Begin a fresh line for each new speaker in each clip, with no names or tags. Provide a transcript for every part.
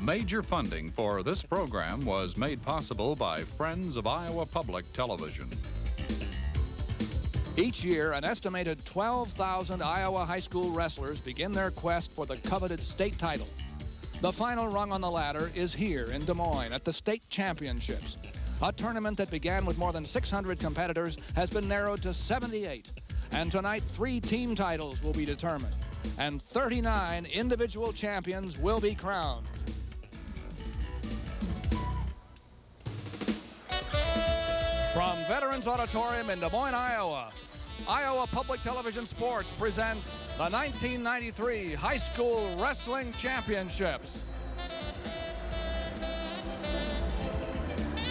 Major funding for this program was made possible by Friends of Iowa Public Television.
Each year, an estimated 12,000 Iowa high school wrestlers begin their quest for the coveted state title. The final rung on the ladder is here in Des Moines at the state championships. A tournament that began with more than 600 competitors has been narrowed to 78. And tonight, 3 team titles will be determined. And 39 individual champions will be crowned. From Veterans Auditorium in Des Moines, Iowa, Iowa Public Television Sports presents the 1993 High School Wrestling Championships.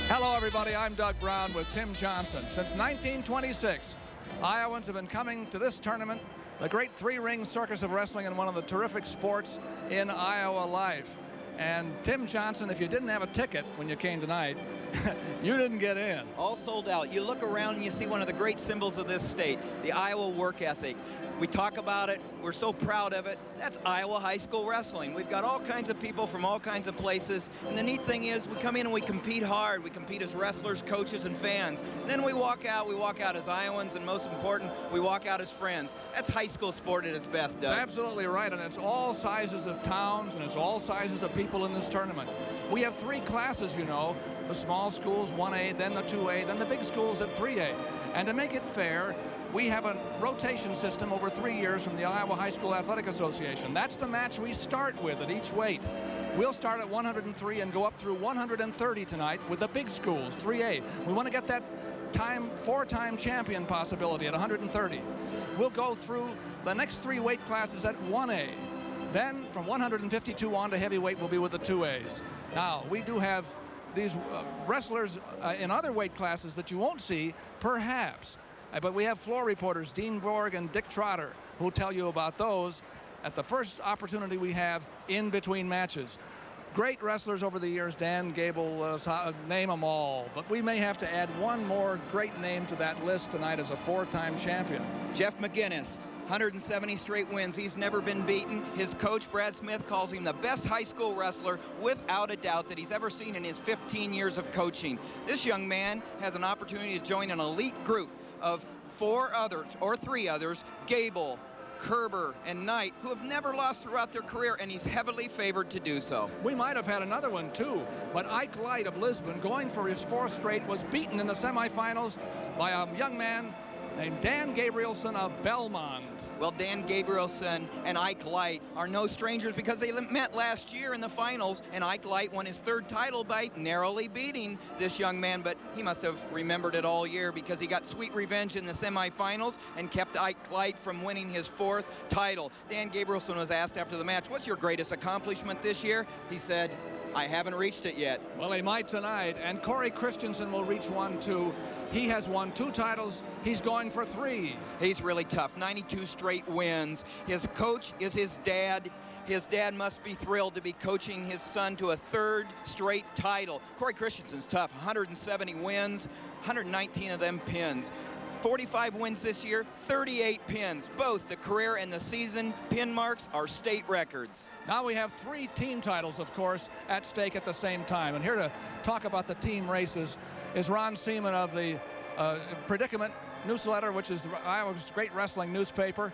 Hello, everybody. I'm Doug Brown with Tim Johnson. Since 1926, Iowans have been coming to this tournament, the great 3-ring circus of wrestling, and one of the terrific sports in Iowa life. And Tim Johnson, if you didn't have a ticket when you came tonight, you didn't get in.
All sold out. You look around and you see one of the great symbols of this state, the Iowa work ethic. We talk about it. We're so proud of it. That's Iowa high school wrestling. We've got all kinds of people from all kinds of places. And the neat thing is we come in and we compete hard. We compete as wrestlers, coaches, and fans. And then we walk out. We walk out as Iowans, and most important, we walk out as friends. That's high school sport at its best, Doug.
That's absolutely right, and it's all sizes of towns, and it's all sizes of people in this tournament. We have 3 classes, you know. The small schools, 1A, then the 2A, then the big schools at 3A. And to make it fair, we have a rotation system over 3 years from the Iowa High School Athletic Association. That's the match we start with at each weight. We'll start at 103 and go up through 130 tonight with the big schools, 3A. We want to get that 4-time champion possibility at 130. We'll go through the next 3 weight classes at 1A. Then from 152 on to heavyweight, we'll be with the 2As. Now, we do have these wrestlers in other weight classes that you won't see, perhaps. But we have floor reporters, Dean Borg and Dick Trotter, who'll tell you about those at the first opportunity we have in between matches. Great wrestlers over the years, Dan Gable, name them all. But we may have to add one more great name to that list tonight as a 4-time champion.
Jeff McGinnis, 170 straight wins. He's never been beaten. His coach, Brad Smith, calls him the best high school wrestler without a doubt that he's ever seen in his 15 years of coaching. This young man has an opportunity to join an elite group of 4 others, or 3 others, Gable, Kerber, and Knight, who have never lost throughout their career, and he's heavily favored to do so.
We might have had another one, too, but Ike Light of Lisbon, going for his 4th straight, was beaten in the semifinals by a young man named Dan Gabrielson of Belmont.
Well, Dan Gabrielson and Ike Light are no strangers because they met last year in the finals, and Ike Light won his 3rd title by narrowly beating this young man, but he must have remembered it all year because he got sweet revenge in the semifinals and kept Ike Light from winning his 4th title. Dan Gabrielson was asked after the match, "What's your greatest accomplishment this year?" He said, "I haven't reached it yet."
Well, he might tonight, and Corey Christensen will reach one, too. He has won 2 titles. He's going for 3.
He's really tough, 92 straight wins. His coach is his dad. His dad must be thrilled to be coaching his son to a 3rd straight title. Corey Christensen's tough, 170 wins, 119 of them pins. 45 wins this year, 38 pins. Both the career and the season pin marks are state records.
Now we have 3 team titles, of course, at stake at the same time. And here to talk about the team races is Ron Seaman of the Predicament newsletter, which is Iowa's great wrestling newspaper.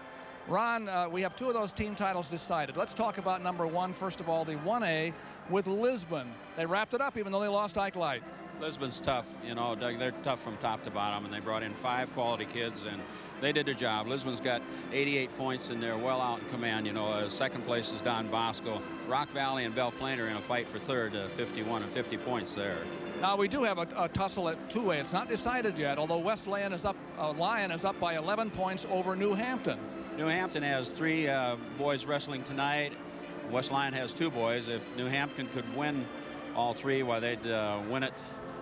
Ron, we have 2 of those team titles decided. Let's talk about number 1, first of all, the 1A with Lisbon. They wrapped it up even though they lost Ike Light.
Lisbon's tough, you know, Doug. They're tough from top to bottom, and they brought in 5 quality kids, and they did their job. Lisbon's got 88 points, and they're well out in command. You know, 2nd place is Don Bosco. Rock Valley and Belle Plaine are in a fight for 3rd, 51 and 50 points there.
Now we do have a tussle at 2A. It's not decided yet, although West Lyon is up by 11 points over New Hampton.
New Hampton has 3 boys wrestling tonight. West Lyon has 2 boys. If New Hampton could win all 3, well, they'd win it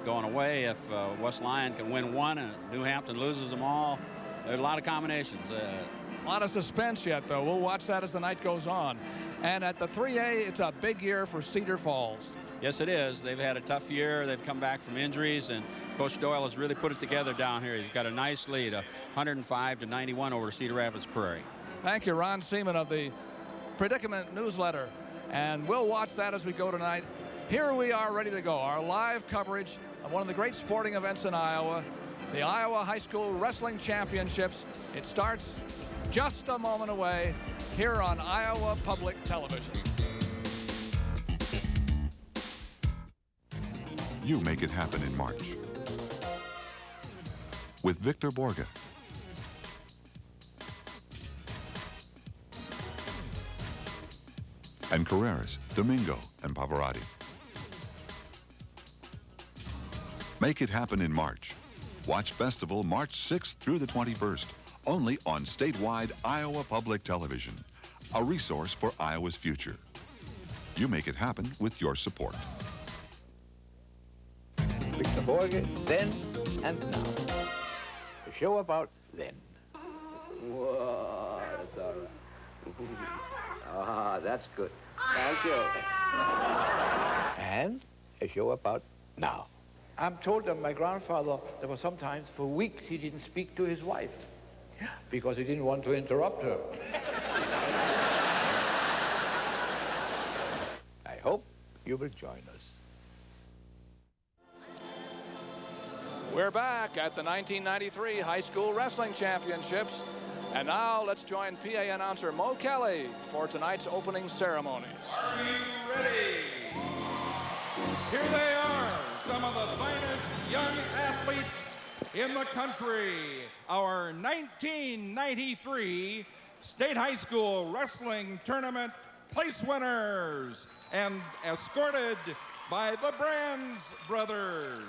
going away. If West Lyon can win 1 and New Hampton loses them all, there's a lot of combinations.
A lot of suspense yet, though. We'll watch that as the night goes on. And at the 3A, it's a big year for Cedar Falls.
Yes, it is. They've had a tough year. They've come back from injuries, and Coach Doyle has really put it together down here. He's got a nice lead, 105-91 over Cedar Rapids Prairie.
Thank you, Ron Seaman of the Predicament newsletter. And we'll watch that as we go tonight. Here we are ready to go, our live coverage of one of the great sporting events in Iowa, the Iowa High School Wrestling Championships. It starts just a moment away here on Iowa Public Television.
You make it happen in March with Victor Borge. And Carreras, Domingo, and Pavarotti. Make it happen in March. Watch Festival March 6th through the 21st, only on statewide Iowa Public Television, a resource for Iowa's future. You make it happen with your support.
Victor Borge, then and now. A show about then.
Whoa, that's all right. Ah, that's good. Thank you.
And a show about now. I'm told that my grandfather, there were sometimes for weeks he didn't speak to his wife because he didn't want to interrupt her. I hope you will join us.
We're back at the 1993 High School Wrestling Championships. And now let's join PA announcer Mo Kelly for tonight's opening ceremonies.
Are you ready? Here they are, some of the finest young athletes in the country. Our 1993 State High School Wrestling Tournament place winners and escorted by the Brands brothers.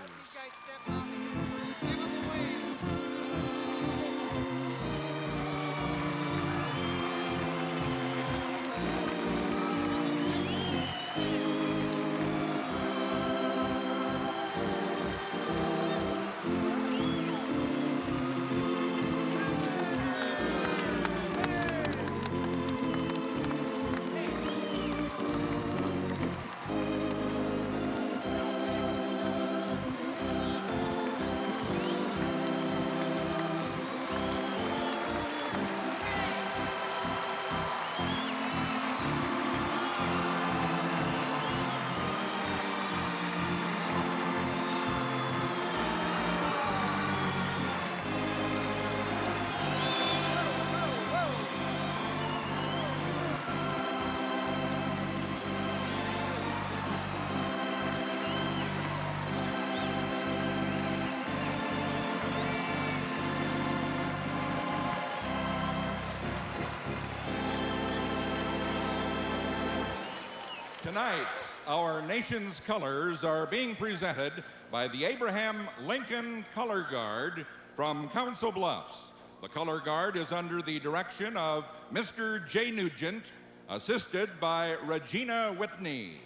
Tonight, our nation's colors are being presented by the Abraham Lincoln Color Guard from Council Bluffs. The Color Guard is under the direction of Mr. Jay Nugent, assisted by Regina Whitney.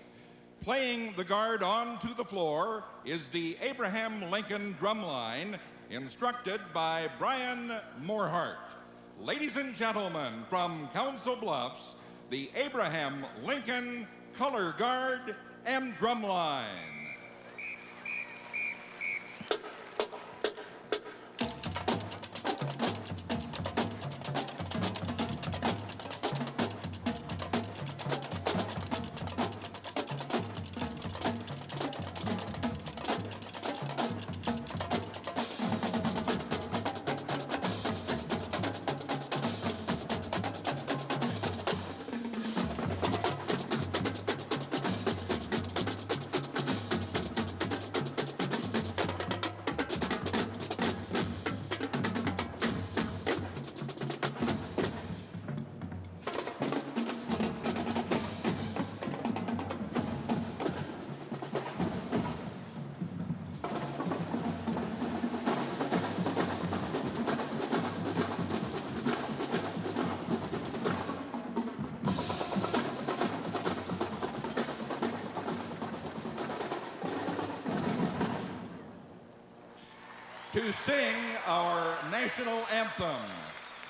Playing the guard onto the floor is the Abraham Lincoln Drumline, instructed by Brian Morehart. Ladies and gentlemen, from Council Bluffs, the Abraham Lincoln Color Guard and Drumline. To sing our national anthem,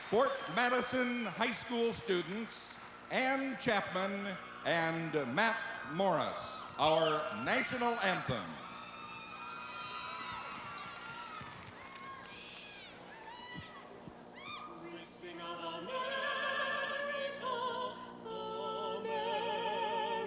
Fort Madison High School students Ann Chapman and Matt Morris, our national anthem.
We sing of America, America.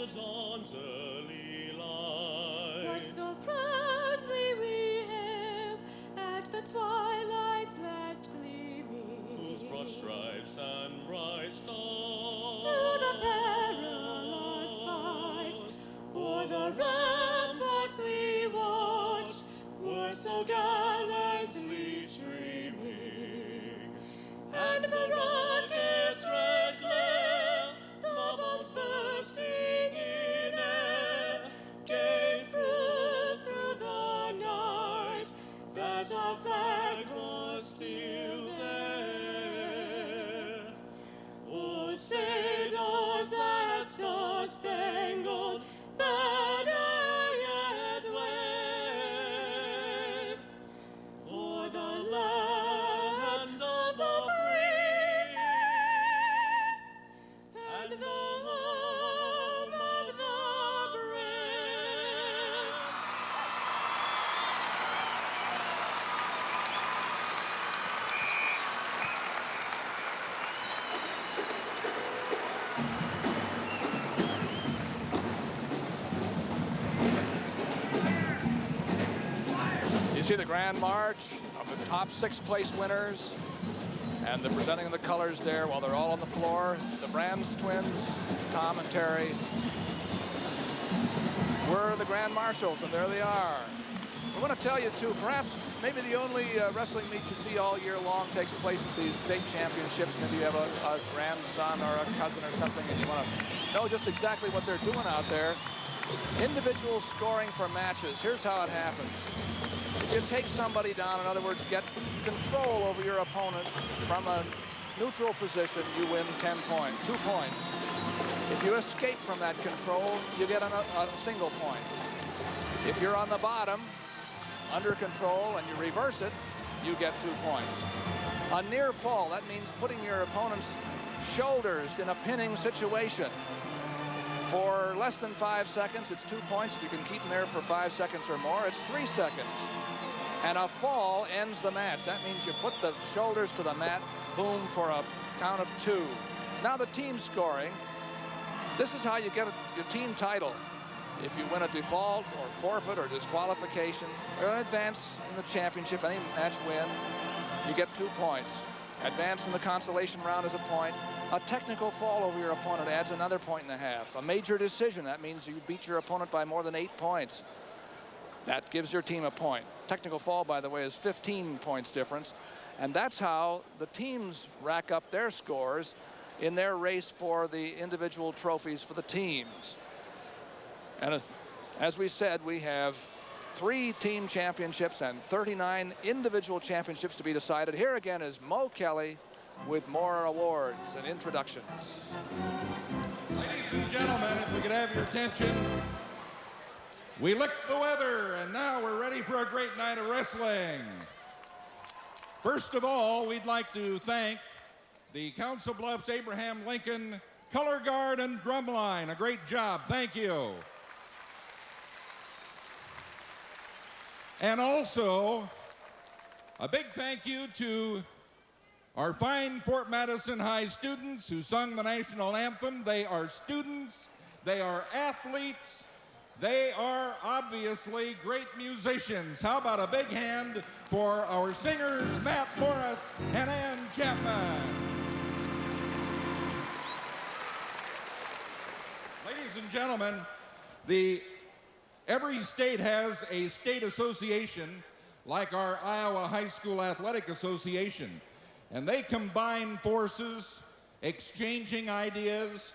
the dawn's early light.
What so proudly we hailed at the twilight's last gleaming,
Whose broad stripes and bright stars
through the perilous fight, o'er the ramparts we watched, were so gallantly streaming, and the rocket's red glare, the bombs bursting in air, gave proof through the night that our flag was still there. Oh, say does that star-spangled banner yet wave o'er the land of the free and the home of the brave?
You see the Grand March of the top 6 place winners, and the presenting of the colors there while they're all on the floor. The Brands twins, Tom and Terry, were the Grand Marshals, and there they are. I want to tell you too, perhaps maybe the only wrestling meet you see all year long takes place at these state championships. Maybe you have a grandson or a cousin or something and you want to know just exactly what they're doing out there. Individual scoring for matches. Here's how it happens. If you take somebody down, in other words, get control over your opponent from a neutral position, you win 2 points. If you escape from that control, you get a single point. If you're on the bottom, under control, and you reverse it, you get 2 points. A near fall, that means putting your opponent's shoulders in a pinning situation. For less than 5 seconds, it's 2 points. If you can keep them there for 5 seconds or more, it's 3 seconds. And a fall ends the match. That means you put the shoulders to the mat, boom, for a count of 2. Now the team scoring. This is how you get your team title. If you win a default or forfeit or disqualification or an advance in the championship, any match win, you get 2 points. Advance in the consolation round is a point. A technical fall over your opponent adds another 1.5 points. A major decision, that means you beat your opponent by more than 8 points. That gives your team a point. Technical fall, by the way, is 15 points difference. And that's how the teams rack up their scores in their race for the individual trophies for the teams. And as we said, we have 3 team championships and 39 individual championships to be decided. Here again is Mo Kelly with more awards and introductions.
Ladies and gentlemen, if we could have your attention. We licked the weather, and now we're ready for a great night of wrestling. First of all, we'd like to thank the Council Bluffs Abraham Lincoln Color Guard and Drumline. A great job. Thank you. And also, a big thank you to our fine Fort Madison High students who sung the national anthem. They are students, they are athletes, they are obviously great musicians. How about a big hand for our singers, Matt Morris and Ann Chapman. Ladies and gentlemen, every state has a state association like our Iowa High School Athletic Association. And they combine forces, exchanging ideas,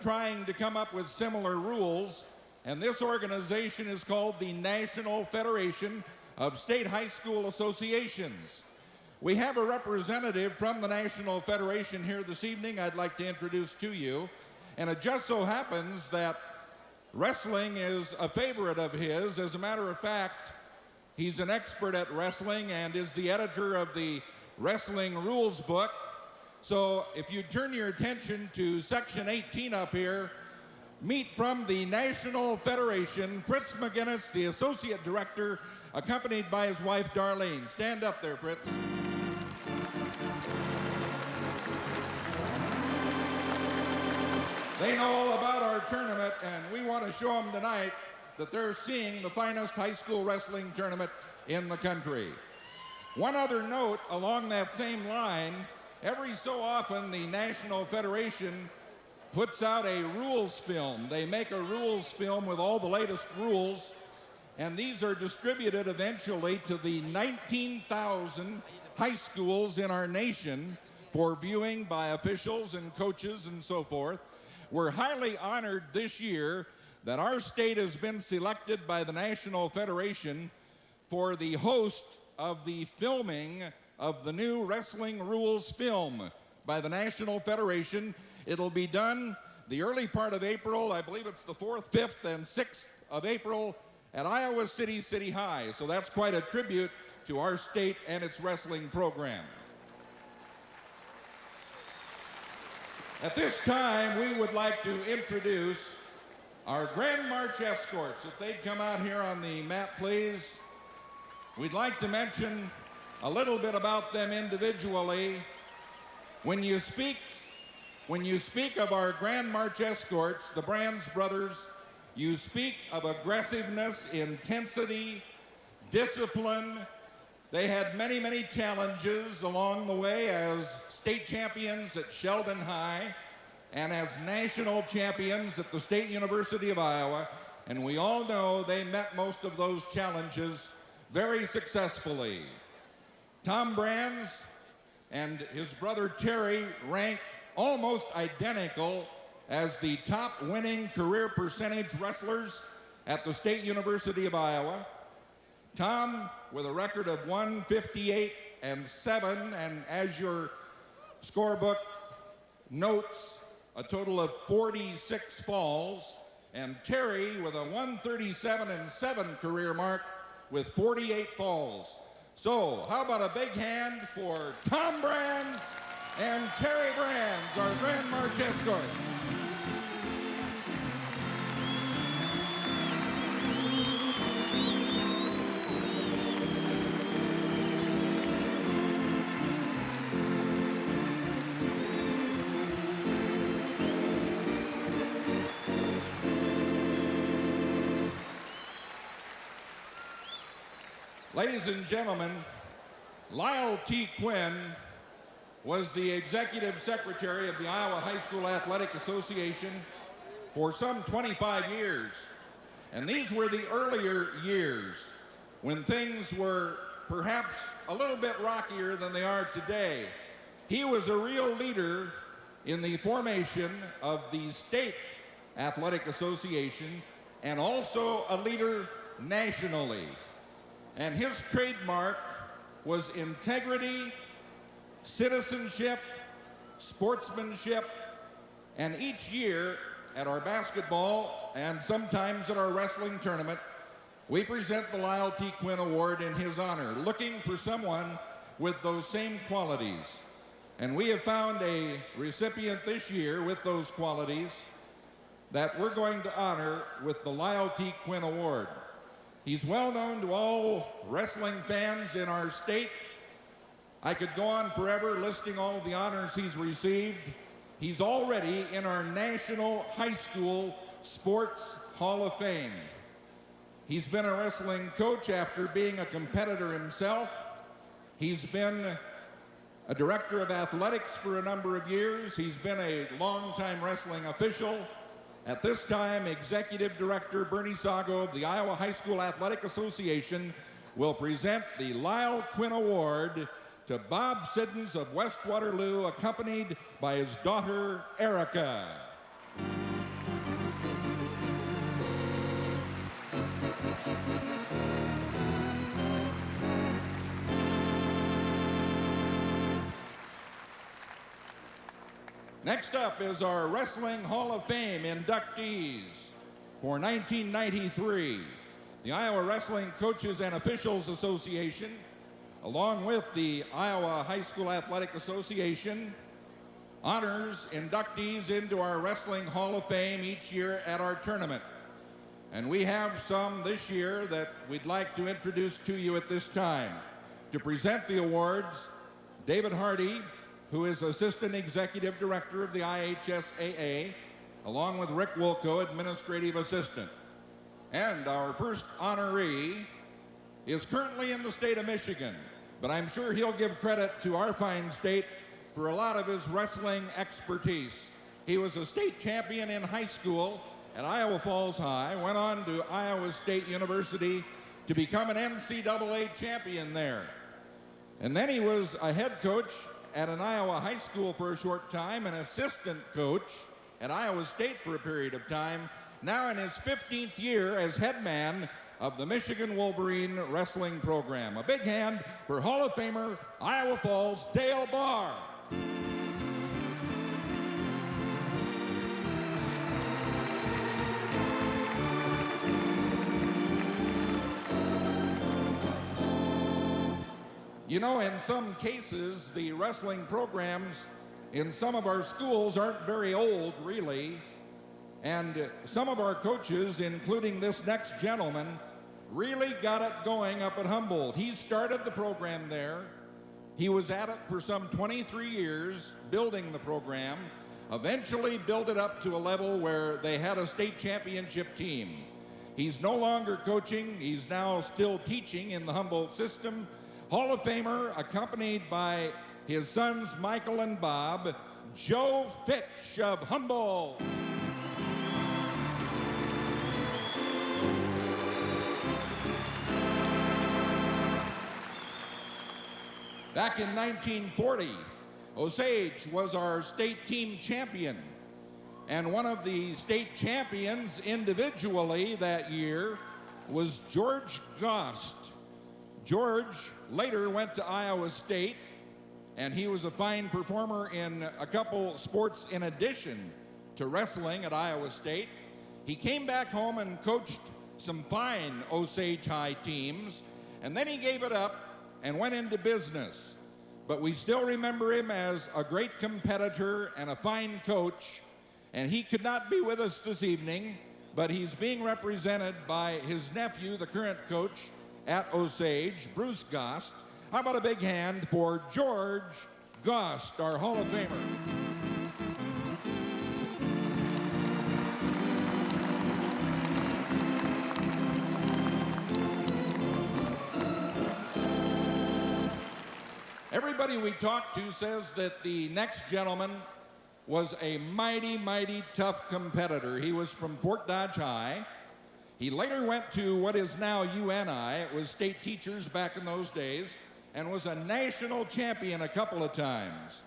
trying to come up with similar rules. And this organization is called the National Federation of State High School Associations. We have a representative from the National Federation here this evening I'd like to introduce to you. And it just so happens that wrestling is a favorite of his. As a matter of fact, he's an expert at wrestling and is the editor of the Wrestling Rules book. So if you turn your attention to section 18 up here, meet from the National Federation, Fritz McGinnis, the Associate Director, accompanied by his wife, Darlene. Stand up there, Fritz. They know all about our tournament, and we want to show them tonight that they're seeing the finest high school wrestling tournament in the country. One other note along that same line, every so often the National Federation puts out a rules film. They make a rules film with all the latest rules, and these are distributed eventually to the 19,000 high schools in our nation for viewing by officials and coaches and so forth. We're highly honored this year that our state has been selected by the National Federation for the host of the filming of the new Wrestling Rules film by the National Federation. It'll be done the early part of April. I believe it's the 4th, 5th, and 6th of April at Iowa City City High. So that's quite a tribute to our state and its wrestling program. At this time, we would like to introduce our Grand March escorts. If they'd come out here on the mat, please. We'd like to mention a little bit about them individually. When you speak of our Grand March escorts, the Brands brothers, you speak of aggressiveness, intensity, discipline. They had many, many challenges along the way as state champions at Sheldon High and as national champions at the State University of Iowa. And we all know they met most of those challenges very successfully. Tom Brands and his brother Terry rank almost identical as the top winning career percentage wrestlers at the State University of Iowa. Tom with a record of 158-7, and as your scorebook notes, a total of 46 falls, and Terry with a 137-7 career mark with 48 falls. So how about a big hand for Tom Brands and Terry Brands, our Grand March escort. Ladies and gentlemen, Lyle T. Quinn was the executive secretary of the Iowa High School Athletic Association for some 25 years. And these were the earlier years when things were perhaps a little bit rockier than they are today. He was a real leader in the formation of the State Athletic Association and also a leader nationally. And his trademark was integrity, citizenship, sportsmanship, and each year at our basketball and sometimes at our wrestling tournament, we present the Lyle T. Quinn Award in his honor, looking for someone with those same qualities. And we have found a recipient this year with those qualities that we're going to honor with the Lyle T. Quinn Award. He's well known to all wrestling fans in our state. I could go on forever listing all of the honors he's received. He's already in our National High School Sports Hall of Fame. He's been a wrestling coach after being a competitor himself. He's been a director of athletics for a number of years. He's been a longtime wrestling official. At this time, Executive Director Bernie Sago of the Iowa High School Athletic Association will present the Lyle Quinn Award to Bob Siddons of West Waterloo, accompanied by his daughter, Erica. Next up is our Wrestling Hall of Fame inductees for 1993. The Iowa Wrestling Coaches and Officials Association, along with the Iowa High School Athletic Association, honors inductees into our Wrestling Hall of Fame each year at our tournament. And we have some this year that we'd like to introduce to you at this time. To present the awards, David Hardy, who is Assistant Executive Director of the IHSAA, along with Rick Wilco, administrative assistant. And our first honoree is currently in the state of Michigan, but I'm sure he'll give credit to our fine state for a lot of his wrestling expertise. He was a state champion in high school at Iowa Falls High, went on to Iowa State University to become an NCAA champion there. And then he was a head coach at an Iowa high school for a short time, an assistant coach at Iowa State for a period of time, now in his 15th year as head man of the Michigan Wolverine wrestling program. A big hand for Hall of Famer, Iowa Falls, Dale Barr. You know, in some cases, the wrestling programs in some of our schools aren't very old, really. And some of our coaches, including this next gentleman, really got it going up at Humboldt. He started the program there. He was at it for some 23 years, building the program, eventually built it up to a level where they had a state championship team. He's no longer coaching. He's now still teaching in the Humboldt system. Hall of Famer, accompanied by his sons Michael and Bob, Joe Fitch of Humboldt. Back in 1940, Osage was our state team champion. And one of the state champions individually that year was George Gost. George later went to Iowa State, and he was a fine performer in a couple sports in addition to wrestling at Iowa State. He came back home and coached some fine Osage High teams, and then he gave it up and went into business. But we still remember him as a great competitor and a fine coach, and he could not be with us this evening, but he's being represented by his nephew, the current coach at Osage, Bruce Gost. How about a big hand for George Gost, our Hall of Famer. Everybody we talked to says that the next gentleman was a mighty, mighty tough competitor. He was from Fort Dodge High. He later went to what is now UNI. It was state teachers back in those days, and was a national champion a couple of times.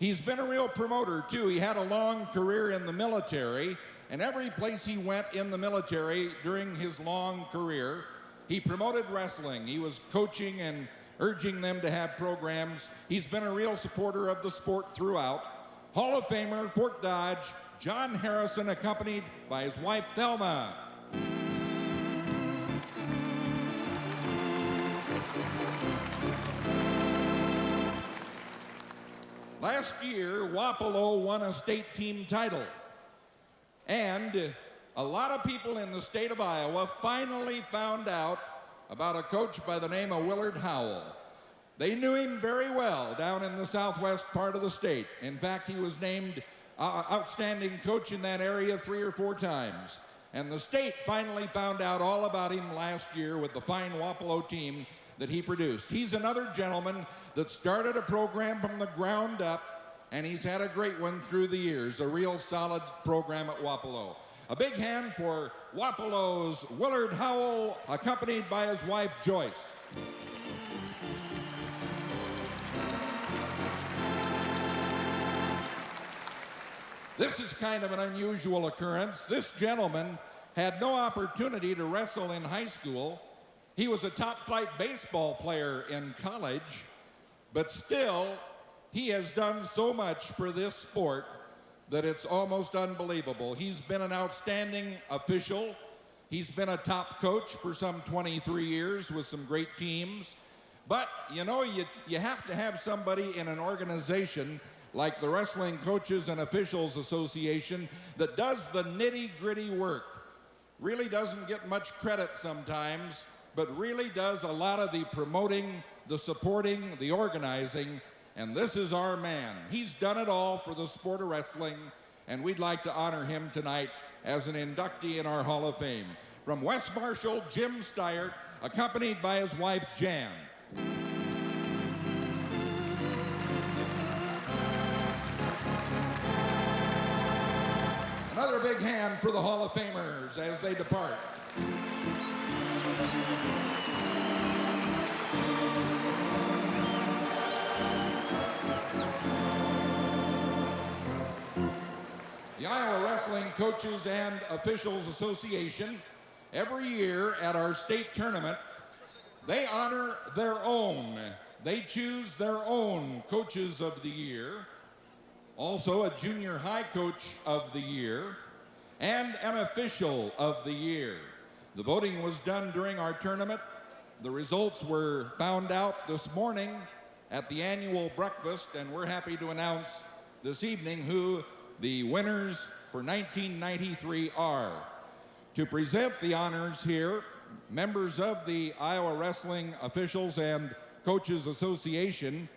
He's been a real promoter, too. He had a long career in the military, and every place he went in the military during his long career, he promoted wrestling. He was coaching and urging them to have programs. He's been a real supporter of the sport throughout. Hall of Famer, Fort Dodge, John Harrison, accompanied by his wife, Thelma. Last year, Wapello won a state team title. And a lot of people in the state of Iowa finally found out about a coach by the name of Willard Howell. They knew him very well down in the southwest part of the state. In fact, he was named outstanding coach in that area 3 or 4 times. And the state finally found out all about him last year with the fine Wapello team that he produced. He's another gentleman that started a program from the ground up, and he's had a great one through the years, a real solid program at Wapello. A big hand for Wapello's Willard Howell, accompanied by his wife, Joyce. This is kind of an unusual occurrence. This gentleman had no opportunity to wrestle in high school. He was a top-flight baseball player in college, but still, he has done so much for this sport that it's almost unbelievable. He's been an outstanding official. He's been a top coach for some 23 years with some great teams. But, you know, you have to have somebody in an organization like the Wrestling Coaches and Officials Association that does the nitty-gritty work. Really doesn't get much credit sometimes, but really does a lot of the promoting, the supporting, the organizing, and this is our man. He's done it all for the sport of wrestling, and we'd like to honor him tonight as an inductee in our Hall of Fame. From West Marshall, Jim Steyert, accompanied by his wife, Jan. Another big hand for the Hall of Famers as they depart. The Iowa Wrestling Coaches and Officials Association, every year at our state tournament, they honor their own. They choose their own Coaches of the Year, also a Junior High Coach of the Year, and an Official of the Year. The voting was done during our tournament. The results were found out this morning at the annual breakfast, and we're happy to announce this evening who the winners for 1993 are. To present the honors here, members of the Iowa Wrestling Officials and Coaches Association.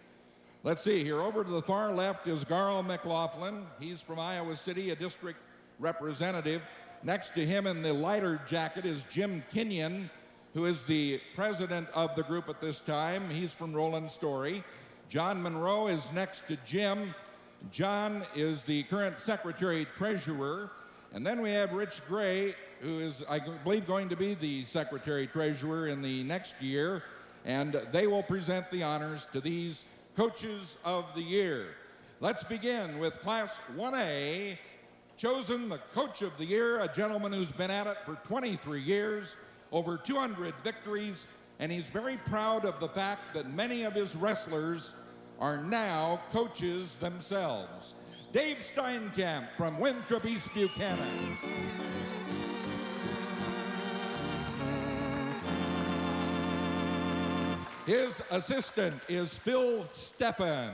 Let's see here, over to the far left is Garl McLaughlin. He's from Iowa City, a district representative. Next to him in the lighter jacket is Jim Kenyon, who is the president of the group at this time. He's from Roland Story. John Monroe is next to Jim. John is the current secretary-treasurer. And then we have Rich Gray, who is, I believe, going to be the secretary-treasurer in the next year. And they will present the honors to these Coaches of the Year. Let's begin with Class 1A, chosen the Coach of the Year, a gentleman who's been at it for 23 years, over 200 victories, and he's very proud of the fact that many of his wrestlers are now coaches themselves. Dave Steinkamp from Winthrop East Buchanan. His assistant is Phil Steppen.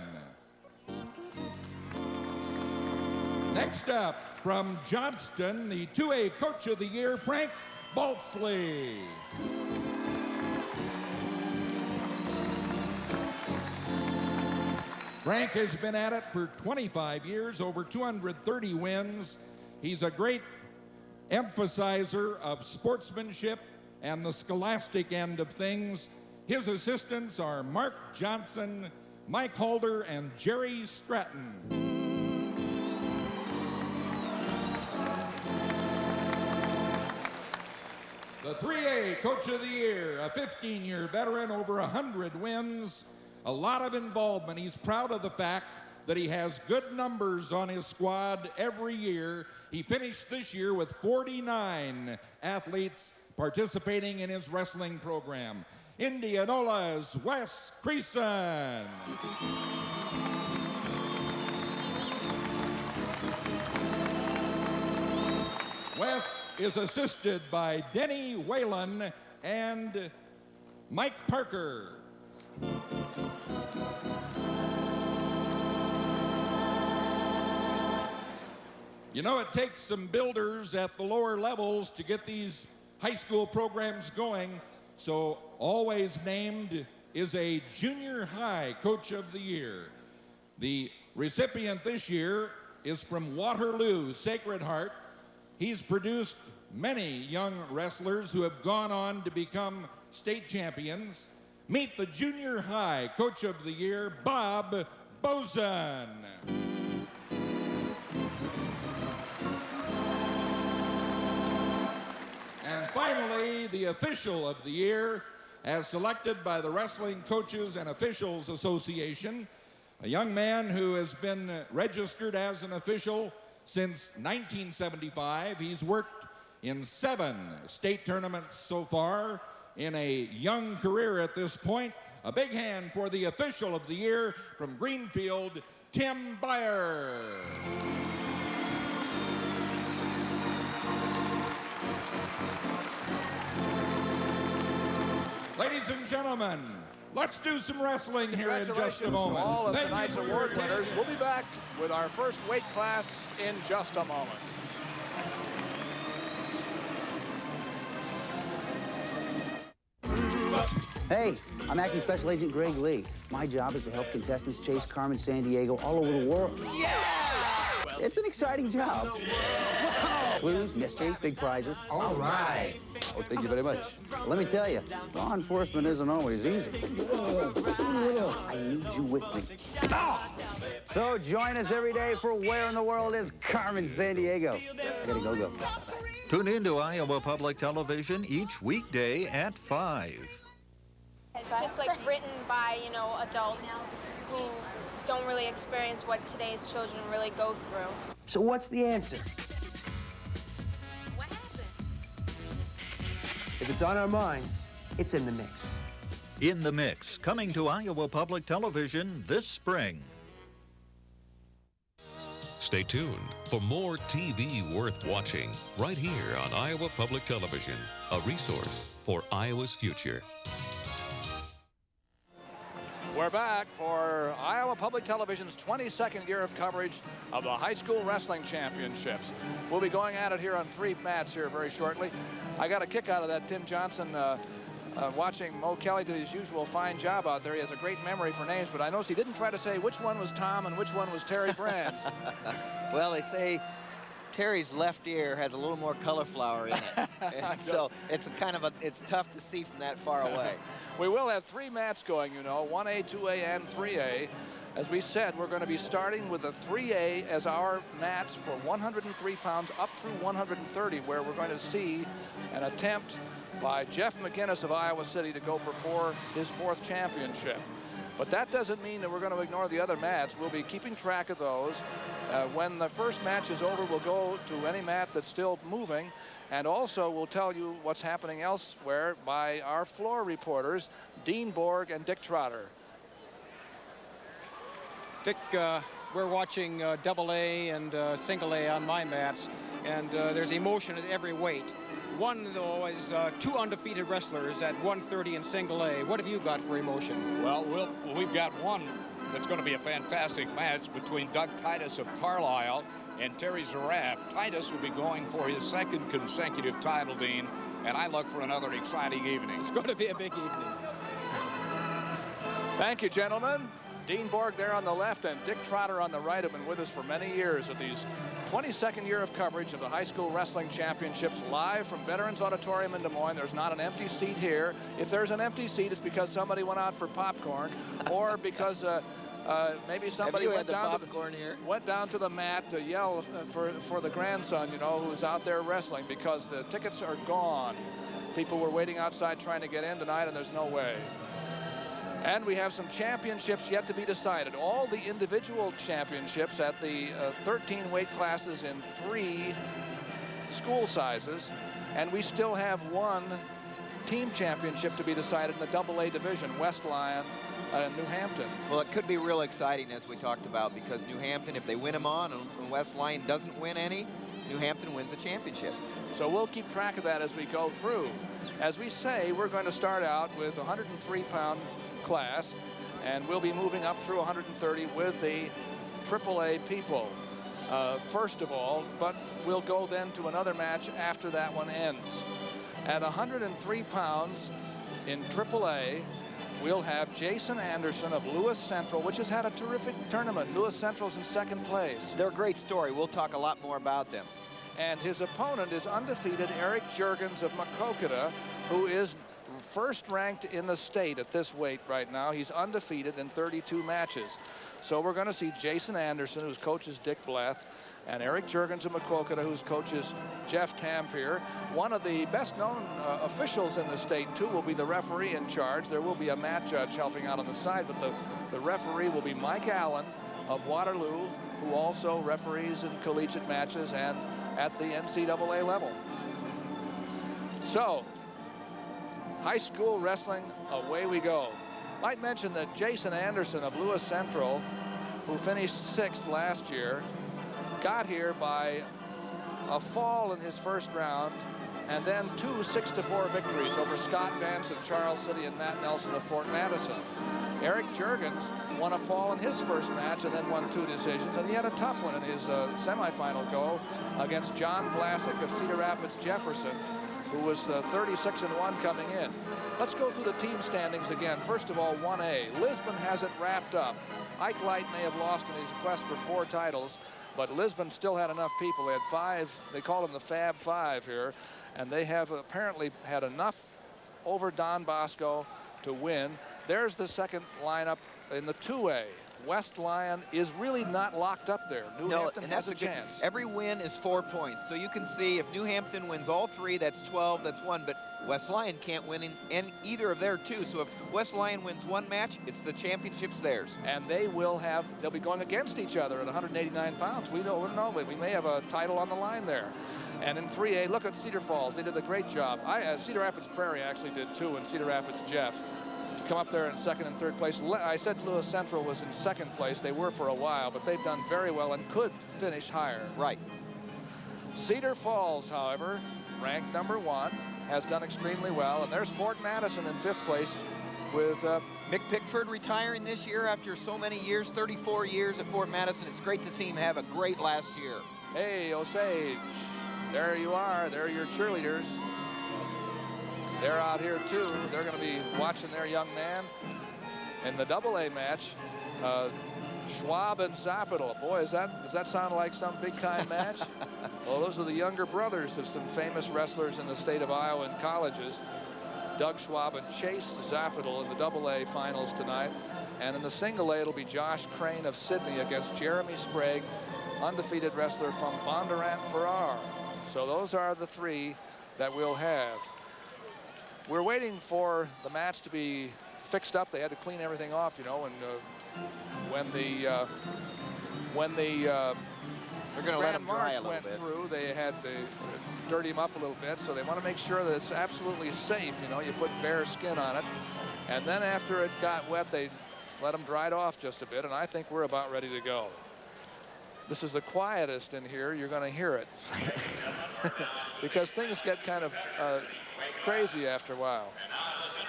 Next up, from Johnston, the 2A Coach of the Year, Frank Baltzley. Frank has been at it for 25 years, over 230 wins. He's a great emphasizer of sportsmanship and the scholastic end of things. His assistants are Mark Johnson, Mike Halder, and Jerry Stratton. The 3A Coach of the Year, a 15-year veteran, over 100 wins, a lot of involvement. He's proud of the fact that he has good numbers on his squad every year. He finished this year with 49 athletes participating in his wrestling program. Indianola's Wes Creason. Wes is assisted by Denny Whalen and Mike Parker. You know, it takes some builders at the lower levels to get these high school programs going, so always named is a Junior High Coach of the Year. The recipient this year is from Waterloo, Sacred Heart. He's produced many young wrestlers who have gone on to become state champions. Meet the Junior High Coach of the Year, Bob Bozen. And finally, the Official of the Year, as selected by the Wrestling Coaches and Officials Association, a young man who has been registered as an official since 1975. He's worked in 7 state tournaments so far in a young career at this point. A big hand for the Official of the Year from Greenfield, Tim Beyer. Ladies and gentlemen, let's do some wrestling here in just a moment.
To all of
Thank
tonight's
you for
award
your
winners.
attention.
We'll be back with our first weight class in just a moment.
Hey, I'm Acting Special Agent Greg Lee. My job is to help contestants chase Carmen Sandiego all over the world.
Yeah!
It's an exciting job. Clues, mystery, big prizes. All right. Oh, thank you very much. Let me tell you, law enforcement isn't always easy. I need you with me. So join us every day for Where in the World is Carmen Sandiego. I gotta go.
Tune in to Iowa Public Television each weekday at 5.
It's just like written by, you know, adults who don't really experience what today's children really go through.
So what's the answer?
What happened?
If it's on our minds, it's in the mix.
In the Mix, coming to Iowa Public Television this spring.
Stay tuned for more TV worth watching right here on Iowa Public Television, a resource for Iowa's future.
We're back for Iowa Public Television's 22nd year of coverage of the High School Wrestling Championships. We'll be going at it here on 3 mats here very shortly. I got a kick out of that Tim Johnson watching Mo Kelly do his usual fine job out there. He has a great memory for names, but I noticed he didn't try to say which one was Tom and which one was Terry Brands.
Well, they say Terry's left ear has a little more cauliflower in it. And so it's it's tough to see from that far away.
We will have 3 mats going, you know, 1A, 2A, and 3A. As we said, we're going to be starting with the 3A as our mats for 103 pounds up through 130, where we're going to see an attempt by Jeff McGinnis of Iowa City to go for his 4th championship. But that doesn't mean that we're going to ignore the other mats. We'll be keeping track of those. When the first match is over, we'll go to any mat that's still moving. And also, we'll tell you what's happening elsewhere by our floor reporters, Dean Borg and Dick Trotter.
Dick, we're watching double A and single A on my mats, and there's emotion at every weight. One, though, is 2 undefeated wrestlers at 130 in single A. What have you got for emotion?
Well, we've got one that's going to be a fantastic match between Doug Titus of Carlisle and Terry Zaraf. Titus will be going for his 2nd consecutive title, Dean, and I look for another exciting evening.
It's going to be a big evening.
Thank you, gentlemen. Dean Borg there on the left and Dick Trotter on the right have been with us for many years at these 22nd year of coverage of the High School Wrestling Championships live from Veterans Auditorium in Des Moines. There's not an empty seat here. If there's an empty seat, it's because somebody went out for popcorn or because maybe somebody went down to the mat to yell for the grandson, you know, who's out there wrestling, because the tickets are gone. People were waiting outside trying to get in tonight, and there's no way. And we have some championships yet to be decided. All the individual championships at the 13 weight classes in 3 school sizes. And we still have 1 team championship to be decided in the AA division, West Lyon and New Hampton.
Well, it could be real exciting, as we talked about, because New Hampton, if they win them on and West Lyon doesn't win any, New Hampton wins the championship.
So we'll keep track of that as we go through. As we say, we're going to start out with a 103-pound class, and we'll be moving up through 130 with the AAA people first of all, but we'll go then to another match after that one ends. At 103 pounds in AAA, we'll have Jason Anderson of Lewis Central, which has had a terrific tournament. Lewis Central's in 2nd place.
They're a great story. We'll talk a lot more about them.
And his opponent is undefeated Eric Juergens of Maquoketa, who is 1st ranked in the state at this weight right now. He's undefeated in 32 matches. So we're going to see Jason Anderson, whose coach is Dick Bleth, and Eric Juergens of Maquoketa, whose coach is Jeff Tampier. One of the best-known officials in the state, too, will be the referee in charge. There will be a mat judge helping out on the side, but the referee will be Mike Allen of Waterloo, who also referees in collegiate matches and at the NCAA level. So, high school wrestling, away we go. Might mention that Jason Anderson of Lewis Central, who finished 6th last year, got here by a fall in his 1st round, and then 2 6-4 victories over Scott Vance of Charles City and Matt Nelson of Fort Madison. Eric Juergens won a fall in his 1st match and then won 2 decisions, and he had a tough one in his semifinal go against John Vlasic of Cedar Rapids Jefferson, who was 36-1 coming in. Let's go through the team standings again. First of all, 1A. Lisbon has it wrapped up. Ike Light may have lost in his quest for 4 titles, But Lisbon still had enough people. They had 5, they call them the Fab Five here, and they have apparently had enough over Don Bosco to win. There's the second lineup in the 2A. West Lyon is really not locked up there. New Hampton has a chance.
Every win is 4 points. So you can see if New Hampton wins all 3, that's 12, that's 1. But West Lyon can't win in either of their 2. So if West Lyon wins 1 match, it's the championship's theirs.
And they'll be going against each other at 189 pounds. We don't know, but we may have a title on the line there. And in 3A, look at Cedar Falls. They did a great job. Cedar Rapids Prairie actually did too, and Cedar Rapids Jeff. Come up there in 2nd and 3rd place. I said Lewis Central was in 2nd place. They were for a while, but they've done very well and could finish higher.
Right.
Cedar Falls, however, ranked number 1, has done extremely well. And there's Fort Madison in 5th place with
Mick Pickford retiring this year after so many years, 34 years at Fort Madison. It's great to see him have a great last year.
Hey, Osage, there you are. There are your cheerleaders. They're out here too. They're going to be watching their young man in the AA match. Schwab and Zappital. Boy, does that sound like some big-time match? Well, those are the younger brothers of some famous wrestlers in the state of Iowa in colleges. Doug Schwab and Chase Zappital in the AA finals tonight. And in the single A, it'll be Josh Crane of Sydney against Jeremy Sprague, undefeated wrestler from Bondurant Farrar. So those are the 3 that we'll have. We're waiting for the match to be fixed up. They had to clean everything off, you know, and when the
they're going to let them dry a little
went
bit.
through, they had to dirty them up a little bit, so they want to make sure that it's absolutely safe. You know, you put bare skin on it, and then after it got wet, they let them dry it off just a bit, and I think we're about ready to go. This is the quietest in here. You're going to hear it because things get kind of crazy after a while.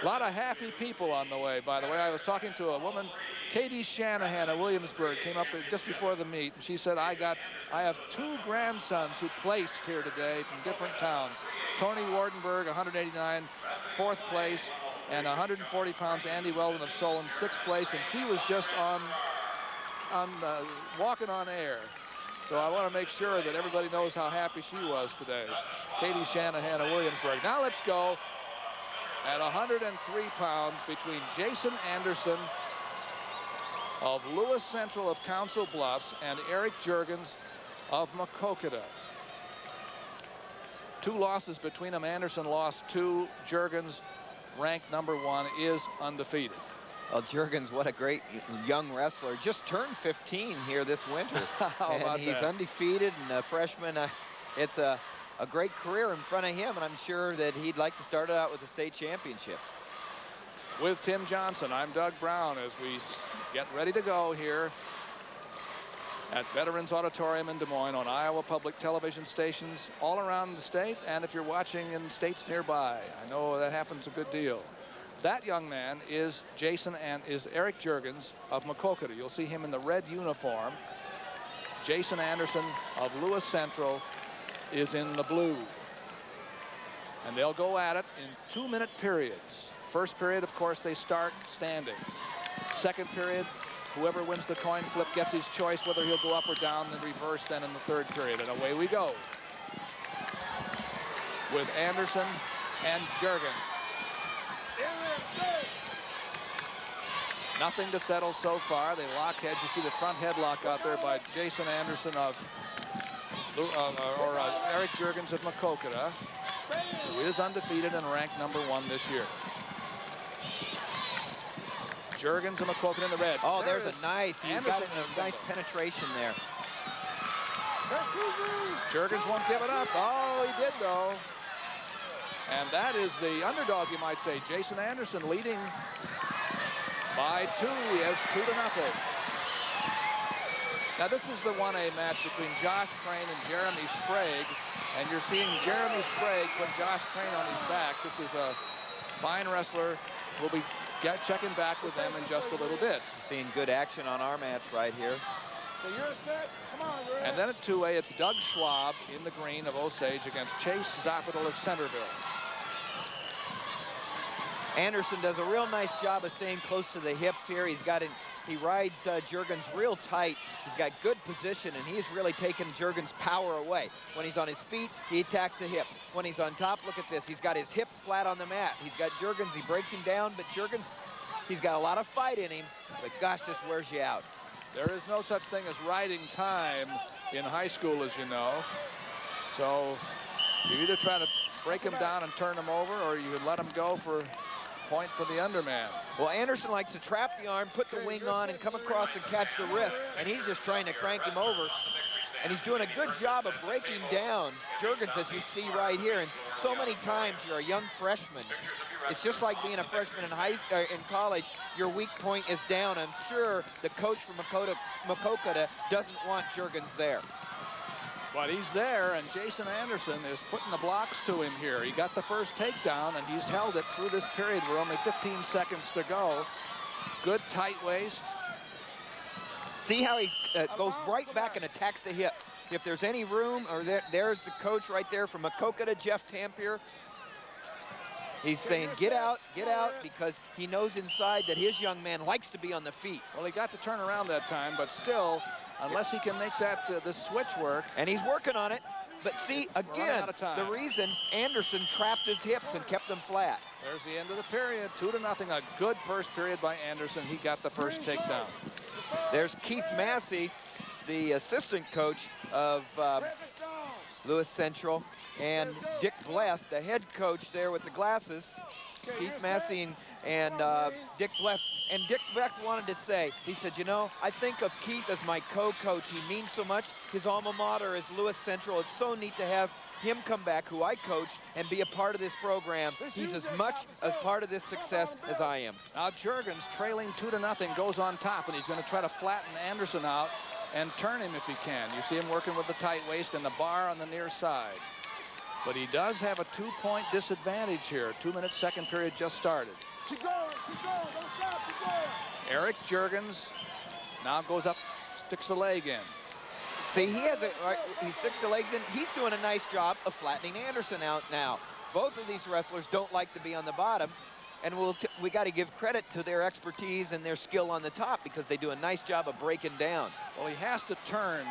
A lot of happy people on the way, by the way. I was talking to a woman, Katie Shanahan of Williamsburg, came up just before the meet, and she said, I have 2 grandsons who placed here today from different towns. Tony Wardenberg, 189, 4th place, and 140 pounds, Andy Weldon of Solon, 6th place, and she was just walking on air. So I want to make sure that everybody knows how happy she was today. Katie Shanahan of Williamsburg. Now let's go at 103 pounds between Jason Anderson of Lewis Central of Council Bluffs and Eric Juergens of Maquoketa. 2 losses between them. Anderson lost 2. Juergens, ranked number 1, is undefeated.
Well, Juergens, what a great young wrestler. Just turned 15 here this winter. And he's undefeated and a freshman. It's a great career in front of him, and I'm sure that he'd like to start it out with a state championship.
With Tim Johnson, I'm Doug Brown as we get ready to go here at Veterans Auditorium in Des Moines on Iowa Public Television stations all around the state, and if you're watching in states nearby. I know that happens a good deal. That young man is Eric Juergens of Maquoketa. You'll see him in the red uniform. Jason Anderson of Lewis Central is in the blue. And they'll go at it in 2-minute periods. First period, of course, they start standing. Second period, whoever wins the coin flip gets his choice whether he'll go up or down, then reverse then in the 3rd period. And away we go with Anderson and Juergens. Nothing to settle so far. They lock heads. You see the front headlock out there by Jason Anderson of Eric Juergens of Maquoketa, who is undefeated and ranked number 1 this year. Juergens of Maquoketa in the red.
Oh, there's a nice, he's got a nice penetration there.
Juergens won't give it up. Oh, he did though. And that is the underdog, you might say. Jason Anderson leading by 2. He has 2-0. Now this is the 1A match between Josh Crane and Jeremy Sprague. And you're seeing Jeremy Sprague put Josh Crane on his back. This is a fine wrestler. We'll be checking back with them in just a little bit.
Seeing good action on our match right here.
And then at 2A, it's Doug Schwab in the green of Osage against Chase Zappital of Centerville.
Anderson does a real nice job of staying close to the hips here. He rides Juergens real tight. He's got good position, and he's really taken Juergens' power away. When he's on his feet, he attacks the hips. When he's on top, look at this. He's got his hips flat on the mat. He's got Juergens. He breaks him down, but Juergens, he's got a lot of fight in him, but gosh, this wears you out.
There is no such thing as riding time in high school, as you know. So you either try to break him down and turn him over, or you let him go for point for the underman.
Well, Anderson likes to trap the arm, put the wing on, and come across and catch the wrist, and he's just trying to crank him over. And he's doing a good job of breaking down Juergens, as you see right here. And so many times you're a young freshman. It's just like being a freshman in college. Your weak point is down. I'm sure the coach from Maquoketa doesn't want Juergens there.
But he's there, and Jason Anderson is putting the blocks to him here. He got the first takedown, and he's held it through this period. We're only 15 seconds to go. Good tight waist.
See how he goes right back and attacks the hips. If there's any room, or there's the coach right there from Maquoketa, Jeff Tampier. He's saying, get out, because he knows inside that his young man likes to be on the feet.
Well, he got to turn around that time, but still, unless he can make that the switch work.
And he's working on it. But see, again, the reason Anderson trapped his hips and kept them flat.
There's the end of the period, 2-0. A good first period by Anderson. He got the first takedown.
There's Keith Massey, the assistant coach of Lewis Central, and Dick Bleth, the head coach there with the glasses. Keith Massey and Dick Bleth. And Dick Bleth wanted to say, he said, you know, I think of Keith as my co-coach. He means so much. His alma mater is Lewis Central. It's so neat to have him come back, who I coach, and be a part of this program. He's as much as part of this success as I am.
Now Juergens, trailing 2-0, goes on top, and he's going to try to flatten Anderson out and turn him if he can. You see him working with the tight waist and the bar on the near side. But he does have a 2-point disadvantage here. 2-minute second period just started.
Keep going, don't stop, keep going.
Eric Juergens now goes up, sticks the leg in.
See, he sticks the legs in. He's doing a nice job of flattening Anderson out now. Both of these wrestlers don't like to be on the bottom, and we got to give credit to their expertise and their skill on the top, because they do a nice job of breaking down.
Well, he has to turn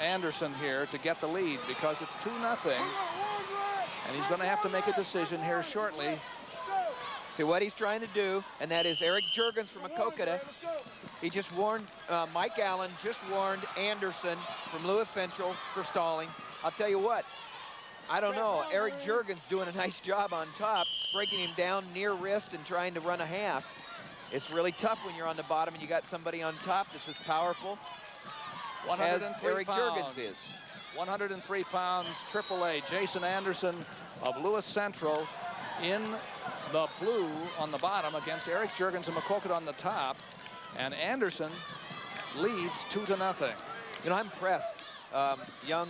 Anderson here to get the lead, because it's 2-0, and he's going to have to make a decision here shortly.
See what he's trying to do, and that is Eric Juergens from Maquoketa. He just warned, Mike Allen just warned Anderson from Lewis Central for stalling. I'll tell you what, I don't know, Eric Juergens doing a nice job on top, breaking him down near wrist and trying to run a half. It's really tough when you're on the bottom and you got somebody on top that's as powerful as Eric Juergens is.
103 pounds, AAA, Jason Anderson of Lewis Central in the blue on the bottom against Eric Juergens and Maquoketa on the top. And Anderson leads 2-0.
You know, I'm impressed. Young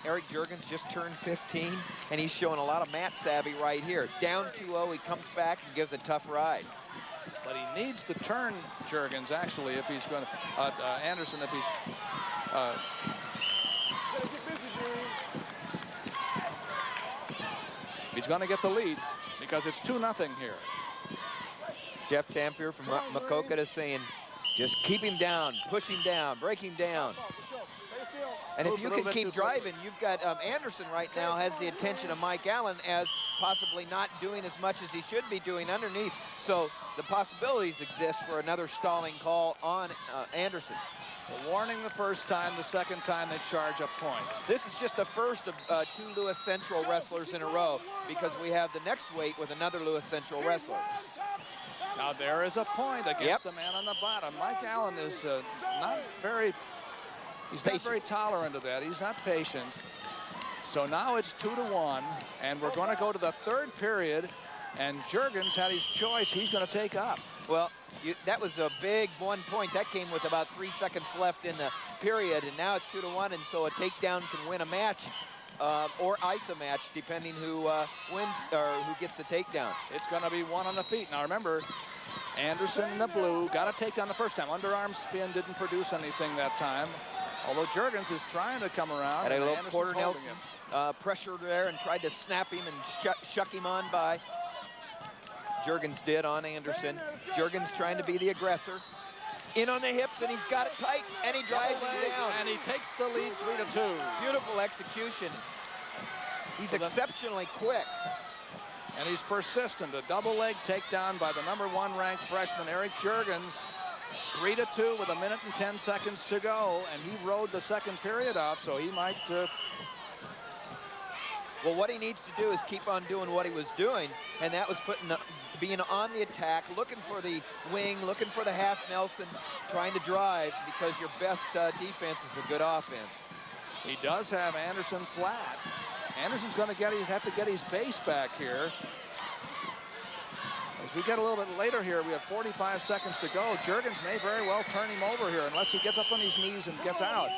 Eric Juergens just turned 15, and he's showing a lot of mat savvy right here. Down 2-0, he comes back and gives a tough ride.
But he needs to turn Juergens, actually, if he's going to, Anderson, if he's, he's going to get the lead, because it's 2-0 here.
Jeff Tampier from Maquoketa saying, just keep him down, push him down, break him down. And if you can keep driving, you've got Anderson right now has the attention of Mike Allen as possibly not doing as much as he should be doing underneath. So the possibilities exist for another stalling call on Anderson.
A warning the first time, the second time they charge up points.
This is just the first of 2 Lewis Central wrestlers in a row, because we have the next weight with another Lewis Central wrestler.
Now there is a point against the man on the bottom. Mike Allen is not very, he's not very tolerant of that. He's not patient. So now it's 2-1, and we're going to go to the third period, and Juergens had his choice. He's going to take up.
Well, that was a big 1 point. That came with about 3 seconds left in the period, and now it's 2-1, and so a takedown can win a match. Or ice a match, depending who wins or who gets the takedown.
It's going to be one on the feet. Now remember, Anderson in the blue got a takedown the first time. Underarm spin didn't produce anything that time. Although Juergens is trying to come around.
Had a little Porter Nelson pressure there and tried to snap him and shuck him on by. Juergens did on Anderson. Juergens trying to be the aggressor. In on the hips, and he's got it tight, and he drives it down.
And he takes the lead 3-2.
Beautiful execution. He's exceptionally quick.
And he's persistent. A double leg takedown by the #1 ranked freshman, Erik Juergens. 3-2 with 1 minute and 10 seconds to go. And he rode the second period off, so he might...
Well, what he needs to do is keep on doing what he was doing, and that was being on the attack, looking for the wing, looking for the half Nelson, trying to drive, because your best defense is a good offense.
He does have Anderson flat. Anderson's going to have to get his base back here. As we get a little bit later here, we have 45 seconds to go. Juergens may very well turn him over here unless he gets up on his knees and gets out.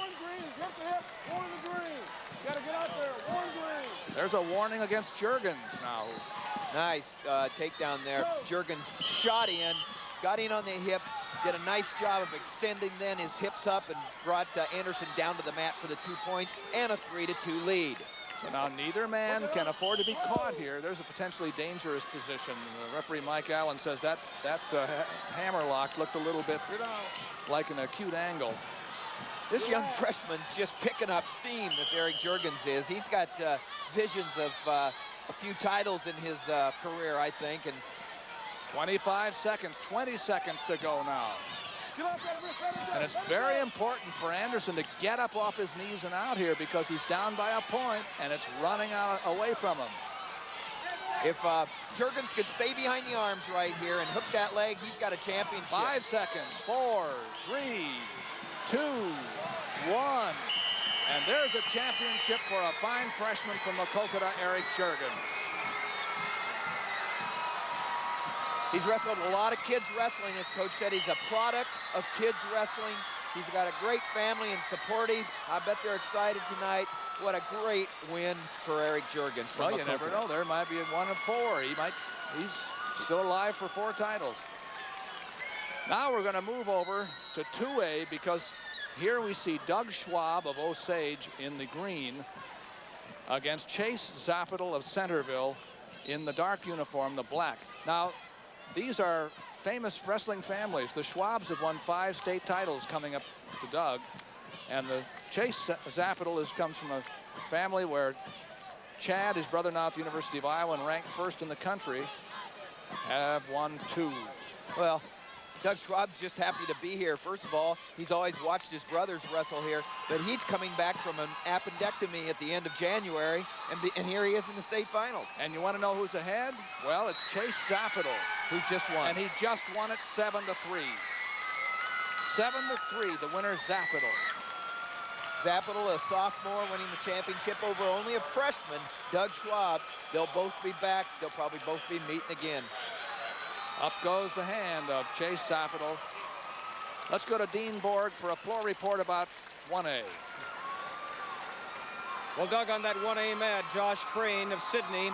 There's a warning against Juergens now.
Nice takedown there. Juergens shot in, got in on the hips, did a nice job of extending then his hips up and brought Anderson down to the mat for the 2 points and a 3-2 lead.
So now neither man can afford to be caught here. There's a potentially dangerous position. The referee Mike Allen says that hammerlock looked a little bit like an acute angle.
This young freshman just picking up steam, this Erik Juergens is. He's got visions of a few titles in his career, I think. And
25 seconds, 20 seconds to go now. And it's very important for Anderson to get up off his knees and out here, because he's down by a point and it's running away from him.
If Juergens could stay behind the arms right here and hook that leg, he's got a championship.
5 seconds, 4, 3, 2, 1. And there's a championship for a fine freshman from Maquoketa, Erik Juergens.
He's wrestled a lot of kids wrestling. As Coach said, he's a product of kids wrestling. He's got a great family and supportive. I bet they're excited tonight. What a great win for Erik Juergens.
Well, you never know. There might be one of 4. He's still alive for 4 titles. Now we're going to move over to 2A, because here we see Doug Schwab of Osage in the green against Chase Zapital of Centerville in the dark uniform, the black. Now, these are famous wrestling families. The Schwabs have won 5 state titles coming up to Doug. And the Chase Zapital comes from a family where Chad, his brother now at the University of Iowa and ranked 1st in the country, have won 2.
Well, Doug Schwab's just happy to be here. First of all, he's always watched his brothers wrestle here, but he's coming back from an appendectomy at the end of January, and here he is in the state finals.
And you want to know who's ahead? Well, it's Chase Zapital,
who's just won.
And he just won it 7-3. 7-3, the winner Zapital.
Zapital, a sophomore, winning the championship over only a freshman, Doug Schwab. They'll both be back. They'll probably both be meeting again.
Up goes the hand of Chase Zapital. Let's go to Dean Borg for a floor report about 1A.
Well, Doug, on that 1A mat, Josh Crane of Sydney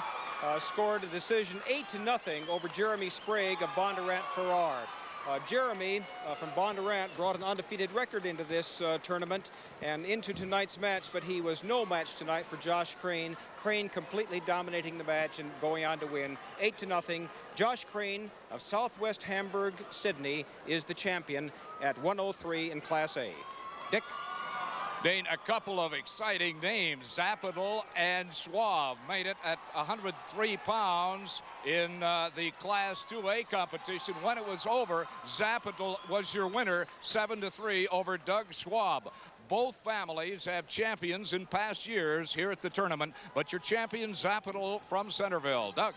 scored a decision 8-0 over Jeremy Sprague of Bondurant Farrar. Jeremy from Bondurant brought an undefeated record into this tournament and into tonight's match, but he was no match tonight for Josh Crane. Crane completely dominating the match and going on to win 8-0. Josh Crane of Southwest Hamburg, Sydney, is the champion at 103 in Class A. Dick?
Dane, a couple of exciting names. Zapital and Schwab made it at 103 pounds in the Class 2A competition. When it was over, Zapital was your winner, 7-3 over Doug Schwab. Both families have champions in past years here at the tournament, but your champion, Zapital from Centerville. Doug.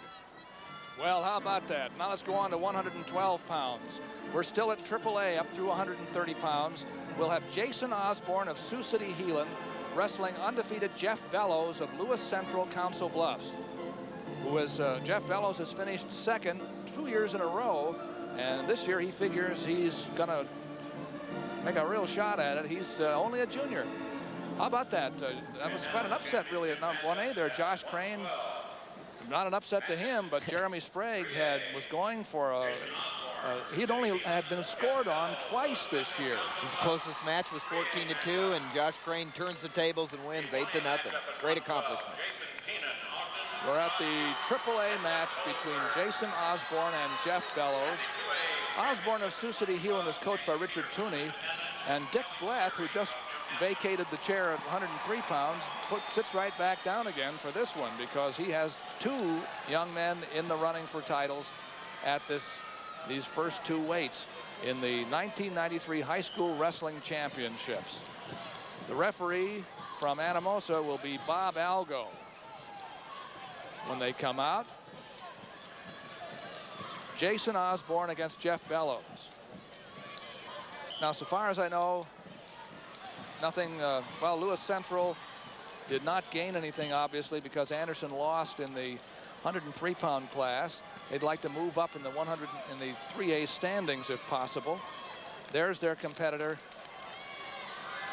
Well, how about that? Now let's go on to 112 pounds. We're still at AAA up through 130 pounds. We'll have Jason Osborne of Sioux City, Heelan, wrestling undefeated Jeff Bellows of Lewis Central, Council Bluffs, who is, Jeff Bellows has finished 2nd 2 years in a row, and this year he figures he's gonna make a real shot at it. He's only a junior. How about that? That was quite an upset really at 1A there. Josh Crane, not an upset to him, but Jeremy Sprague was going for he'd only had been scored on twice this year.
His closest match was 14-2, and Josh Crane turns the tables and wins 8-0. Great accomplishment.
We're at the AAA match between Jason Osborne and Jeff Bellows. Osborne of Sioux City Hewin is coached by Richard Tooney, and Dick Blath, who just vacated the chair at 103 pounds, sits right back down again for this one because he has 2 young men in the running for titles at these first 2 weights in the 1993 High School Wrestling Championships. The referee from Anamosa will be Bob Algo. When they come out, Jason Osborne against Jeff Bellows. Now, so far as I know, nothing, well, Lewis Central did not gain anything, obviously, because Anderson lost in the 103-pound class. They'd like to move up in the 3A standings if possible. There's their competitor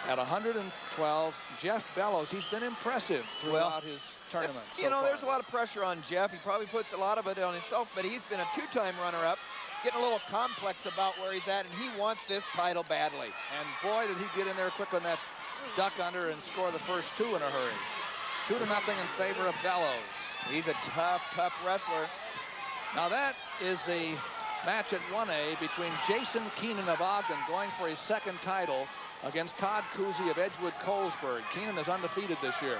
at 112, Jeff Bellows. He's been impressive throughout his tournament.
You know, there's a lot of pressure on Jeff. He probably puts a lot of it on himself, but he's been a 2-time runner-up, getting a little complex about where he's at, and he wants this title badly.
And boy, did he get in there quick on that duck under and score the first 2 in a hurry. 2-0 in favor of Bellows.
He's a tough, tough wrestler.
Now that is the match at 1A between Jason Keenan of Ogden going for his 2nd title against Todd Cousy of Edgewood Colesburg. Keenan is undefeated this year.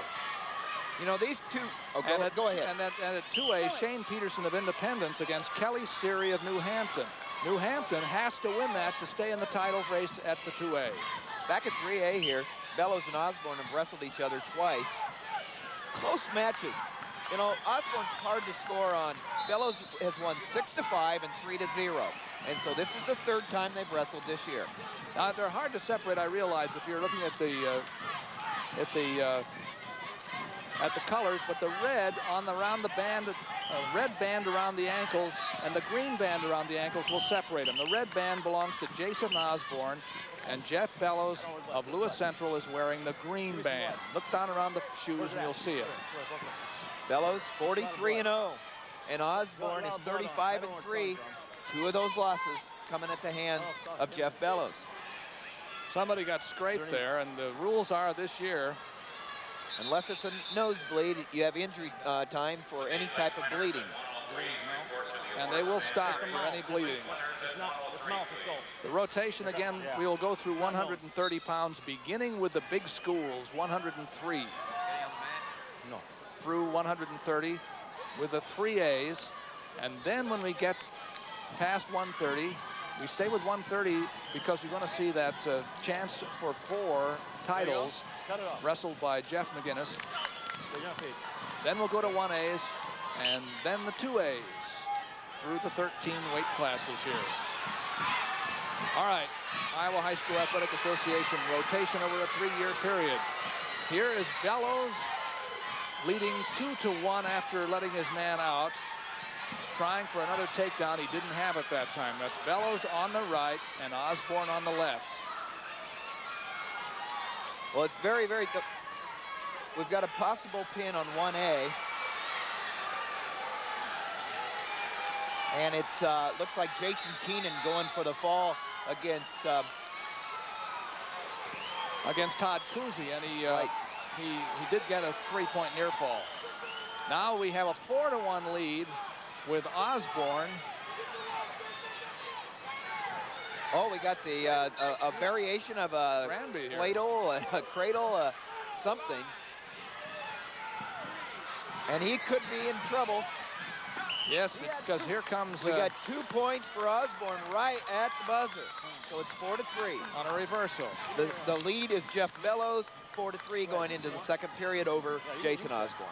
You know, these 2... Oh, go ahead.
And at 2A, Shane Peterson of Independence against Kelly Seary of New Hampton. New Hampton has to win that to stay in the title race at the 2A.
Back at 3A here, Bellows and Osborne have wrestled each other twice. Close matches. You know, Osborne's hard to score on. Bellows has won 6-5 and 3-0. And so this is the 3rd time they've wrestled this year.
They're hard to separate, I realize, if you're looking at the colors, but the red around the band, red band around the ankles and the green band around the ankles will separate them. The red band belongs to Jason Osborne, and Jeff Bellows of Lewis Central is wearing the green band. Look down around the shoes and you'll see it.
Bellows 43-0, and Osborne is 35-3. 2 of those losses coming at the hands of Jeff Bellows.
Somebody got scraped there, and the rules are this year,
unless it's a nosebleed, you have injury time for any type of bleeding.
And they will stop for any bleeding. The rotation again, we will go through 130 pounds, beginning with the big schools, 103. Through 130 with the 3As. And then when we get past 130, we stay with 130 because we're going to see that chance for 4 titles wrestled by Jeff McGinnis. Then we'll go to 1As and then the 2As through the 13 weight classes here. All right, Iowa High School Athletic Association rotation over a 3-year period. Here is Bellows leading 2-1 after letting his man out, trying for another takedown. He didn't have it that time. That's Bellows on the right and Osborne on the left.
Well, it's very, very good. We've got a possible pin on 1A. And it's looks like Jason Keenan going for the fall against
Todd Cousy, and he did get a 3-point near fall. Now we have a 4-1 lead with Osborne.
Oh, we got the a variation of a ladle, a cradle, something. And he could be in trouble.
Yes, because here comes...
We got 2 points for Osborne right at the buzzer. So it's 4-3.
On a reversal.
The lead is Jeff Bellows, 4-3 going into the 2nd period over Jason Osborne.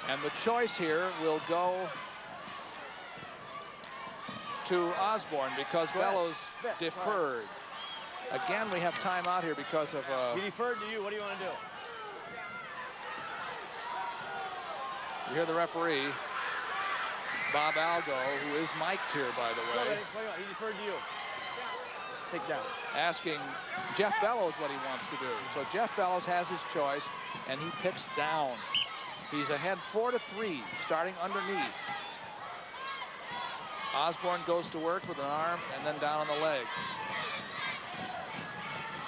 And the choice here will go to Osborne because Bellows deferred. Again, we have time out here because of...
He deferred to you. What do you want to do?
You hear the referee, Bob Algo, who is mic'd here, by the way.
He deferred to you. Take down.
Asking Jeff Bellows what he wants to do. So Jeff Bellows has his choice, and he picks down. He's ahead 4-3, starting underneath. Osborne goes to work with an arm and then down on the leg.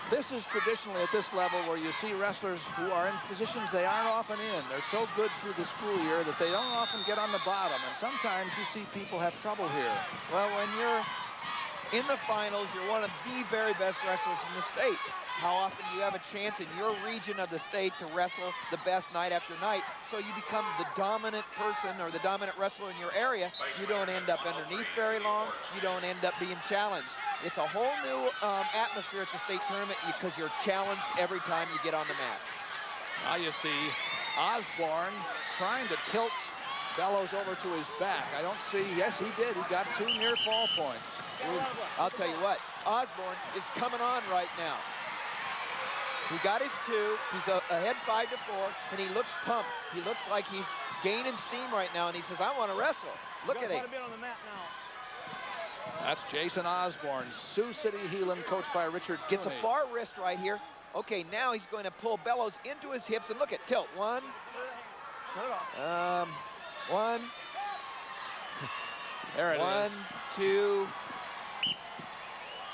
This is traditionally at this level where you see wrestlers who are in positions they aren't often in. They're so good through the school year that they don't often get on the bottom, and sometimes you see people have trouble here.
Well, when you're in the finals, you're one of the very best wrestlers in the state. How often do you have a chance in your region of the state to wrestle the best night after night? So you become the dominant person or the dominant wrestler in your area. You don't end up underneath very long. You don't end up being challenged. It's a whole new atmosphere at the state tournament because you're challenged every time you get on the mat.
Now you see Osborne trying to tilt Bellows over to his back. I don't see, yes, he did. He got 2 near fall points.
I'll tell you what, Osborne is coming on right now. He got his 2, he's ahead 5-4, and he looks pumped. He looks like he's gaining steam right now, and he says, I want to wrestle. Look at him.
On the mat now.
That's Jason Osborne, Sioux City Heelan, coached by Richard
Gets a
Cooney.
far wrist right here. Okay, now he's going to pull Bellows into his hips, and look at tilt. 1.
There it is.
1, 2.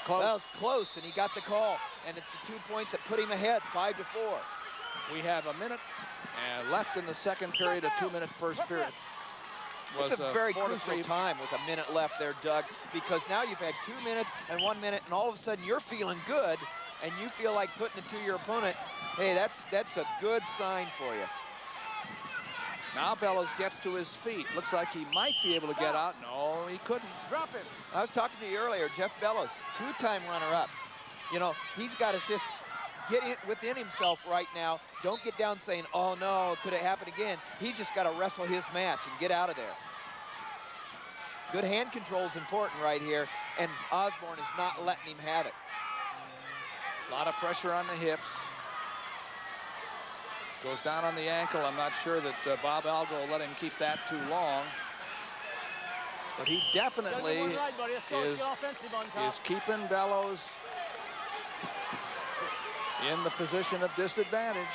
Close.
That was close, and he got the call. And it's the 2 points that put him ahead, 5-4.
We have a minute left in the second period, a 2-minute first period.
It's a very crucial time with a minute left there, Doug, because now you've had 2 minutes and 1 minute, and all of a sudden you're feeling good, and you feel like putting it to your opponent. Hey, that's a good sign for you.
Now Bellows gets to his feet. Looks like he might be able to get out. No, he couldn't.
Drop him. I was talking to you earlier, Jeff Bellows, 2-time runner-up. You know, he's got to just get it within himself right now. Don't get down saying, oh no, could it happen again? He's just got to wrestle his match and get out of there. Good hand control is important right here, and Osborne is not letting him have it.
A lot of pressure on the hips. Goes down on the ankle. I'm not sure that Bob Algo will let him keep that too long. But he definitely is keeping Bellows in the position of disadvantage.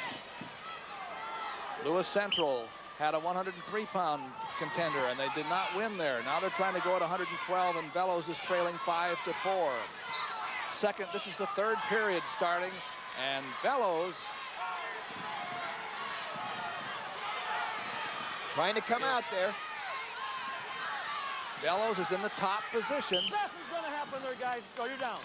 Lewis Central had a 103-pound contender, and they did not win there. Now they're trying to go at 112, and Bellows is trailing 5-4. This is the third period starting, and Bellows
trying to come out there.
Bellows is in the top position.
Nothing's going to happen there, guys. Let's go. You're down.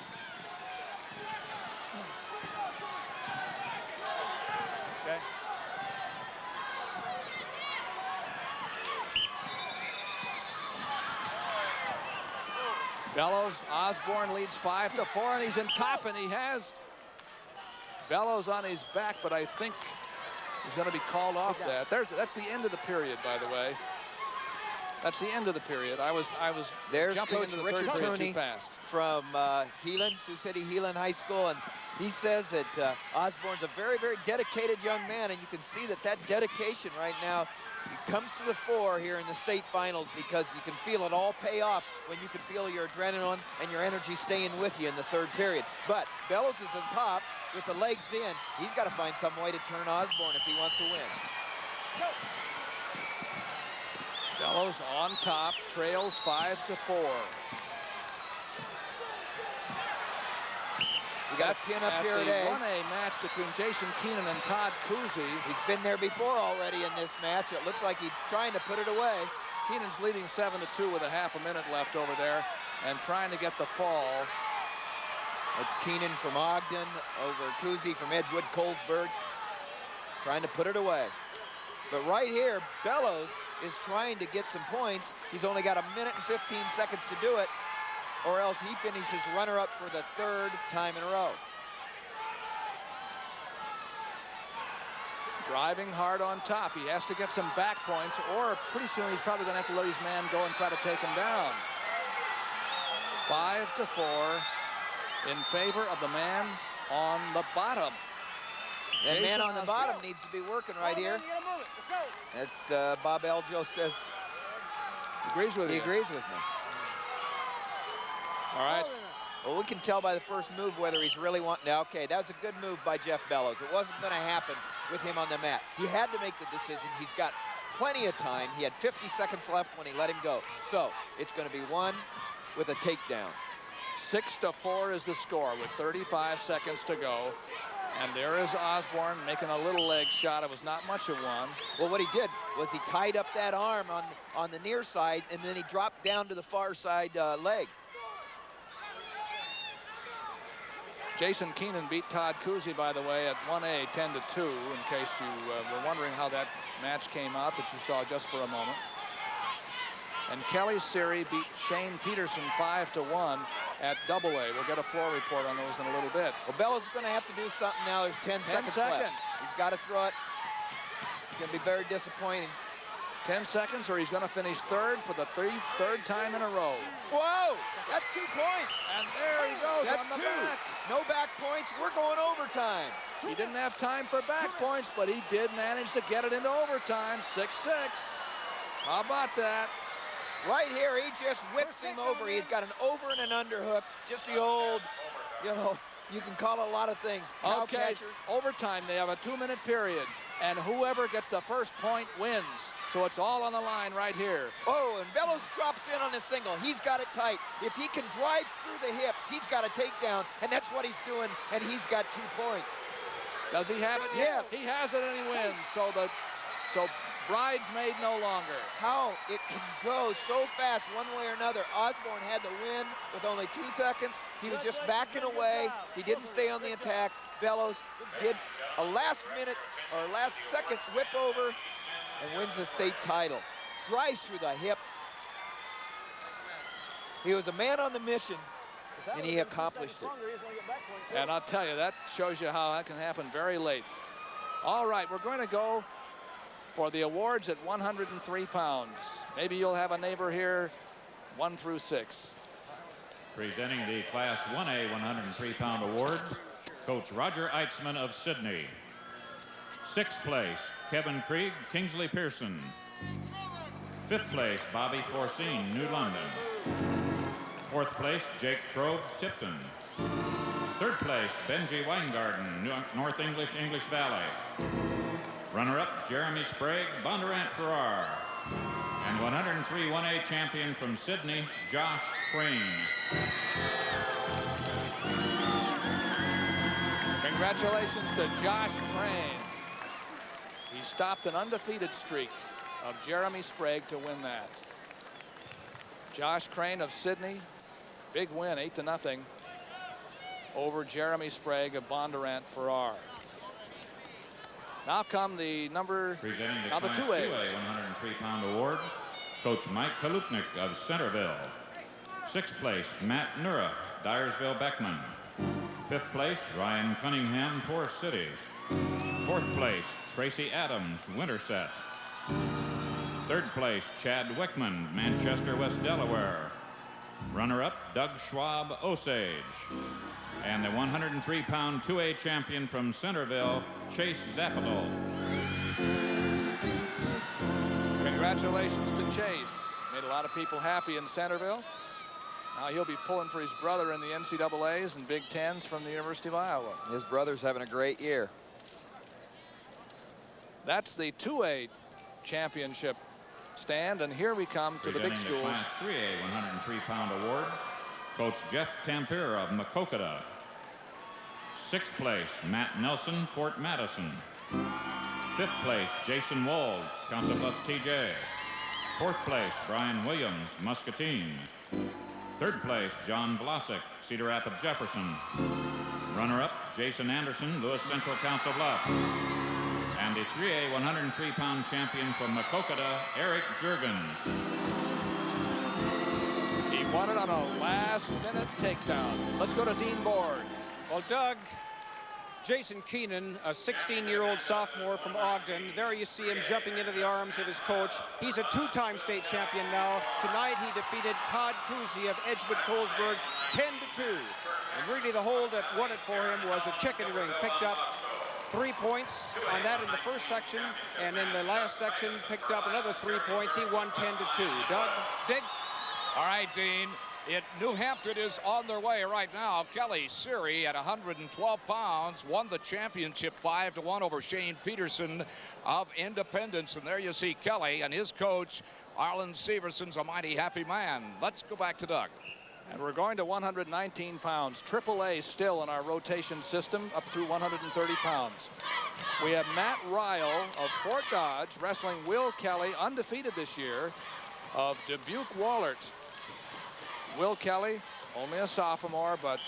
Okay. Bellows, Osborne leads 5-4, and he's in top, and he has Bellows on his back, but I think he's going to be called off that. That's the end of the period, by the way. That's the end of the period. I was
There's
jumping
Coach
into the
Richard
third period
Cooney
too fast.
From Heelan, Sioux City Heelan High School, and he says that Osborne's a very, very dedicated young man, and you can see that dedication right now comes to the fore here in the state finals, because you can feel it all pay off when you can feel your adrenaline and your energy staying with you in the third period. But Bellows is on top with the legs in. He's got to find some way to turn Osborne if he wants to win.
Bellows on top, trails 5-4.
We got a pin up here today.
1A match between Jason Keenan and Todd Cousy.
He's been there before already in this match. It looks like he's trying to put it away.
Keenan's leading 7-2 with a half a minute left over there and trying to get the fall.
It's Keenan from Ogden over Cousy from Edgewood, Colesburg, trying to put it away. But right here, Bellows is trying to get some points. He's only got 1 minute and 15 seconds to do it, or else he finishes runner-up for the third time in a row.
Driving hard on top. He has to get some back points, or pretty soon he's probably going to have to let his man go and try to take him down. 5-4 in favor of the man on the bottom.
That man on the bottom needs to be working right here. That's Bob Algo says.
Agrees with you.
He agrees with me.
All right.
Well, we can tell by the first move whether he's really wanting to. Okay, that was a good move by Jeff Bellows. It wasn't going to happen with him on the mat. He had to make the decision. He's got plenty of time. He had 50 seconds left when he let him go. So it's going to be one with a takedown.
6-4 is the score with 35 seconds to go. And there is Osborne making a little leg shot. It was not much of one.
Well, what he did was he tied up that arm on the near side, and then he dropped down to the far side leg.
Jason Keenan beat Todd Cousy, by the way, at 1A 10-2, in case you were wondering how that match came out that you saw just for a moment. And Kelly Siri beat Shane Peterson 5-1 at AA. We'll get a floor report on those in a little bit.
Well, Bellows is going to have to do something now. There's 10 seconds left. He's got to throw it. It's going to be very disappointing.
10 seconds, or he's going to finish third for the third time in a row.
Whoa! That's 2 points.
And there he goes
That's
on the
2.
back.
No back points. We're going overtime.
He didn't have time for back points, but he did manage to get it into overtime. 6-6. How about that?
Right here, he just whips him over. He's got an over and an underhook. Just the old, you know, you can call it a lot of things. Cow
Okay,
catcher.
overtime. They have a 2-minute period, and whoever gets the first point wins. So it's all on the line right here.
Oh, and Bellows drops in on a single. He's got it tight. If he can drive through the hips, he's got a takedown, and that's what he's doing, and he's got 2 points.
Does he have it yet?
Yes.
He has it, and he wins. So bridesmaid no longer.
How it can go so fast one way or another. Osborne had the win with only 2 seconds. He was just backing away. He didn't stay on the attack. Bellows did a last-minute or last-second whip over and wins the state title. Drives through the hips. He was a man on the mission, and he accomplished it.
And I'll tell you, that shows you how that can happen very late. All right, we're going to go for the awards at 103 pounds. Maybe you'll have a neighbor here, 1 through 6.
Presenting the Class 1A 103-pound awards, Coach Roger Eitzman of Sydney. 6th place, Kevin Krieg, Kingsley Pearson. 5th place, Bobby Forcine, New London. 4th place, Jake Probe, Tipton. 3rd place, Benji Weingarten, North English Valley. Runner-up, Jeremy Sprague, Bondurant Farrar. And 103 1A champion from Sydney, Josh Crane.
Congratulations to Josh Crane. He stopped an undefeated streak of Jeremy Sprague to win that. Josh Crane of Sydney, big win, 8-0 over Jeremy Sprague of Bondurant Farrar. Now come the
Presenting the
now the
Class
2A.
103-pound awards, Coach Mike Kalupnik of Centerville. 6th place, Matt Nura, Dyersville Beckman. 5th place, Ryan Cunningham, Forest City. 4th place, Tracy Adams, Winterset. 3rd place, Chad Wickman, Manchester, West Delaware. Runner-up, Doug Schwab, Osage. And the 103-pound 2A champion from Centerville, Chase Zapadol.
Congratulations to Chase. Made a lot of people happy in Centerville. Now he'll be pulling for his brother in the NCAAs and Big Tens from the University of Iowa.
His brother's having a great year.
That's the 2A championship stand, and here we come to the big
Presenting
schools.
Class 3A 103-pound awards, Coach Jeff Tampier of Maquoketa. 6th place, Matt Nelson, Fort Madison. 5th place, Jason Wald, Council Bluffs TJ. 4th place, Brian Williams, Muscatine. 3rd place, John Vlasic, Cedar Rapids Jefferson. Runner-up, Jason Anderson, Lewis Central Council Bluffs. And the 3A 103-pound champion from Maquoketa, Eric Jurgens.
He won it on a last-minute takedown. Let's go to Dean Board.
Well, Doug, Jason Keenan, a 16-year-old sophomore from Ogden. There you see him jumping into the arms of his coach. He's a 2-time state champion now. Tonight he defeated Todd Cousy of Edgewood Colesburg 10-2. And really the hole that won it for him was a chicken wing. Picked up 3 points on that in the first section, and in the last section picked up another 3 points. He won 10-2. Doug, Dick?
All right, Dean. New Hampton is on their way right now. Kelly Siri at 112 pounds won the championship 5-1 over Shane Peterson of Independence. And there you see Kelly and his coach, Arlen Severson's a mighty happy man. Let's go back to Doug.
And we're going to 119 pounds. AAA still in our rotation system, up through 130 pounds. We have Matt Ryle of Fort Dodge wrestling Will Kelly, undefeated this year, of Dubuque Wahlert. Will Kelly, only a sophomore, but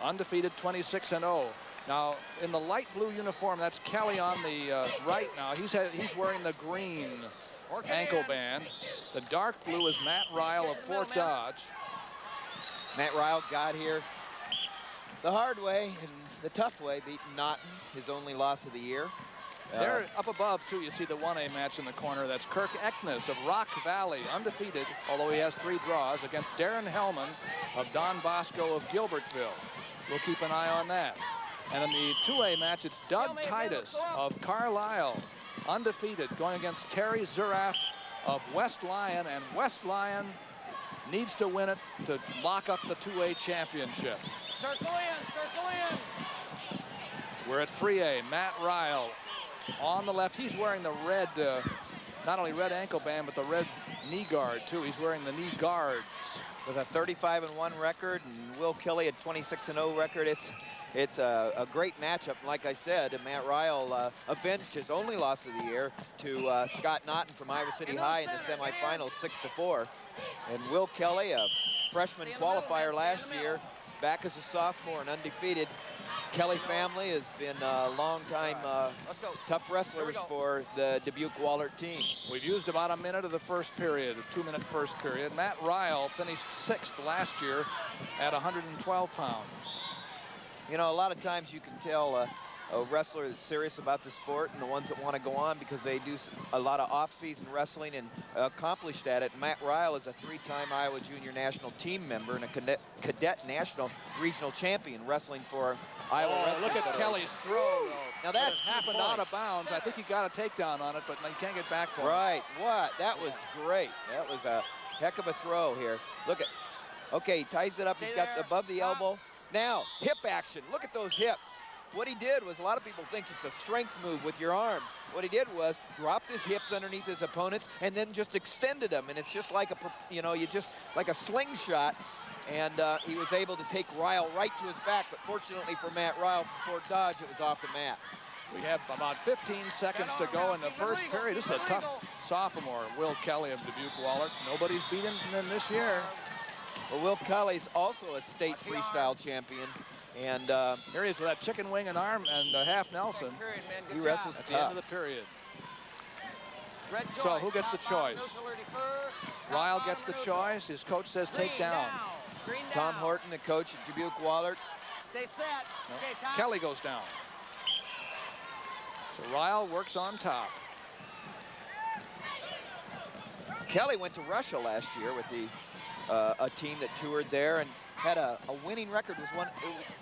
undefeated, 26-0. Now, in the light blue uniform, that's Kelly on the right now. He's wearing the green ankle band. The dark blue is Matt Ryle of Fort Dodge.
Matt Ryle got here the hard way and the tough way, beating Naughton, his only loss of the year.
There up above, too, you see the 1A match in the corner. That's Kirk Eknes of Rock Valley, undefeated, although he has 3 draws, against Darren Hellman of Don Bosco of Gilbertville. We'll keep an eye on that. And in the 2A match, it's Doug Titus of Carlisle, undefeated, going against Terry Zuraf of West Lyon, and West Lyon needs to win it to lock up the 2A championship.
Circle in.
We're at 3A. Matt Ryle on the left. He's wearing the red, not only red ankle band, but the red knee guard, too. He's wearing the knee guards.
With a 35-1 record, and Will Kelly a 26-0 record, it's a great matchup. Like I said, Matt Ryle avenged his only loss of the year to Scott Naughton from Iowa City High in the semifinals, 6-4. And Will Kelly, a freshman qualifier last year, back as a sophomore and undefeated. Kelly family has been a long-time tough wrestlers for the Dubuque Wahlert team.
We've used about a minute of the first period, a 2-minute first period. Matt Ryle finished 6th last year at 112 pounds.
You know, a lot of times you can tell a wrestler that's serious about the sport and the ones that want to go on because they do a lot of off-season wrestling and accomplished at it. Matt Ryle is a 3-time Iowa Junior National Team member and a cadet national regional champion wrestling for Iowa Wrestling
Look at
Federation.
Kelly's throw.
Now that's
happened out of bounds. I think he got a takedown on it, but he can't get back for it.
Right. What? That was great. That was a heck of a throw here. Look at. Okay, he ties it up. He's got above the elbow. Now, hip action. Look at those hips. What he did was, a lot of people think it's a strength move with your arms. What he did was dropped his hips underneath his opponents and then just extended them. And it's just like like a slingshot. And he was able to take Ryle right to his back. But fortunately for Matt Ryle from Fort Dodge, it was off the mat.
We have about 15 seconds to go in the first period. This is a tough sophomore, Will Kelly of Dubuque Wahlert. Nobody's beaten him this year.
Well, Will Kelly's also a state freestyle champion. And
here he is with that chicken wing and arm and half Nelson.
He wrestles
at
tough.
the end of the period. So who gets the choice? Ryle gets the choice. His coach says take down.
Tom Horton, the coach at Dubuque Wahlert.
Stay set.
No.
Okay, time.
Kelly goes down. So Ryle works on top.
Kelly went to Russia last year with a team that toured there and had a winning record.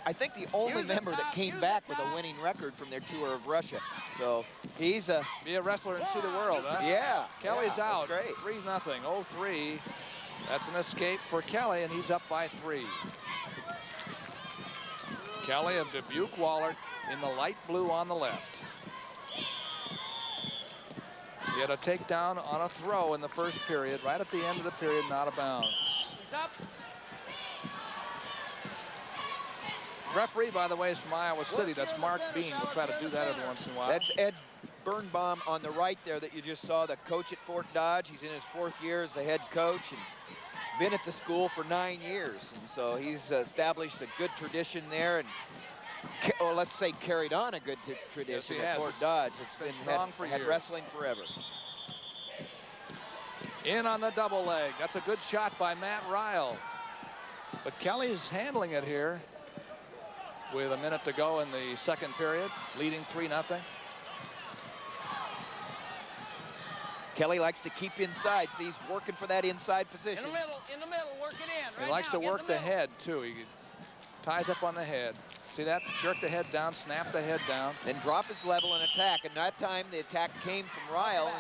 I think the only member that came back with a winning record from their tour of Russia. So he's
be a wrestler and see the world, huh?
Yeah.
Kelly's out.
Great.
3-0. 0-3. That's an escape for Kelly, and he's up by 3. Kelly of Dubuque Wahlert in the light blue on the left. He had a takedown on a throw in the first period, right at the end of the period, not out of bounds.
He's up.
Referee, by the way, is from Iowa City. That's Mark Bean. We'll try to do that every once in a while.
That's Ed Birnbaum on the right there that you just saw, the coach at Fort Dodge. He's in his 4th year as the head coach and been at the school for 9 years. And so he's established a good tradition there and, or let's say, carried on a good tradition at Fort Dodge. It's been
strong for
had
years.
wrestling forever.
In on the double leg. That's a good shot by Matt Ryle. But Kelly's handling it here with a minute to go in the second period, leading 3-0.
Kelly likes to keep inside. See, he's working for that inside position.
In the middle, work it in.
He likes to work the head, too. He ties up on the head. See that? Jerk the head down, snap the head down.
Then drop his level and attack. And that time, the attack came from Ryle,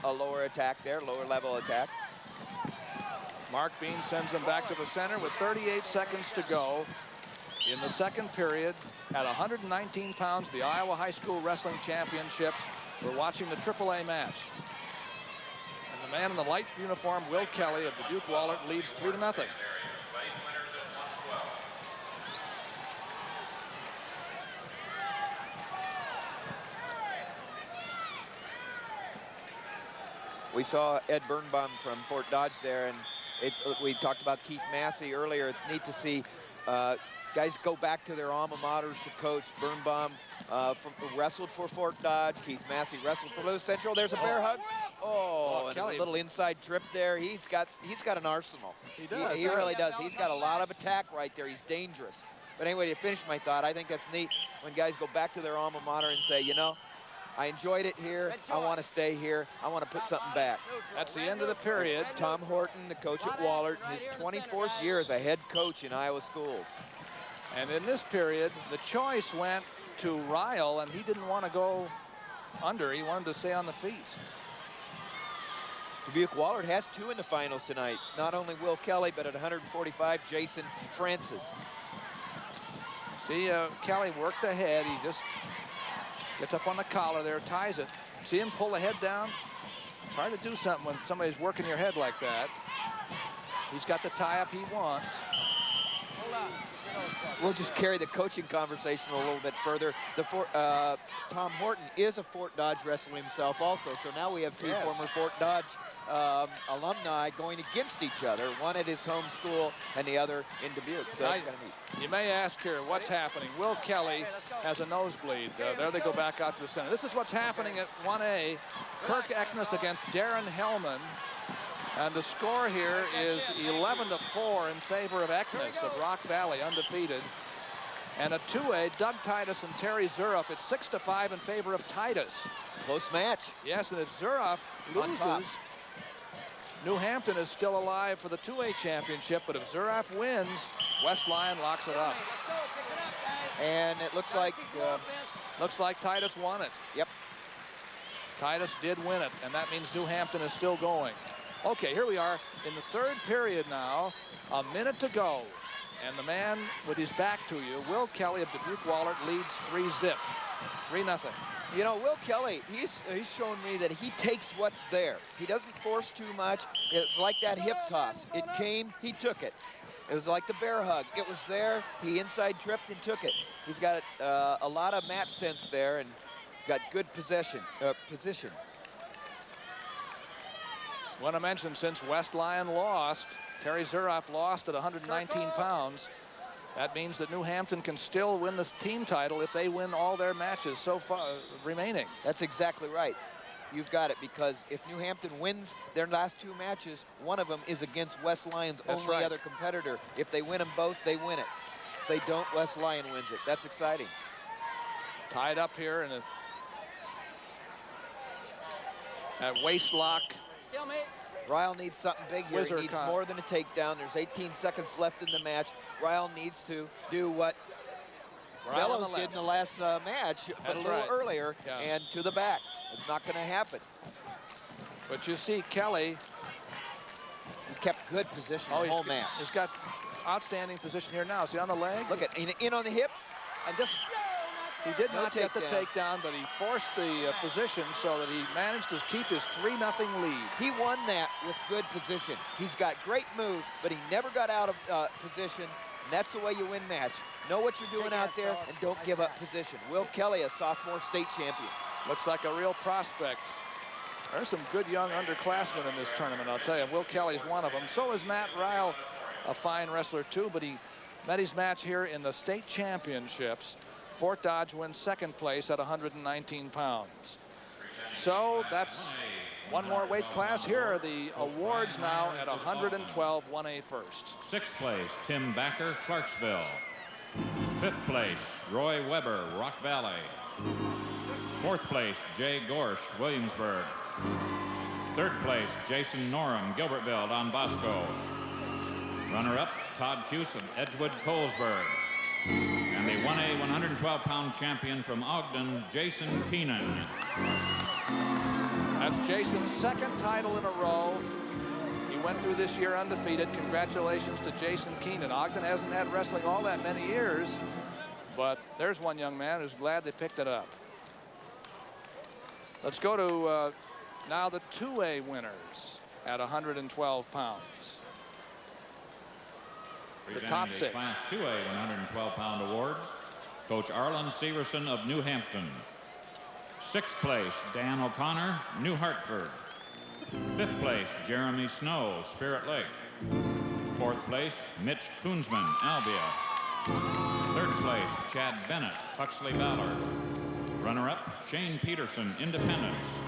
a lower attack there, lower level attack.
Mark Bean sends him back to the center with 38 seconds to go in the second period. At 119 pounds, the Iowa High School Wrestling Championships. We're watching the AAA match. And the man in the light uniform, Will Kelly of Dubuque Wahlert, leads 3-0.
We saw Ed Birnbaum from Fort Dodge there, and we talked about Keith Massey earlier. It's neat to see guys go back to their alma maters to coach. Birnbaum wrestled for Fort Dodge. Keith Massey wrestled for Lewis Central. There's a bear hug. Oh, and
Kelly.
a little inside trip there. He's got an arsenal.
He does.
He really does. He's got a lot of attack right there. He's dangerous. But anyway, to finish my thought, I think that's neat when guys go back to their alma mater and say, you know, I enjoyed it here. I want to stay here. I want to put something back.
That's the end of the period.
Tom Horton, the coach at Wahlert, his 24th year as a head coach in Iowa schools.
And in this period, the choice went to Ryle, and he didn't want to go under. He wanted to stay on the feet.
Dubuque Wahlert has 2 in the finals tonight. Not only Will Kelly, but at 145, Jason Francis.
See, Kelly worked the head. He just gets up on the collar there, ties it. See him pull the head down? It's hard to do something when somebody's working your head like that. He's got the tie-up he wants.
We'll just carry the coaching conversation a little bit further. Tom Horton is a Fort Dodge wrestler himself also, so now we have 2 former Fort Dodge alumni going against each other, one at his home school and the other in Dubuque. So that's kind of neat.
You may ask here, what's happening? Will Kelly has a nosebleed. There they go back out to the center. This is what's happening at 1A. Kirk Eknes against Darren Hellman. And the score here is 11-4 in favor of Eknes of Rock Valley, undefeated. And at 2A, Doug Titus and Terry Zuroff, it's 6-5 in favor of Titus.
Close match.
Yes, and if Zuroff loses, New Hampton is still alive for the 2A championship, but if Zuroff wins, West Lyon locks it up.
And it looks like
Titus won it.
Yep.
Titus did win it, and that means New Hampton is still going. Okay, here we are in the 3rd period now, a minute to go. And the man with his back to you, Will Kelly of Dubuque Wahlert, leads 3-0. 3-0.
You know, Will Kelly, he's shown me that he takes what's there. He doesn't force too much. It's like that hip toss. It came, he took it. It was like the bear hug. It was there, he inside tripped and took it. He's got a lot of mat sense there, and he's got good position.
Want to mention, since West Lyon lost, Terry Zuroff lost at 119 pounds. That means that New Hampton can still win this team title if they win all their matches so far remaining.
That's exactly right. You've got it, because if New Hampton wins their last 2 matches, one of them is against West Lyon's only other competitor. If they win them both, they win it. If they don't, West Lyon wins it. That's exciting.
Tied up here in a waist lock.
Ryle needs something big here. He needs more than a takedown. There's 18 seconds left in the match. Ryle needs to do what Bellows did in the last match, but a little earlier, and to the back. It's not going to happen.
But you see Kelly.
He kept good position the whole match.
He's got outstanding position here now. See on the leg?
Look at in on the hips.
And just he did not get the takedown, but he forced the position so that he managed to keep his 3-0 lead.
He won that with good position. He's got great moves, but he never got out of position. And that's the way you win match. Know what you're doing out there and don't give up position. Will Kelly, a sophomore state champion.
Looks like a real prospect. There's some good young underclassmen in this tournament, I'll tell you. Will Kelly's one of them. So is Matt Ryle, a fine wrestler too, but he met his match here in the state championships. Fort Dodge wins 2nd place at 119 pounds. So that's one more weight class. Here are the awards now at 112, 1A first.
6th place, Tim Backer, Clarksville. 5th place, Roy Weber, Rock Valley. 4th place, Jay Gorsh, Williamsburg. 3rd place, Jason Norum, Gilbertville, Don Bosco. Runner-up, Todd Hewson, Edgewood, Colesburg. And the 1A 112-pound champion from Ogden, Jason Keenan.
That's Jason's 2nd title in a row. He went through this year undefeated. Congratulations to Jason Keenan. Ogden hasn't had wrestling all that many years, but there's one young man who's glad they picked it up. Let's go to now the 2A winners at 112 pounds. the top
Presenting the
6.
Class 2A 112-pound awards, Coach Arlen Severson of New Hampton. 6th place, Dan O'Connor, New Hartford. 5th place, Jeremy Snow, Spirit Lake. 4th place, Mitch Koonsman, Albia. 3rd place, Chad Bennett, Huxley Ballard. Runner-up, Shane Peterson, Independence.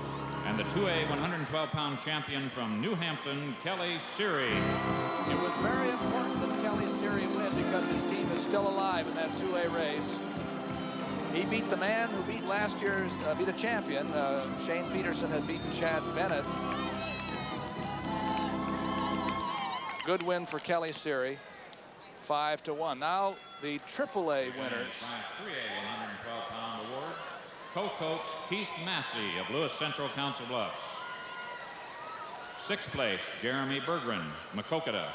And the 2A 112-pound champion from New Hampton, Kelly Siri.
It was very important that Kelly Siri win because his team is still alive in that 2A race. He beat the man who beat last year's, beat a champion. Shane Peterson had beaten Chad Bennett. Good win for Kelly Siri, 5-1. Now the AAA winners.
Class 3A 112-pound awards, co-coach Keith Massey of Lewis Central Council Bluffs. 6th place, Jeremy Berggren, Maquoketa.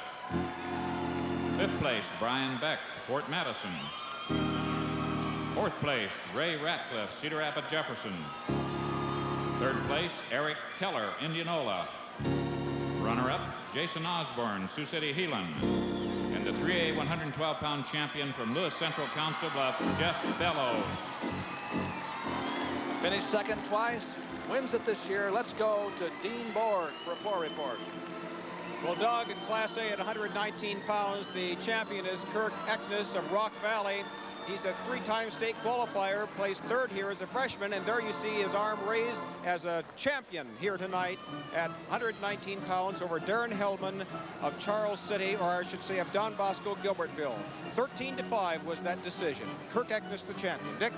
5th place, Brian Beck, Fort Madison. 4th place, Ray Ratcliffe, Cedar Rapids Jefferson. 3rd place, Eric Keller, Indianola. Runner-up, Jason Osborne, Sioux City Heelan. And the 3A 112-pound champion from Lewis Central Council Bluffs, Jeff Bellows.
Finished second twice, wins it this year. Let's go to Dean Borg for a floor report.
Well, Doug, in Class A at 119 pounds, the champion is Kirk Eknes of Rock Valley. He's a 3-time state qualifier, placed 3rd here as a freshman, and there you see his arm raised as a champion here tonight at 119 pounds over Darren Hellman of Charles City, or I should say of Don Bosco Gilbertville. 13-5 was that decision. Kirk Eknes the champion. Dick?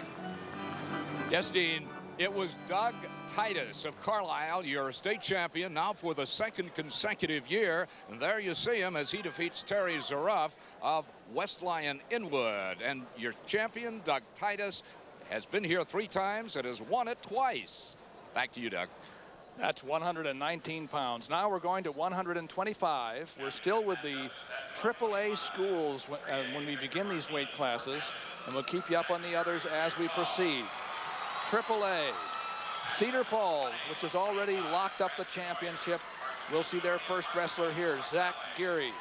Yes, Dean. It was Doug Titus of Carlisle, your state champion, now for the 2nd consecutive year. And there you see him as he defeats Terry Zaruff of West Lyon Inwood. And your champion, Doug Titus, has been here 3 times and has won it twice. Back to you, Doug.
That's 119 pounds. Now we're going to 125. We're still with the AAA schools when we begin these weight classes, and we'll keep you up on the others as we proceed. AAA, Cedar Falls, which has already locked up the championship. We'll see their first wrestler here, Zach Geary,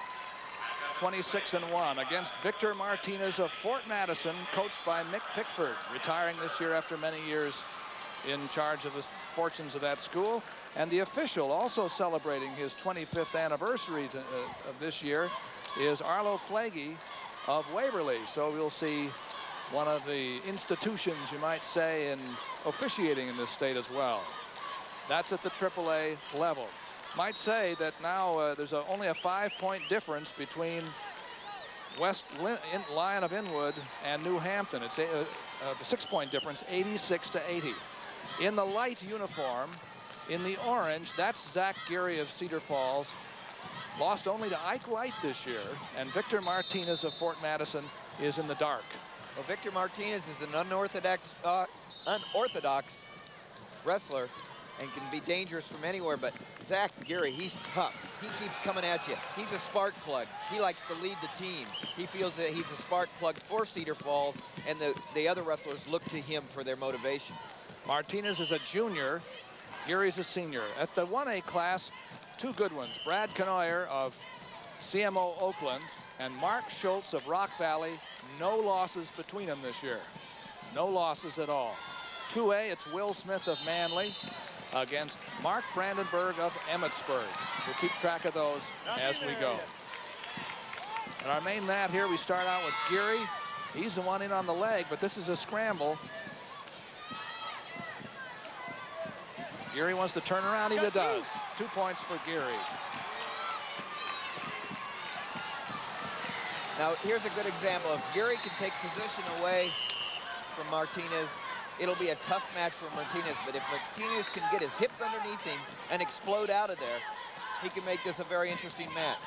26-1, against Victor Martinez of Fort Madison, coached by Mick Pickford, retiring this year after many years in charge of the fortunes of that school. And the official also celebrating his 25th anniversary of this year is Arlo Flagey of Waverly. So we'll see one of the institutions, you might say, in officiating in this state as well. That's at the AAA level. Might say that now there's only a 5-point difference between West Lyon of Inwood and New Hampton. It's the 6-point difference, 86-80. In the light uniform, in the orange, that's Zach Geary of Cedar Falls. Lost only to Ike Light this year, and Victor Martinez of Fort Madison is in the dark.
Well, Victor Martinez is an unorthodox wrestler and can be dangerous from anywhere, but Zach Geary, he's tough. He keeps coming at you. He's a spark plug. He likes to lead the team. He feels that he's a spark plug for Cedar Falls, and the other wrestlers look to him for their motivation.
Martinez is a junior. Geary's a senior. At the 1A class, 2 good ones. Brad Canoyer of CMO Oakland and Mark Schultz of Rock Valley. No losses between them this year. No losses at all. 2A, it's Will Smith of Manly against Mark Brandenburg of Emmetsburg. We'll keep track of those as we go. And our main mat here, we start out with Geary. He's the one in on the leg, but this is a scramble. Geary wants to turn around, he does. 2 points for Geary.
Now, here's a good example. If Geary can take position away from Martinez, it'll be a tough match for Martinez. But if Martinez can get his hips underneath him and explode out of there, he can make this a very interesting match.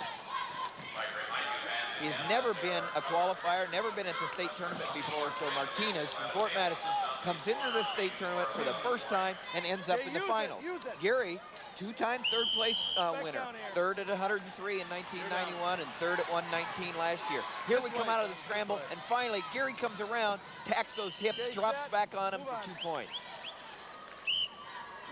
He's never been a qualifier, never been at the state tournament before, so Martinez from Fort Madison comes into the state tournament for the first time and ends up in the finals. Geary, 2-time third-place winner, 3rd at 103 in 1991 and 3rd at 119 last year. Here we come out of the scramble, and finally Geary comes around, tacks those hips, drops back on him for 2 points.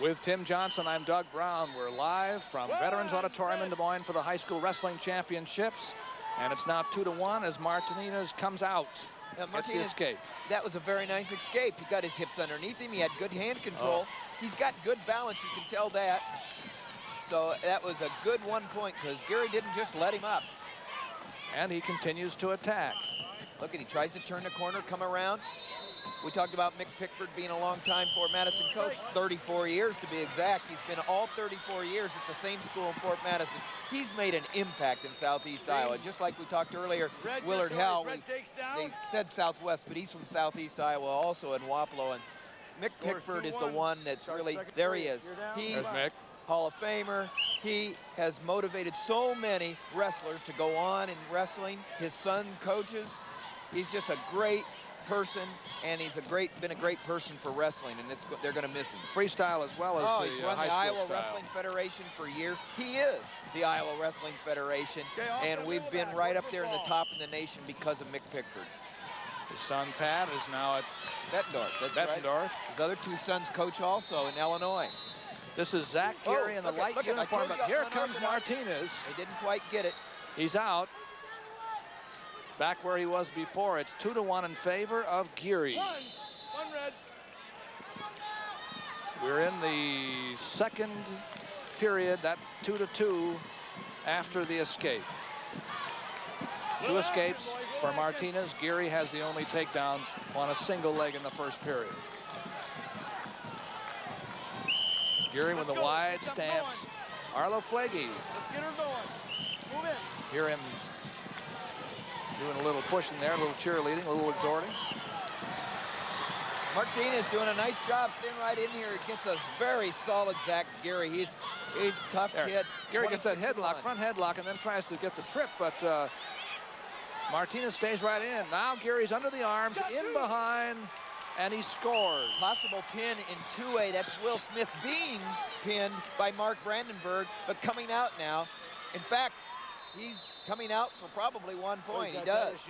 With Tim Johnson, I'm Doug Brown. We're live from Veterans Auditorium in Des Moines for the High School Wrestling Championships. And it's now 2-1 as Martinez comes out. That's the escape.
That was a very nice escape. He got his hips underneath him. He had good hand control. He's got good balance, you can tell that. So that was a good 1 point because Gary didn't just let him up.
And he continues to attack.
Look at, he tries to turn the corner, come around. We talked about Mick Pickford being a long-time Fort Madison coach, 34 years to be exact. He's been all 34 years at the same school in Fort Madison. He's made an impact in Southeast Iowa. Just like we talked earlier, Willard Howell, they said Southwest, but he's from Southeast Iowa also in Wapello. And Mick Pickford is the one that's really, there he is.
There's Mick.
Hall of Famer. He has motivated so many wrestlers to go on in wrestling. His son coaches. He's just a great person, and he's been a great person for wrestling, and they're going to miss him.
Freestyle as well as
he's run the Iowa
style.
Wrestling Federation for years. He is the Iowa Wrestling Federation, and we've been right up there in the top in the nation because of Mick Pickford.
His son Pat is now at
Bettendorf. That's
Bettendorf.
Right. His other two sons coach also in Illinois.
This is Zach Gary in the light uniform, but here comes Martinez.
They didn't quite get it.
He's out. Back where he was before. It's 2-1 in favor of Geary.
One red.
We're in the second period, that 2-2 after the escape. 2 escapes for Martinez. Geary has the only takedown on a single leg in the first period. Geary with a wide stance. Arlo Flagey.
Let's get her going. Move in.
Hear him doing a little pushing there, a little cheerleading, a little exhorting.
Martinez doing a nice job staying right in here against a very solid Zach Gary. He's a tough kid.
Gary gets that headlock, front headlock, and then tries to get the trip, but Martinez stays right in. Now Gary's under the arms, in behind, and he scores.
Possible pin in 2A. That's Will Smith being pinned by Mark Brandenburg, but coming out now. In fact, he's coming out for probably 1 point. He does.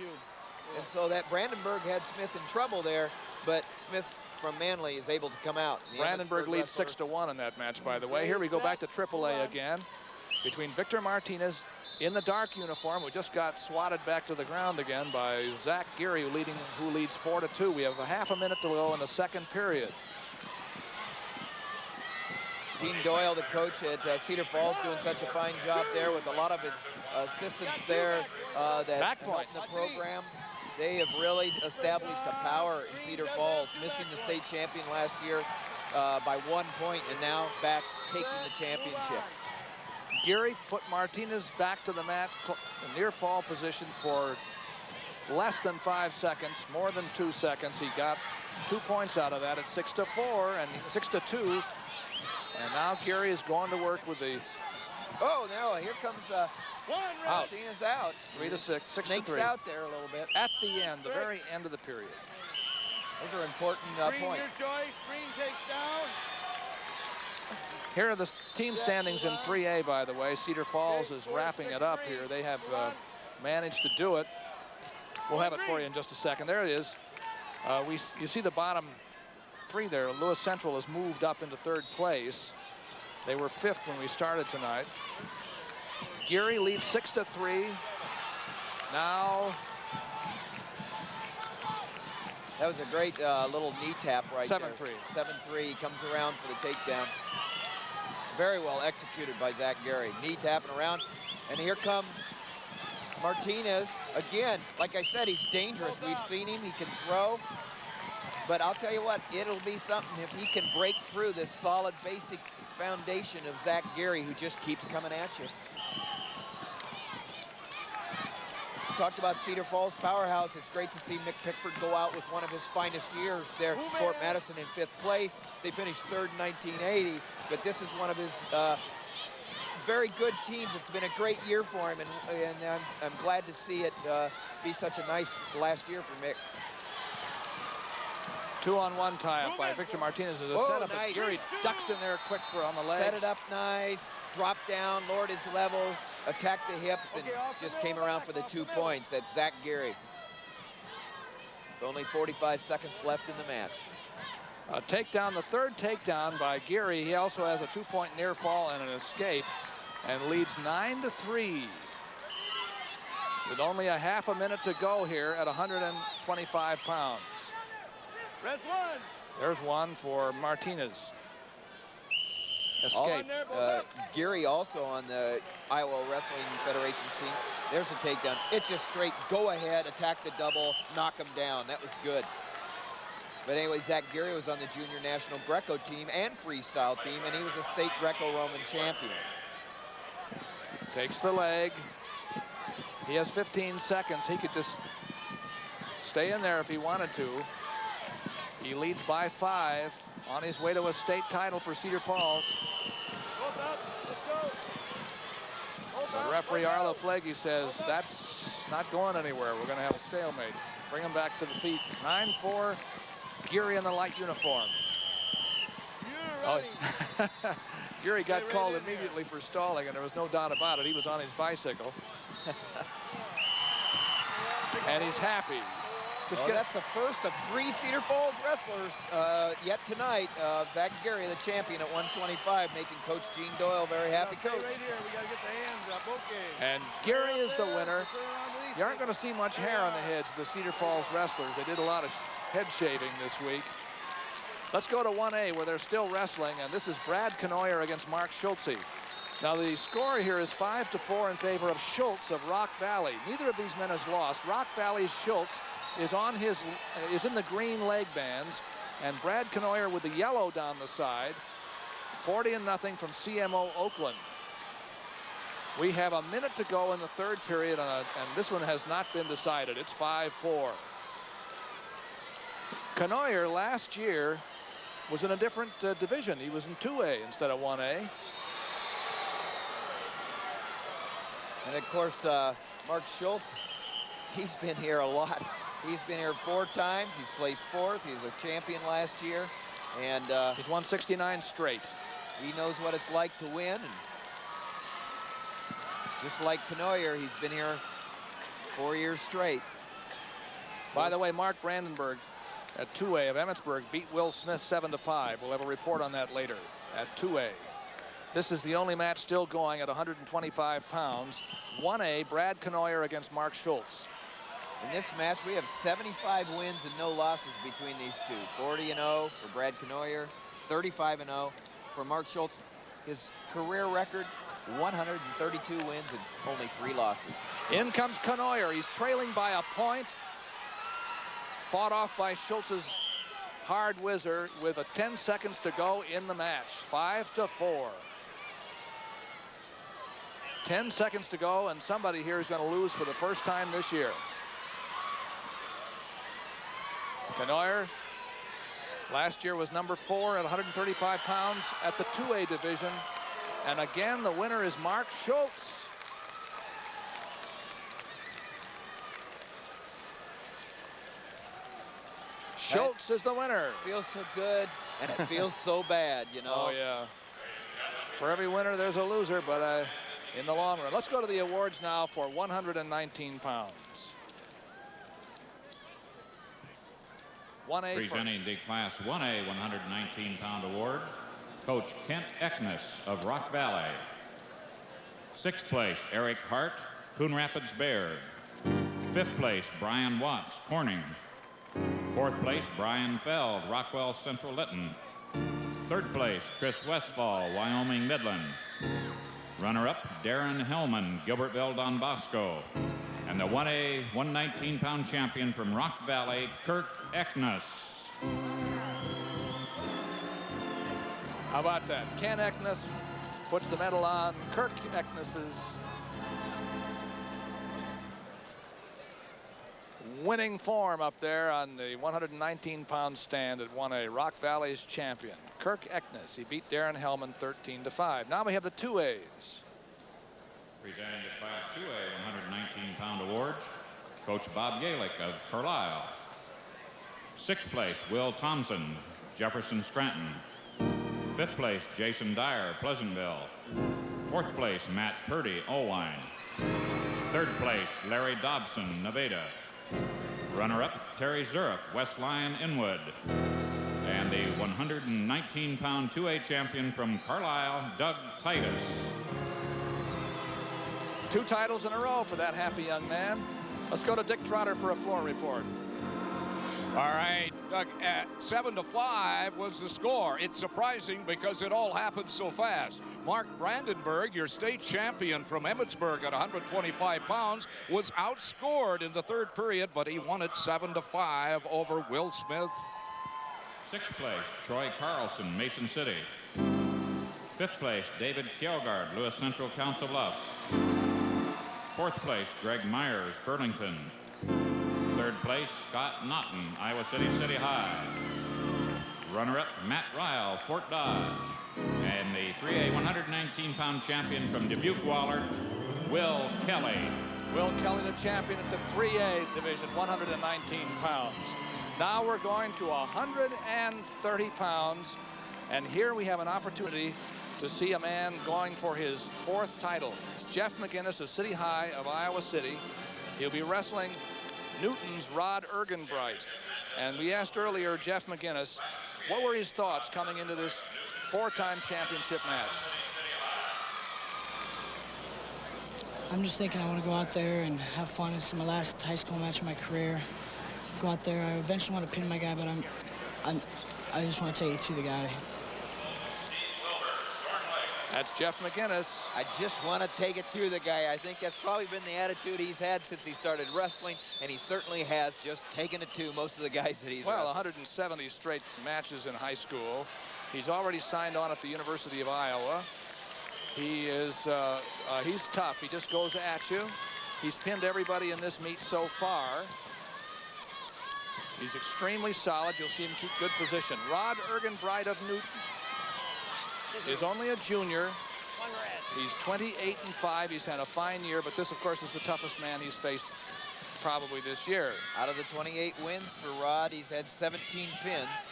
And so that Brandenburg had Smith in trouble there, but Smith from Manly is able to come out.
Brandenburg leads 6-1 in that match, by the way. Here we go back to AAA again between Victor Martinez in the dark uniform, who just got swatted back to the ground again by Zach Geary, who leads 4-2. We have a half a minute to go in the second period.
Gene Doyle, the coach at Cedar Falls, doing such a fine job there with a lot of his assistants there that help the program. They have really established a power in Cedar Falls, missing the state champion last year by 1 point, and now back taking the championship.
Geary put Martinez back to the mat, near fall position for less than 5 seconds, more than 2 seconds. He got 2 points out of that at 6-4 and 6-2. And now Geary is going to work with the...
Oh, no, here comes Martinez out.
3-6, 6-3.
Snakes out there a little bit.
At the end, the very end of the period.
Those are important points.
Your choice. Green takes down.
Here are the team standings in 3A, by the way. Cedar Falls is wrapping it up here. They have managed to do it. We'll have it for you in just a second. There it is. You see the bottom 3 there. Lewis Central has moved up into 3rd place. They were 5th when we started tonight. Geary leads 6-3. Now.
That was a great little knee tap right
7-3.
there. 7-3, comes around for the takedown. Very well executed by Zach Geary. Knee tapping around, and here comes Martinez. Again, like I said, he's dangerous. We've seen him, he can throw. But I'll tell you what, it'll be something if he can break through this solid basic foundation of Zach Geary, who just keeps coming at you. Talked about Cedar Falls powerhouse. It's great to see Mick Pickford go out with one of his finest years there. Fort Madison in 5th place. They finished 3rd in 1980, but this is one of his very good teams. It's been a great year for him, and I'm glad to see it be such a nice last year for Mick.
2-on-1 tie-up by Victor Martinez as a setup. Nice. Geary ducks in there quick on the legs.
Set it up nice, drop down, lowered his level, attacked the hips, and just came around for the 2 points. That's Zach Geary. Only 45 seconds left in the match.
A takedown, the 3rd takedown by Geary. He also has a 2-point near fall and an escape, and leads 9-3. with only a half a minute to go here at 125 pounds.
Rest one.
There's one for Martinez. Escape.
Geary also on the Iowa Wrestling Federation's team. There's a takedown. It's just straight, go ahead, attack the double, knock him down. That was good. But anyway, Zach Geary was on the junior national Greco team and freestyle team, and he was a state Greco-Roman champion.
Takes the leg. He has 15 seconds. He could just stay in there if he wanted to. He leads by 5 on his way to a state title for Cedar Falls.
Let's go.
The referee Arlo Flagey says that's not going anywhere. We're going to have a stalemate. Bring him back to the feet. 9-4, Geary in the light uniform. Geary got called immediately for stalling, and there was no doubt about it. He was on his bicycle. And he's happy.
That's the first of 3 Cedar Falls wrestlers yet tonight. Zach Geary, the champion at 125, making Coach Gene Doyle very happy.
Stay right here. We got to get the hands up. Okay.
And Geary is the winner. You aren't going to see much hair on the heads of the Cedar Falls wrestlers. They did a lot of head shaving this week. Let's go to 1A where they're still wrestling, and this is Brad Knoyer against Mark Schultze. Now the score here is 5-4 in favor of Schultz of Rock Valley. Neither of these men has lost. Rock Valley's Schultz is in the green leg bands, and Brad Knoyer with the yellow down the side. 40-0 from CMO Oakland. We have a minute to go in the third period, and this one has not been decided. It's 5-4. Knoyer last year was in a different division. He was in 2A instead of 1A.
And of course, Mark Schultz, he's been here a lot. He's been here 4 times. He's placed 4th. He was a champion last year. And
he's won 69 straight.
He knows what it's like to win. And just like Knoyer, he's been here 4 years straight.
By the way, Mark Brandenburg at 2A of Emmetsburg beat Will Smith 7-5. We'll have a report on that later at 2A. This is the only match still going at 125 pounds. 1A, Brad Knoyer against Mark Schultz.
In this match, we have 75 wins and no losses between these two. 40-0 for Brad Knoyer, 35-0 for Mark Schultz. His career record, 132 wins and only 3 losses.
In comes Knoyer. He's trailing by a point. Fought off by Schultz's hard whizzer with 10 seconds to go in the match. 5-4. 10 seconds to go, and somebody here is going to lose for the first time this year. Knoyer last year was number 4 at 135 pounds at the 2A division. And again, the winner is Mark Schultz. Schultz is the winner.
Feels so good, and it feels so bad, you know.
Oh, yeah. For every winner, there's a loser, but in the long run. Let's go to the awards now for 119 pounds. 1A
Presenting
first.
the Class 1A 119-pound awards, Coach Kent Eknes of Rock Valley. 6th place, Eric Hart, Coon Rapids Bayard. 5th place, Brian Watts, Corning. 4th place, Brian Feld, Rockwell Central Lytton. 3rd place, Chris Westfall, Wyoming Midland. Runner-up, Darren Hellman, Gilbertville Don Bosco. And the 1A 119-pound champion from Rock Valley, Kirk Eknes.
How about that? Ken Eknes puts the medal on Kirk Eknes's winning form up there on the 119-pound stand at 1A. Rock Valley's champion, Kirk Eknes. He beat Darren Hellman 13-5. Now we have the 2As.
Presenting the Class 2A 119-pound awards, Coach Bob Yalick of Carlisle. 6th place, Will Thompson, Jefferson Scranton. 5th place, Jason Dyer, Pleasantville. 4th place, Matt Purdy, Owine. 3rd place, Larry Dobson, Nevada. Runner-up, Terry Zurich, West Lyon, Inwood. And the 119-pound 2A champion from Carlisle, Doug Titus.
2 titles in a row for that happy young man. Let's go to Dick Trotter for a floor report.
All right, Doug, at 7-5 was the score. It's surprising because it all happened so fast. Mark Brandenburg, your state champion from Emmetsburg at 125 pounds, was outscored in the 3rd period, but he won it 7-5 over Will Smith.
6th place, Troy Carlson, Mason City. 5th place, David Kjellgaard, Lewis Central, Council Bluffs. 4th place, Greg Myers, Burlington. 3rd place, Scott Naughton, Iowa City, City High. Runner-up, Matt Ryle, Fort Dodge. And the 3A 119-pound champion from Dubuque Waller, Will Kelly.
Will Kelly, the champion at the 3A division, 119 pounds. Now we're going to 130 pounds. And here we have an opportunity to see a man going for his 4th title. It's Jeff McGinnis of City High of Iowa City. He'll be wrestling Newton's Rod Ergenbright. And we asked earlier Jeff McGinnis, what were his thoughts coming into this 4-time championship match?
I'm just thinking I want to go out there and have fun. It's my last high school match of my career. Go out there. I eventually want to pin my guy, but I just want to take it to the guy.
That's Jeff McGinnis.
I just want to take it to the guy. I think that's probably been the attitude he's had since he started wrestling, and he certainly has just taken it to most of the guys that he's
Well,
wrestled.
170 straight matches in high school. He's already signed on at the University of Iowa. He is, he's tough. He just goes at you. He's pinned everybody in this meet so far. He's extremely solid. You'll see him keep good position. Rod Ergenbright of Newton is only a junior. He's 28-5. He's had a fine year, but this, of course, is the toughest man he's faced probably this year.
Out of the 28 wins for Rod, he's had 17 pins,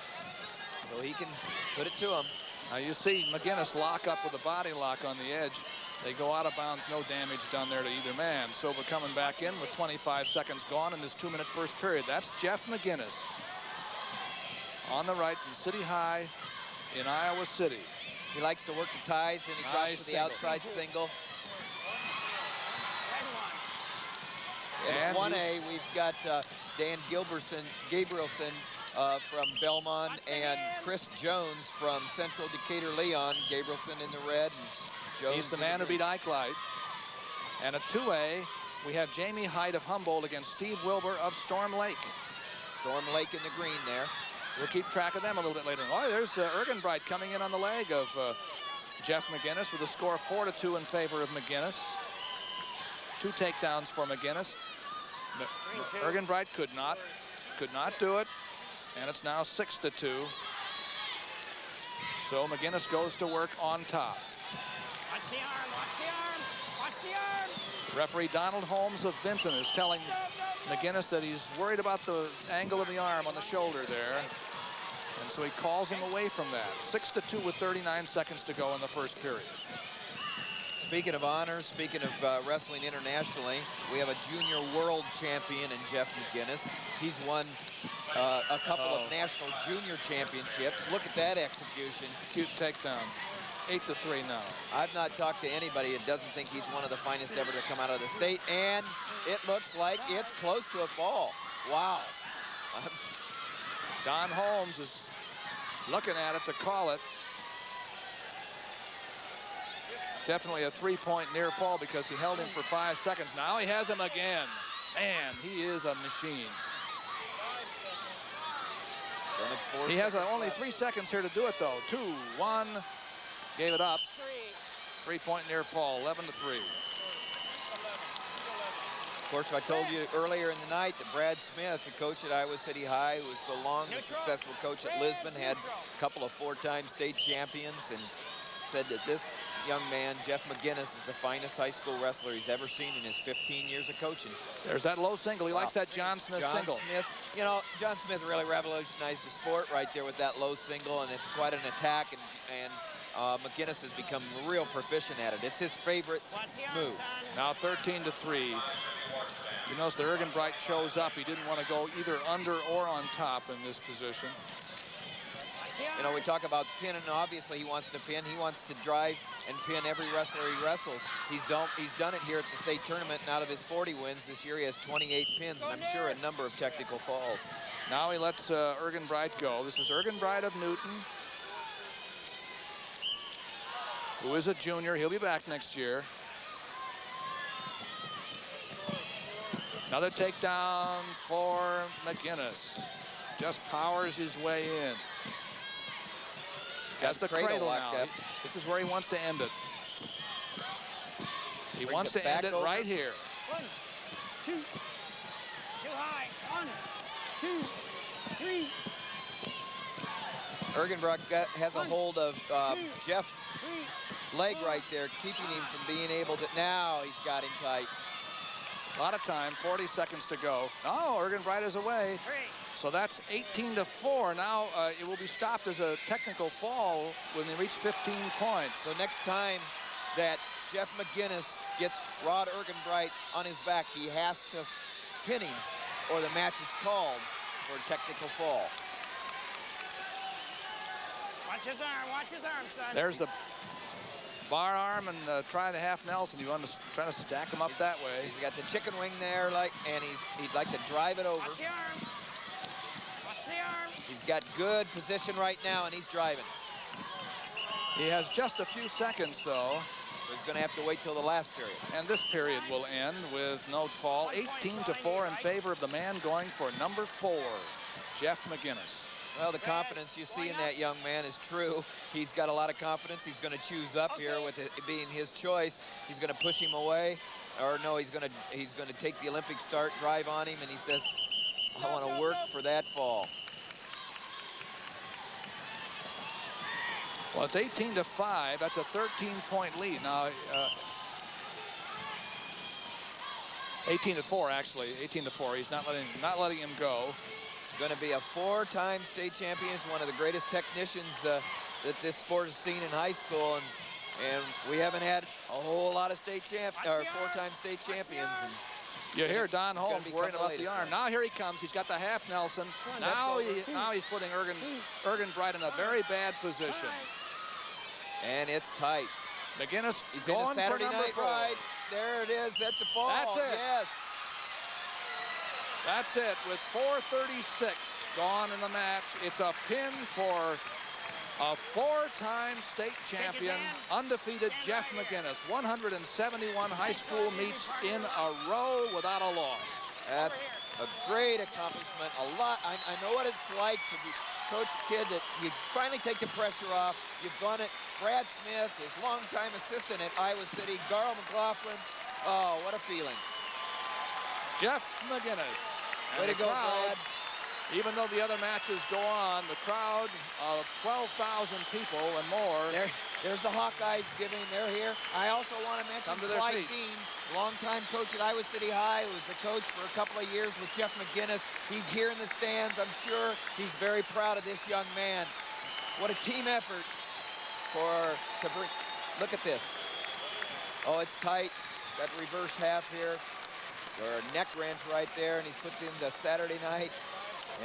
so he can put it to him.
Now you see McGinnis lock up with a body lock on the edge. They go out of bounds, no damage done there to either man. Silva coming back in with 25 seconds gone in this 2-minute first period. That's Jeff McGinnis on the right from City High in Iowa City.
He likes to work the ties, and he drops to the outside single. In 1A, we've got Dan Gabrielson from Belmont and Chris Jones from Central Decatur-Leon. Gabrielson in the red. And Jones
He's the man who beat Ike Light. And at 2A, we have Jamie Hyde of Humboldt against Steve Wilbur of Storm Lake.
Storm Lake in the green there.
We'll keep track of them a little bit later. Oh, there's Ergenbright coming in on the leg of Jeff McGinnis with a score of 4-2 in favor of McGinnis. 2 takedowns for McGinnis. Ergenbright could not do it, and it's now 6-2. So McGinnis goes to work on top.
Watch the arm, watch the arm, watch the arm.
Referee Donald Holmes of Vinton is telling McGinnis that he's worried about the angle of the arm on the shoulder there. And so he calls him away from that. 6-2 with 39 seconds to go in the first period.
Speaking of honors, speaking of wrestling internationally, we have a junior world champion in Jeff McGinnis. He's won a couple of national junior championships. Look at that execution.
Cute takedown. 8-3 now.
I've not talked to anybody that doesn't think he's one of the finest ever to come out of the state, and it looks like it's close to a fall. Wow.
Don Holmes is looking at it to call it. Definitely a 3-point near fall because he held him for 5 seconds. Now he has him again. Man, he is a machine. He has only 3 seconds here to do it, though. 2, 1, gave it up. 3-point near fall, 11-3.
Of course, I told you earlier in the night that Brad Smith, the coach at Iowa City High, who was so long a successful coach at Lisbon, had a couple of 4-time state champions, and said that this young man, Jeff McGinnis, is the finest high school wrestler he's ever seen in his 15 years of coaching.
There's that low single. He likes that John Smith single.
Smith, you know, John Smith really revolutionized the sport right there with that low single, and it's quite an attack, and McGinnis has become real proficient at it. It's his favorite move.
Now 13-3. You notice that Ergenbright chose up. He didn't want to go either under or on top in this position.
You know, we talk about pin, and obviously he wants to pin. He wants to drive and pin every wrestler he wrestles. He's done it here at the state tournament, and out of his 40 wins this year, he has 28 pins, and I'm sure a number of technical falls.
Now he lets Ergenbright go. This is Ergenbright of Newton, who is a junior. He'll be back next year. Another takedown for McGinnis. Just powers his way in. Has the cradle now. This is where he wants to end it. He wants to end it right here.
1, 2, too high. 1, 2, 3.
Ergenbright has a hold of Jeff's leg right there, keeping him from being able to. Now he's got him tight.
A lot of time, 40 seconds to go. Oh, Ergenbright is away. So that's 18-4. Now it will be stopped as a technical fall when they reach 15 points.
So next time that Jeff McGinnis gets Rod Ergenbright on his back, he has to pin him or the match is called for a technical fall.
Watch his arm, son.
There's the bar arm and trying to half Nelson. You want to try to stack him up that way.
He's got the chicken wing there, and he'd like to drive it over.
Watch the arm. Watch the arm.
He's got good position right now, and he's driving.
He has just a few seconds, though.
So he's going to have to wait till the last period.
And this period will end with no fall. 18-4 in favor of the man going for number 4, Jeff McGinnis.
Well, the confidence you see in that young man is true. He's got a lot of confidence. He's going to choose up here with it being his choice. He's going to push him away, or no, he's going to take the Olympic start, drive on him, and he says, I want to work for that fall.
Well, it's 18-5. That's a 13-point lead. Now, 18-4, actually. 18-4. He's not letting him go.
Going to be a 4-time state champion. He's one of the greatest technicians that this sport has seen in high school, and we haven't had a whole lot of 4-time state champions. And
you hear Don Holmes worrying about the arm. Now here he comes. He's got the half Nelson. Now he's putting Ergenbright in a very bad position.
And it's tight.
McGinnis,
he's going in a Saturday night ride. There it is. That's a fall.
That's it.
Yes.
That's it, with 4:36 gone in the match. It's a pin for a 4-time state champion, undefeated Jeff McGinnis. 171 high school meets in a row without a loss.
That's a great accomplishment. I know what it's like to be coach a kid that you finally take the pressure off. You've done it. Brad Smith, his longtime assistant at Iowa City, Garl McLaughlin. Oh, what a feeling.
Jeff McGinnis.
Way to go, Brad.
Even though the other matches go on, the crowd of 12,000 people and more.
There's the Hawkeyes giving. They're here. I also want to mention Clyde Dean, longtime coach at Iowa City High, who was the coach for a couple of years with Jeff McGinnis. He's here in the stands. I'm sure he's very proud of this young man. What a team effort to bring. Look at this. Oh, it's tight. Got reverse half here. Or a neck wrench right there, and he's put in the Saturday night,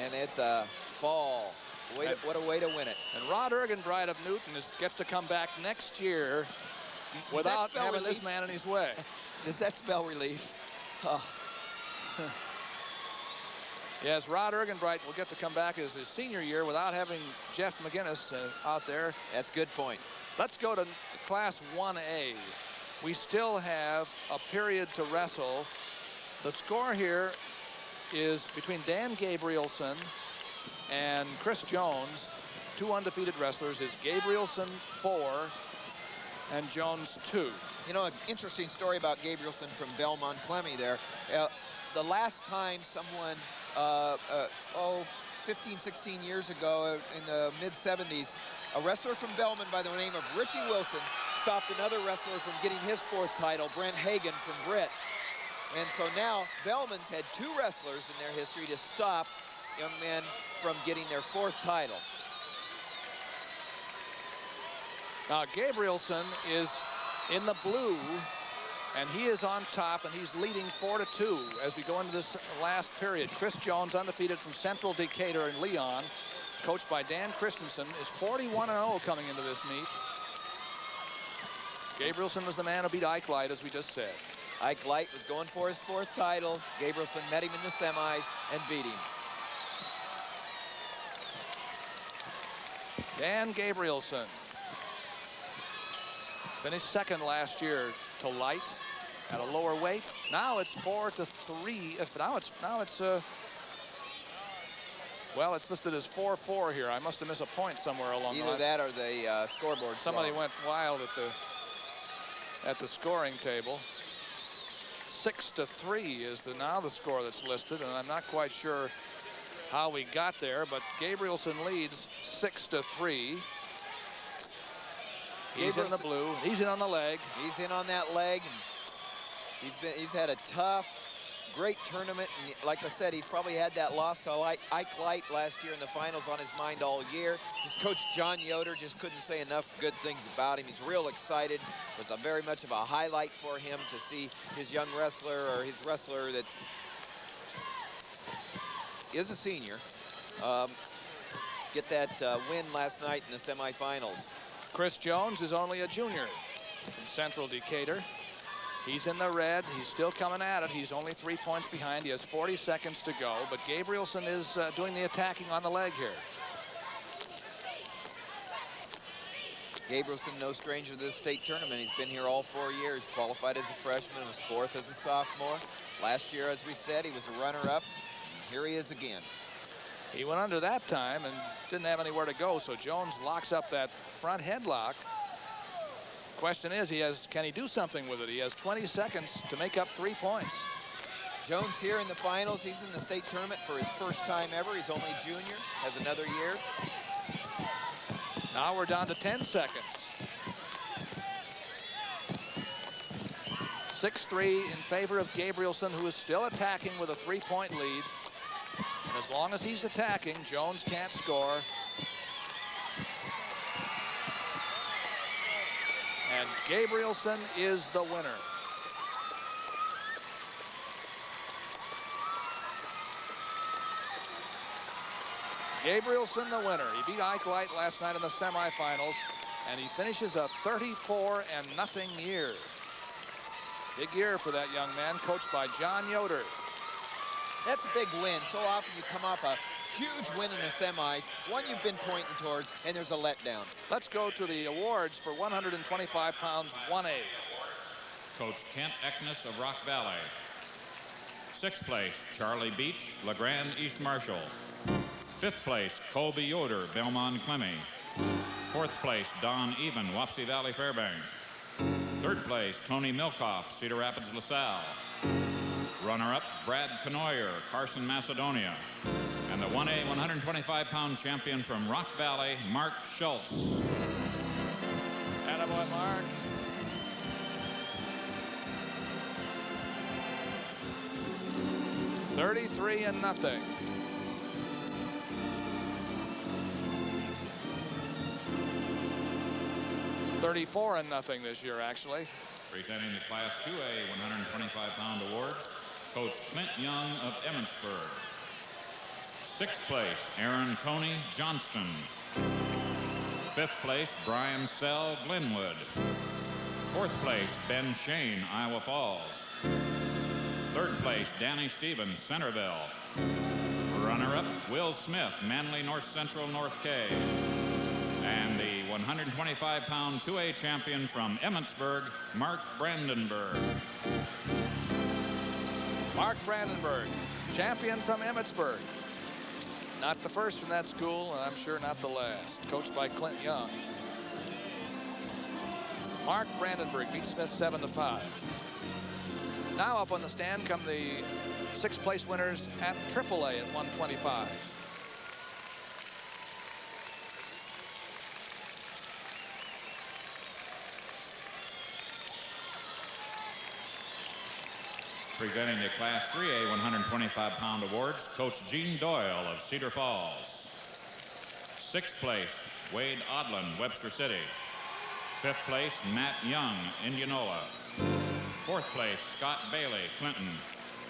and it's a fall. What a way to win it.
And Rod Ergenbright of Newton gets to come back next year without having this man in his way.
Does that spell relief? Oh.
Yes, Rod Ergenbright will get to come back as his senior year without having Jeff McGinnis out there.
That's a good point.
Let's go to Class 1A. We still have a period to wrestle. The score here is between Dan Gabrielson and Chris Jones, 2 undefeated wrestlers. Is Gabrielson 4 and Jones 2.
You know, an interesting story about Gabrielson from Belmont Clemmy there. The last time someone, 15, 16 years ago in the mid-70s, a wrestler from Belmont by the name of Richie Wilson stopped another wrestler from getting his 4th title, Brent Hagan from Britt. And so now Bellman's had 2 wrestlers in their history to stop young men from getting their 4th title.
Now Gabrielson is in the blue, and he is on top, and he's leading 4-2 as we go into this last period. Chris Jones, undefeated from Central Decatur and Leon, coached by Dan Christensen, is 41-0 coming into this meet. Gabrielson was the man who beat Ike Light, as we just said.
Ike Light was going for his 4th title. Gabrielson met him in the semis and beat him.
Dan Gabrielson finished 2nd last year to Light at a lower weight. Now it's 4-3. Well, it's listed as 4-4 here. I must have missed a point somewhere along the line.
Either that or the scoreboard.
Somebody went wild at the scoring table. 6-3 is now the score that's listed, and I'm not quite sure how we got there, but Gabrielson leads 6-3. He's in the blue. He's in on the leg.
He's in on that leg. And he's had a tough, great tournament. And like I said, he's probably had that loss to Ike Light last year in the finals on his mind all year. His coach, John Yoder, just couldn't say enough good things about him. He's real excited. It was very much of a highlight for him to see his young wrestler, or his wrestler is a senior, get that win last night in the semifinals.
Chris Jones is only a junior from Central Decatur. He's in the red. He's still coming at it. He's only 3 points behind. He has 40 seconds to go, but Gabrielson is doing the attacking on the leg here.
Gabrielson, no stranger to this state tournament. He's been here all 4 years, qualified as a freshman, was 4th as a sophomore. Last year, as we said, he was a runner-up. Here he is again.
He went under that time and didn't have anywhere to go, so Jones locks up that front headlock. Question is, can he do something with it? He has 20 seconds to make up 3 points.
Jones here in the finals. He's in the state tournament for his first time ever. He's only a junior, has another year.
Now we're down to 10 seconds. 6-3 in favor of Gabrielson, who is still attacking with a 3-point lead. And as long as he's attacking, Jones can't score. And Gabrielson is the winner. Gabrielson the winner. He beat Ike Light last night in the semifinals, and he finishes a 34-0 year. Big year for that young man, coached by John Yoder.
That's a big win. So often you come off a huge win in the semis, one you've been pointing towards, and there's a letdown.
Let's go to the awards for 125 pounds 1A.
Coach Kent Eknes of Rock Valley. 6th place, Charlie Beach, LeGrand East Marshall. 5th place, Colby Yoder, Belmont Clemmy. 4th place, Don Even, Wapsie Valley Fairbanks. 3rd place, Tony Milkoff, Cedar Rapids LaSalle. Runner-up, Brad Canoyer, Carson, Macedonia. And the 1A 125-pound champion from Rock Valley, Mark Schultz.
Attaboy, Mark. $33-0. 34-0 this year, actually.
Presenting the Class 2A 125-pound awards, Coach Clint Young of Emmitsburg. 6th place, Aaron Tony Johnston. 5th place, Brian Sell, Glenwood. 4th place, Ben Shane, Iowa Falls. 3rd place, Danny Stevens, Centerville. Runner-up, Will Smith, Manly North Central, North K. And the 125-pound 2A champion from Emmitsburg, Mark Brandenburg.
Mark Brandenburg, champion from Emmitsburg. Not the first from that school, and I'm sure not the last. Coached by Clint Young. Mark Brandenburg beat Smith 7-5. Now up on the stand come the 6th place winners at AAA at 125.
Presenting the Class 3A 125-pound awards, Coach Gene Doyle of Cedar Falls. 6th place, Wade Odlin, Webster City. 5th place, Matt Young, Indianola. 4th place, Scott Bailey, Clinton.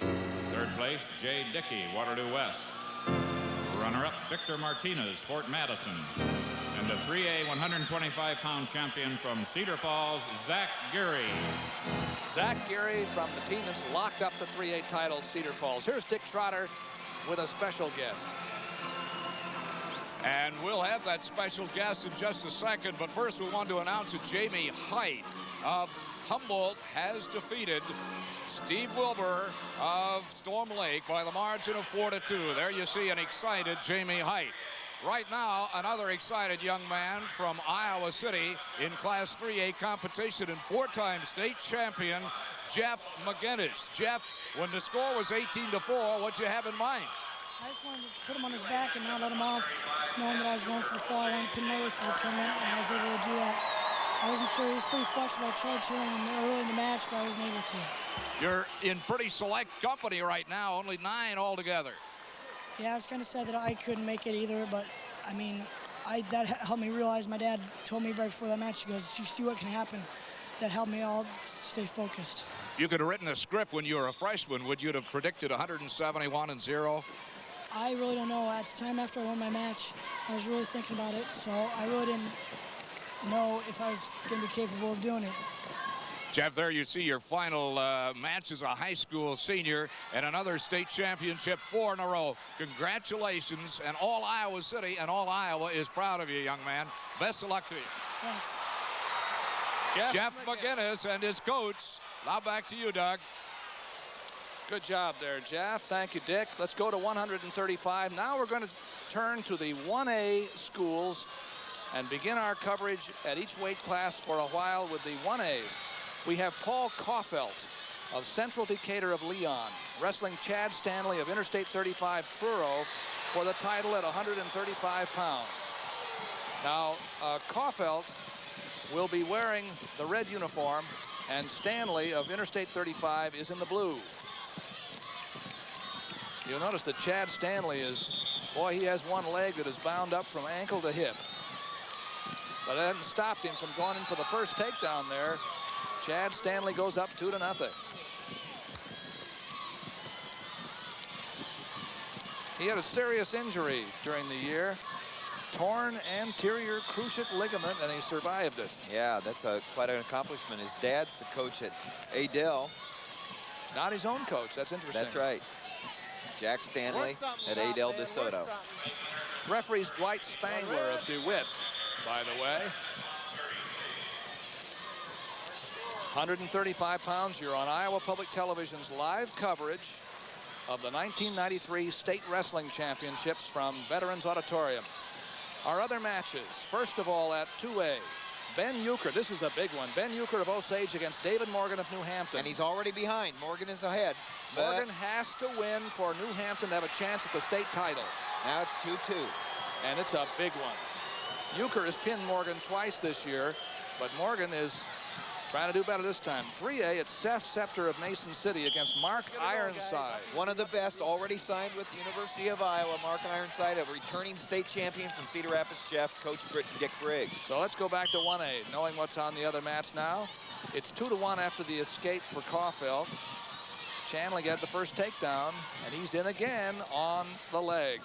3rd place, Jay Dickey, Waterloo West. runner-up, Victor Martinez, Fort Madison. And the 3A 125-pound champion from Cedar Falls, Zach Geary.
Zach Geary from the team that's locked up the 3A title, Cedar Falls. Here's Dick Trotter with a special guest.
And we'll have that special guest in just a second, but first we want to announce that Jamie Height of Humboldt has defeated Steve Wilbur of Storm Lake by the margin of 4-2. There you see an excited Jamie Height. Right now, another excited young man from Iowa City in Class 3A competition and four-time state champion, Jeff McGinnis. Jeff, when the score was 18-4, what'd you have in mind?
I just wanted to put him on his back and not let him off, knowing that I was going for the fall. I wanted to pin my way through the tournament, and I was able to do that. I wasn't sure. He was pretty flexible. I tried to him early in the match, but I wasn't able to.
You're in pretty select company right now, only 9 altogether.
Yeah, I was kind of sad that I couldn't make it either, but, I mean, that helped me realize. My dad told me right before that match, he goes, you see what can happen. That helped me all stay focused.
You could have written a script when you were a freshman. Would you have predicted 171-0?
I really don't know. At the time after I won my match, I was really thinking about it, so I really didn't know if I was going to be capable of doing it.
Jeff, there you see your final match as a high school senior and another state championship, 4 in a row. Congratulations, and all Iowa City and all Iowa is proud of you, young man. Best of luck to you.
Thanks.
Jeff McGinnis and his coach. Now back to you, Doug. Good job there, Jeff. Thank you, Dick. Let's go to 135. Now we're going to turn to the 1A schools and begin our coverage at each weight class for a while with the 1As. We have Paul Kaufelt of Central Decatur of Leon wrestling Chad Stanley of Interstate 35 Truro for the title at 135 pounds. Now, Kaufelt will be wearing the red uniform, and Stanley of Interstate 35 is in the blue. You'll notice that Chad Stanley boy, he has one leg that is bound up from ankle to hip. But that hasn't stopped him from going in for the first takedown there. Chad Stanley goes up 2-0. He had a serious injury during the year. Torn anterior cruciate ligament, and he survived it.
Yeah, that's quite an accomplishment. His dad's the coach at Adel.
Not his own coach. That's interesting.
That's right. Jack Stanley at Adel DeSoto.
Referee's Dwight Spangler of DeWitt, by the way. 135 pounds. You're on Iowa Public Television's live coverage of the 1993 State Wrestling Championships from Veterans Auditorium. Our other matches, first of all at 2A, Ben Euchre, this is a big one. Ben Euchre of Osage against David Morgan of New Hampton.
And he's already behind. Morgan is ahead.
Morgan has to win for New Hampton to have a chance at the state title.
Now it's 2-2.
And it's a big one. Euchre has pinned Morgan twice this year, but Morgan is trying to do better this time. 3A, it's Seth Scepter of Mason City against Mark Ironside.
One of the best, already signed with the University of Iowa. Mark Ironside, a returning state champion from Cedar Rapids, Jeff, Coach Dick Briggs.
So let's go back to 1A, knowing what's on the other mats now. It's 2-1 after the escape for Kaufelt. Chanley got the first takedown, and he's in again on the leg.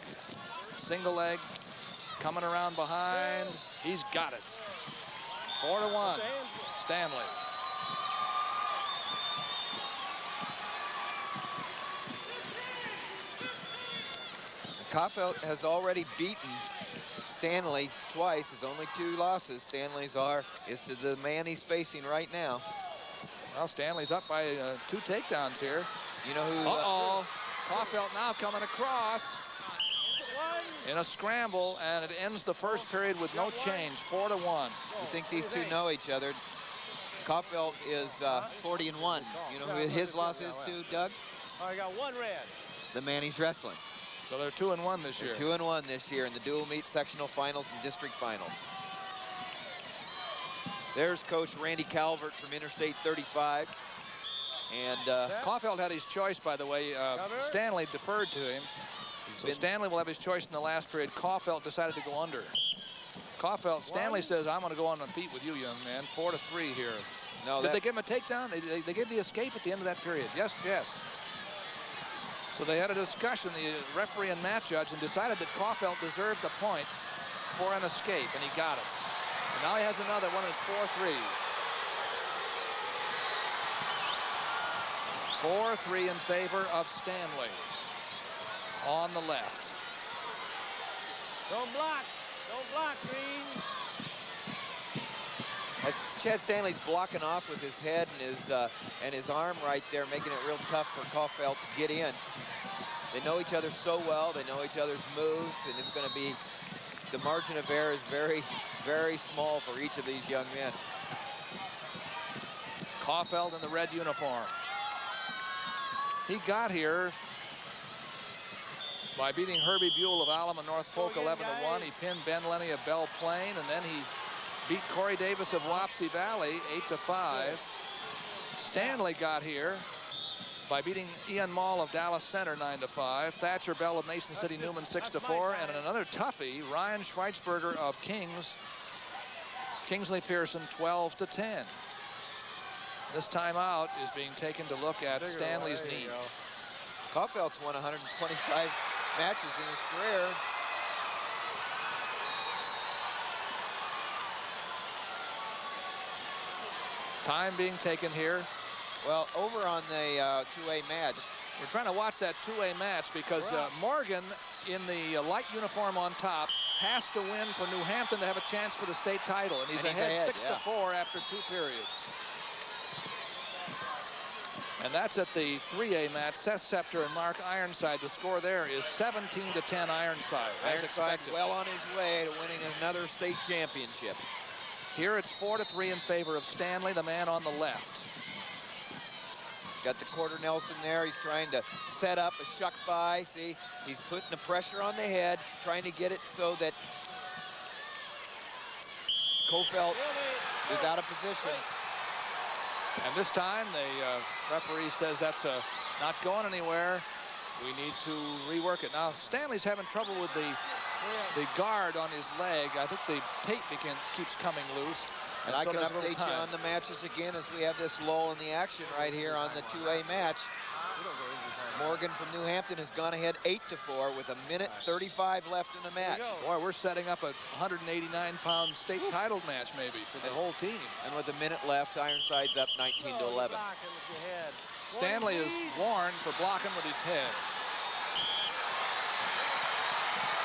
Single leg, coming around behind. He's got it. 4-1, Stanley.
Kaufelt has already beaten Stanley twice. His only 2 losses. Stanley's is to the man he's facing right now.
Well, Stanley's up by 2 takedowns here.
You know who?
Uh-oh. Kaufelt now coming across in a scramble, and it ends the first period with no change, 4-1.
You think these two know each other? Kaufelt is 40-1. You know who his loss is to, Doug?
I got 1 red.
The man he's wrestling.
So they're 2-1 this year.
2-1 this year in the dual meet sectional finals and district finals. There's Coach Randy Calvert from Interstate 35. And
Kaufelt had his choice, by the way. Stanley deferred to him. So Stanley will have his choice in the last period. Kaufelt decided to go under. Stanley says, I'm going to go on my feet with you, young man. 4-3 here.
No,
Did they give him a takedown? They gave the escape at the end of that period. Yes, yes. So they had a discussion, the referee and match judge, and decided that Caulfield deserved a point for an escape, and he got it. And now he has another one, and it's 4-3. 4-3 in favor of Stanley on the left.
Don't block. Don't block, Green.
That's Chad Stanley's blocking off with his head and his arm right there, making it real tough for Caulfield to get in. They know each other so well. They know each other's moves, and it's going to be, the margin of error is very, very small for each of these young men.
Caulfield in the red uniform. He got here by beating Herbie Buell of Alum and North Polk 11-1. He pinned Ben Lenny of Belle Plaine, and then he beat Corey Davis of Wapsie Valley 8-5. Stanley got here by beating Ian Mall of Dallas Center 9-5. Thatcher Bell of Mason City Newman 6-4, and another toughie, Ryan Schweitzer of Kingsley Pearson 12-10. This timeout is being taken to look at Stanley's knee.
Caulfield's won 125 matches in his career.
Time being taken here.
Well, over on the 2A match.
We're trying to watch that 2A match because Morgan in the light uniform on top has to win for New Hampton to have a chance for the state title. And he's ahead 6-4 after 2 periods. And that's at the 3A match. Seth Scepter and Mark Ironside. The score there is 17-10 Ironside. As expected.
Well on his way to winning another state championship.
Here it's 4-3 in favor of Stanley, the man on the left.
Got the quarter Nelson there. He's trying to set up a shuck by. See, he's putting the pressure on the head, trying to get it so that Caulfield is out of position.
And this time, the referee says that's not going anywhere. We need to rework it. Now, Stanley's having trouble with the guard on his leg. I think the tape keeps coming loose.
And I can update you on the matches again as we have this lull in the action right here on the 2A match. Morgan from New Hampton has gone ahead 8-4 with 1:35 left in the match.
Boy, we're setting up a 189-pound state title match maybe for the whole team.
And with 1 minute left, Ironside's up 19-11.
Stanley is warned for blocking with his head.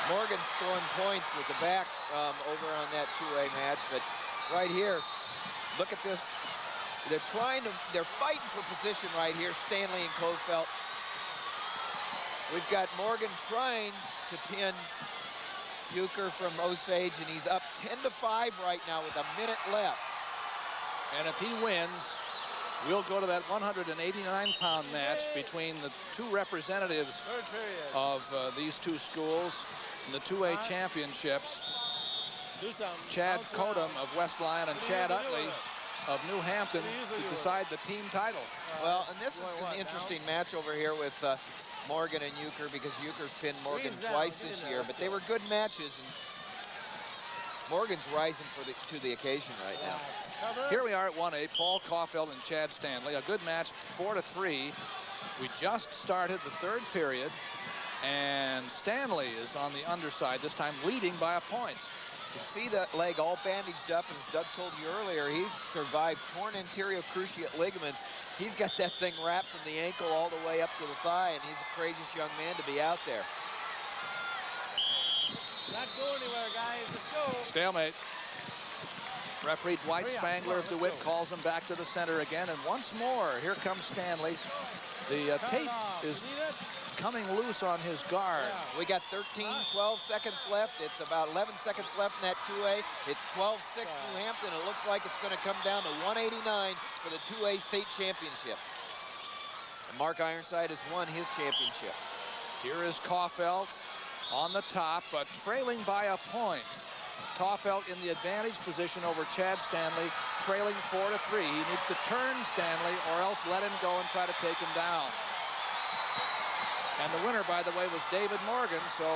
Morgan scoring points with the back over on that 2A match, but right here, look at this. They're fighting for position right here, Stanley and Caulfield. We've got Morgan trying to pin Euchre from Osage, and he's up 10-5 right now with 1 minute left.
And if he wins, we'll go to that 189-pound match between the 2 representatives of these 2 schools in the 2A championships. Chad Kodum of West Lyon and Chad Utley of New Hampton to decide the team title.
Well, and this is an interesting match over here with Morgan and Euchre, because Euchre's pinned Morgan twice this year, but they were good matches, and Morgan's rising to the occasion right now.
Here we are at 1A, Paul Caulfield and Chad Stanley. A good match, 4-3. We just started the 3rd period, and Stanley is on the underside, this time leading by a point.
You can see that leg all bandaged up, and as Doug told you earlier, he survived torn anterior cruciate ligaments. He's got that thing wrapped from the ankle all the way up to the thigh, and he's a courageous young man to be out there.
Not go anywhere, guys. Let's go.
Stalemate. Referee Dwight Spangler of DeWitt calls him back to the center again, and once more, here comes Stanley. The tape is coming loose on his guard.
We got 12 seconds left. It's about 11 seconds left in that 2A. It's 12-6 New Hampton. It looks like it's going to come down to 189 for the 2A state championship. And Mark Ironside has won his championship.
Here is Caulfield on the top, but trailing by a point. Caulfield in the advantage position over Chad Stanley, trailing 4-3. He needs to turn Stanley or else let him go and try to take him down. And the winner, by the way, was David Morgan, so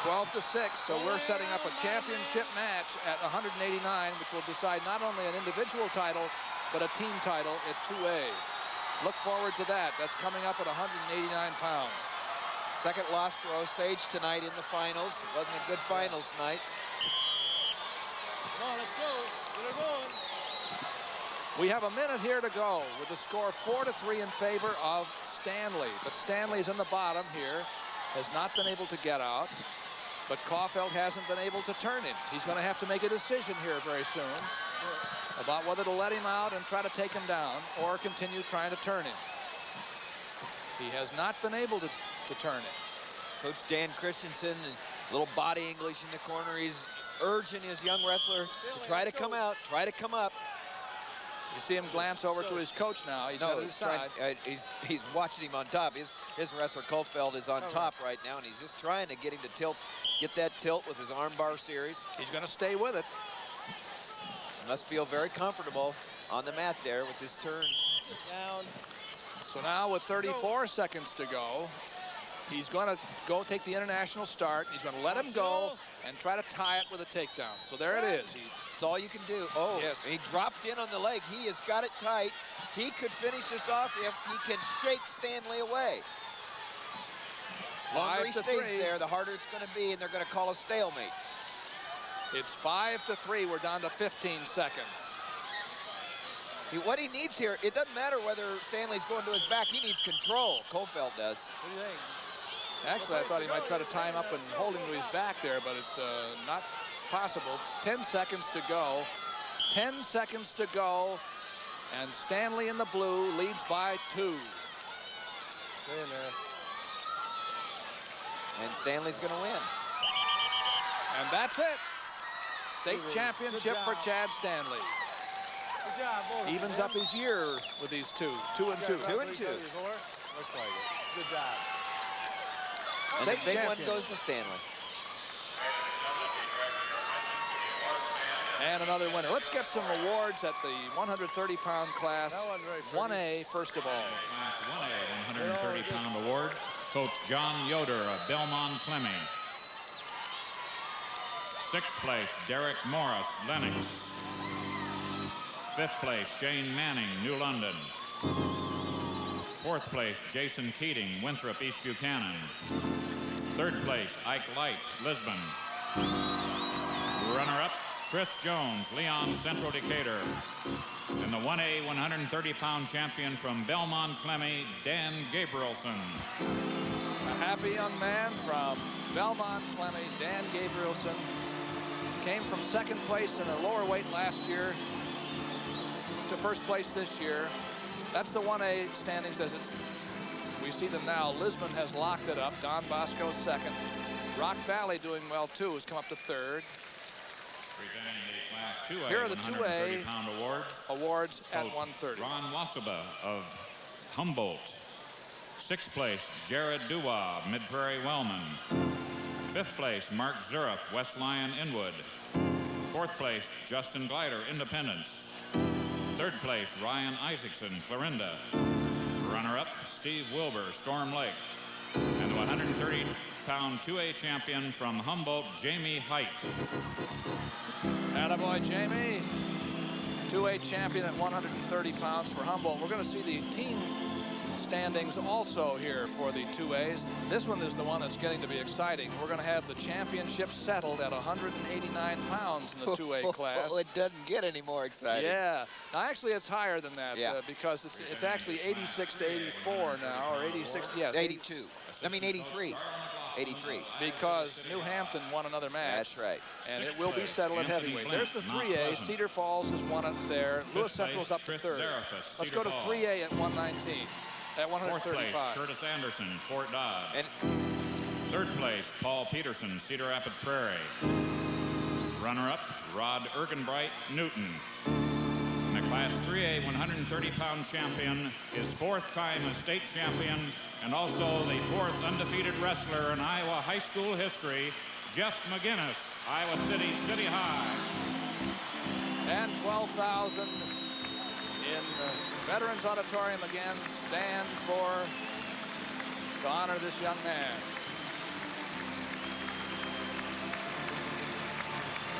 12-6. So we're setting up a championship match at 189, which will decide not only an individual title, but a team title at 2A. look forward to that. That's coming up at 189 pounds.
Second loss for Osage tonight in the finals. It wasn't a good finals night.
Come on, let's go. Get her going.
We have a minute here to go with the score 4-3 in favor of Stanley. But Stanley's in the bottom here, has not been able to get out. But Caulfield hasn't been able to turn him. He's going to have to make a decision here very soon about whether to let him out and try to take him down or continue trying to turn him. He has not been able to turn him.
Coach Dan Christensen, a little body English in the corner. He's urging his young wrestler to try to come out, try to come up.
You see him glance over to his coach now. He's on his side.
He's watching him on top. His wrestler Caulfield is on top right now, and he's just trying to get him to tilt, get that tilt with his arm bar series.
He's going to stay with it.
Must feel very comfortable on the mat there with his turn.
Down.
So now with 34 seconds to go, he's going to go take the international start. He's going to let him go and try to tie it with a takedown. So there it is.
It's all you can do. Oh, yes. He dropped in on the leg. He has got it tight. He could finish this off if he can shake Stanley away. The longer he stays there, the harder it's going to be, and they're going to call a stalemate.
It's 5-3. We're down to 15 seconds.
What he needs here, it doesn't matter whether Stanley's going to his back. He needs control. Caulfield does.
What do you think?
Actually, I thought he might try to tie him up and hold him to his back there, but it's not possible. 10 seconds to go. 10 seconds to go. And Stanley in the blue leads by 2.
Stay in there.
And Stanley's going to win.
And that's it. State championship for Chad Stanley.
Good job, both.
Evens up his year with these two. 2 and 2.
2 and 2.
Looks like it. Good job.
And the big one goes to Stanley.
And another winner. Let's get some awards at the 130-pound class. 1A, first of all.
Class 1A, 130-pound awards. Coach John Yoder of Belmont Clemmy. 6th place, Derek Morris, Lennox. 5th place, Shane Manning, New London. 4th place, Jason Keating, Winthrop, East Buchanan. 3rd place, Ike Light, Lisbon. Runner-up, Chris Jones, Leon, Central Decatur. And the 1A 130-pound champion from Belmont Clemmy, Dan Gabrielson.
A happy young man from Belmont Clemmy, Dan Gabrielson. Came from 2nd place in a lower weight last year to 1st place this year. That's the 1A standings as it's, we see them now. Lisbon has locked it up. Don Bosco 2nd. Rock Valley doing well too, has come up to 3rd.
Presenting the Class 2A
Here are the 2A
130-pound awards
at
Coach
130.
Ron Wasaba of Humboldt. 6th place, Jared Duwa, Mid-Prairie Wellman. 5th place, Mark Zuriff, West Lyon Inwood. 4th place, Justin Glider, Independence. 3rd place, Ryan Isaacson, Clarinda. Runner-up, Steve Wilbur, Storm Lake. And the 130-pound 2A champion from Humboldt, Jamie Height.
Attaboy, Jamie. 2A champion at 130 pounds for Humboldt. We're going to see the team standings also here for the 2As. This one is the one that's getting to be exciting. We're going to have the championship settled at 189 pounds in the 2A class.
It doesn't get any more exciting.
Yeah. Now, actually, it's higher than that because it's actually 86 to 84 now, or 86. Yes,
82. I mean 83. 83.
Because New Hampton won another match.
That's right.
And it will be settled at heavyweight. There's the 3A. Cedar Falls has won it there. Lewis Central's up to 3rd. Let's go to 3A at 119. At 135.
4th place, Curtis Anderson, Fort Dodge. And 3rd place, Paul Peterson, Cedar Rapids Prairie. Runner-up, Rod Ergenbright, Newton. And the Class 3A 130-pound champion is 4th time a state champion and also the 4th undefeated wrestler in Iowa high school history, Jeff McGinnis, Iowa City, City High.
And 12,000 in the Veterans Auditorium again stand to honor this young man.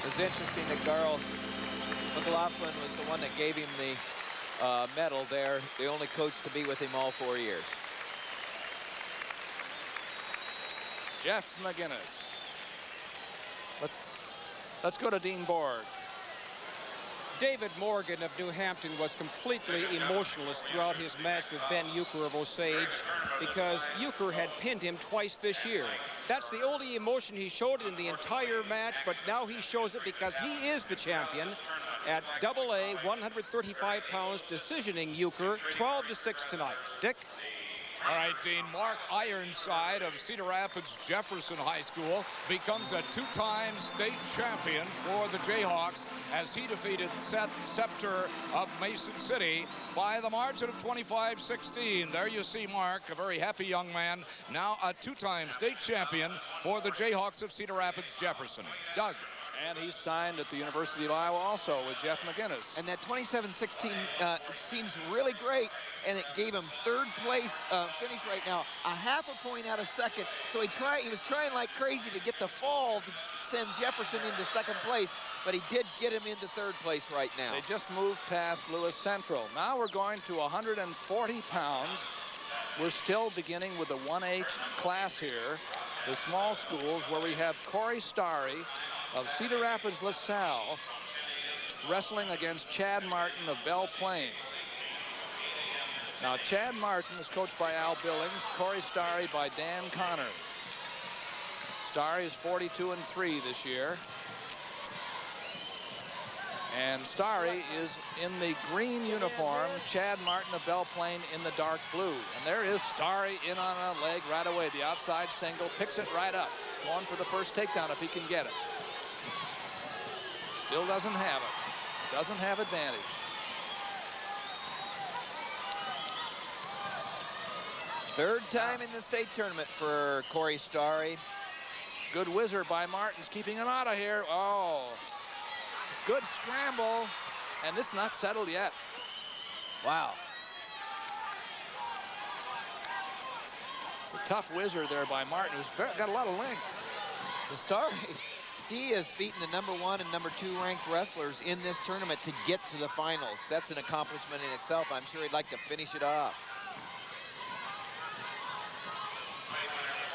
It was interesting that Garl McLaughlin was the one that gave him the medal there, the only coach to be with him all 4 years.
Jeff McGinnis. Let's go to Dean Borg.
David Morgan of New Hampton was completely emotionless throughout his match with Ben Euchre of Osage because Euchre had pinned him twice this year. That's the only emotion he showed in the entire match, but now he shows it because he is the champion at AA, 135 pounds, decisioning Euchre 12-6 tonight. Dick?
All right, Dean, Mark Ironside of Cedar Rapids Jefferson High School becomes a two-time state champion for the Jayhawks as he defeated Seth Scepter of Mason City by the margin of 25-16. There you see Mark, a very happy young man, now a two-time state champion for the Jayhawks of Cedar Rapids Jefferson. Doug.
And he's signed at the University of Iowa also with Jeff McGinnis.
And that 27-16 seems really great, and it gave him third place finish right now, a half a point out of second. So he was trying like crazy to get the fall to send Jefferson into second place, but he did get him into third place right now.
They just moved past Lewis Central. Now we're going to 140 pounds. We're still beginning with the 1H class here, the small schools, where we have Corey Starry of Cedar Rapids LaSalle wrestling against Chad Martin of Belle Plaine. Now Chad Martin is coached by Al Billings, Corey Starry by Dan Connor. Starry is 42-3 this year. And Starry is in the green uniform, Chad Martin of Belle Plaine in the dark blue. And there is Starry in on a leg right away, the outside single, picks it right up. Going for the first takedown if he can get it. Still doesn't have it. Doesn't have advantage.
Third time in the state tournament for Corey Starry.
Good whizzer by Martins, keeping him out of here. Oh, good scramble. And this not settled yet.
Wow.
It's a tough whizzer there by Martin, who's got a lot of length.
The Starry, he has beaten the #1 and #2 ranked wrestlers in this tournament to get to the finals. That's an accomplishment in itself. I'm sure he'd like to finish it off.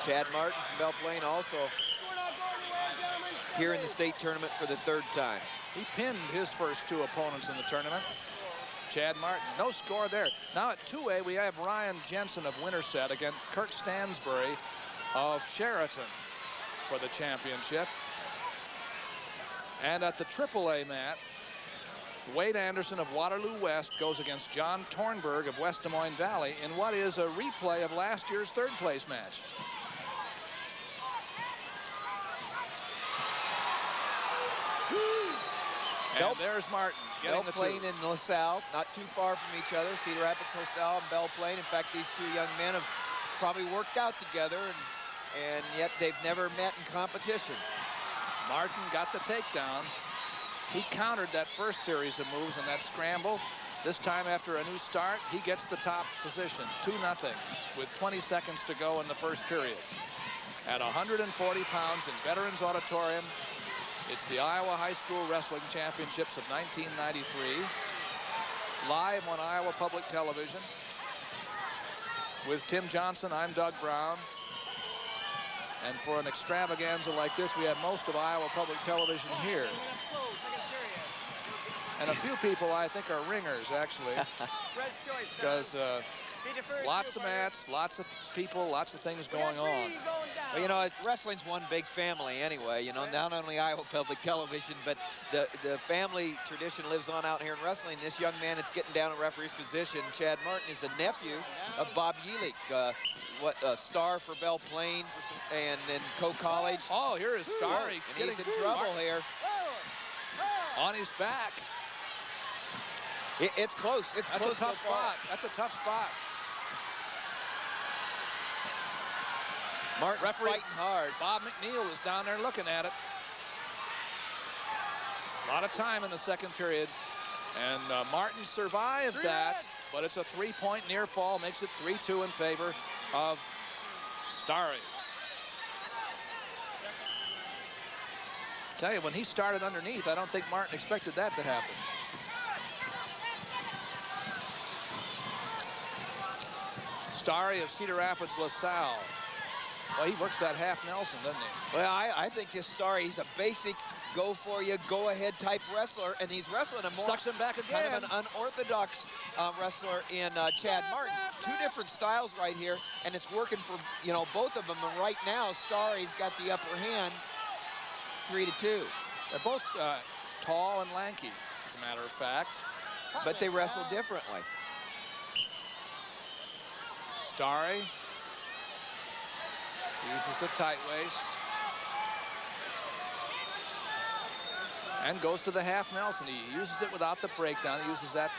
Chad Martin from Belle Plaine also here in the state tournament for the third time.
He pinned his first two opponents in the tournament. Chad Martin, no score there. Now at 2A, we have Ryan Jensen of Winterset against Kirk Stansbury of Sheraton for the championship. And at the AAA mat, Wade Anderson of Waterloo West goes against John Tornberg of West Des Moines Valley in what is a replay of last year's third place match. And there's Martin getting
Belle Plaine and LaSalle, not too far from each other. Cedar Rapids, LaSalle, and Belle Plaine. In fact, these two young men have probably worked out together, and yet they've never met in competition.
Martin got the takedown. He countered that first series of moves in that scramble. This time, after a new start, he gets the top position, 2-0, with 20 seconds to go in the first period. At 140 pounds in Veterans Auditorium, it's the Iowa High School Wrestling Championships of 1993, live on Iowa Public Television. With Tim Johnson, I'm Doug Brown. And for an extravaganza like this, we have most of Iowa Public Television here. And a few people I think are ringers, actually. Because lots of mats, lots of people, lots of things going on.
Well, you know, wrestling's one big family anyway. You know, not only Iowa Public Television, but the family tradition lives on out here in wrestling. This young man that's getting down in referee's position, Chad Martin, is a nephew of Bob Yelich, a star for Belle Plaine and then Co-College.
Oh, here is Starry.
And he's in trouble here.
On his back.
It's close. It's
That's
close.
A tough spot. That's a tough spot.
Martin
Referee
fighting hard.
Bob McNeil is down there looking at it. A lot of time in the second period. And Martin survived that, but it's a 3-point near fall, makes it 3-2 in favor of Starry. Tell you, when he started underneath, I don't think Martin expected that to happen. Starry of Cedar Rapids, LaSalle. Well, he works that half Nelson, doesn't he?
Well, I think this Starry, he's a basic go-for-you, go-ahead type wrestler, and he's wrestling a more
Sucks him back again.
kind of an unorthodox wrestler in Chad Martin. Two different styles right here, and it's working for, you know, both of them. And right now, Starry's got the upper hand, 3-2.
They're both tall and lanky, as a matter of fact.
But they wrestle differently.
Starry uses a tight waist. And goes to the half Nelson. He uses it without the breakdown. He uses that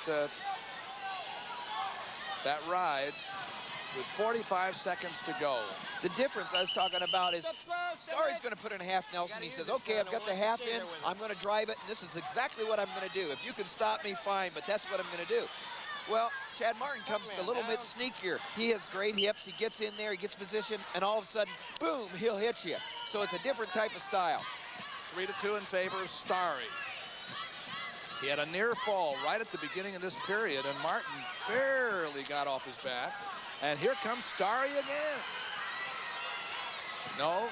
that ride with 45 seconds to go.
The difference I was talking about is Starry's going to put in a half Nelson. He says, okay, I've got the half in. I'm going to drive it, and this is exactly what I'm going to do. If you can stop me, fine, but that's what I'm going to do. Well, Chad Martin comes a little bit sneakier. He has great hips. He gets in there, he gets position, and all of a sudden, boom, he'll hit you. So it's a different type of style.
3-2 in favor of Starry. He had a near fall right at the beginning of this period, and Martin barely got off his back. And here comes Starry again. No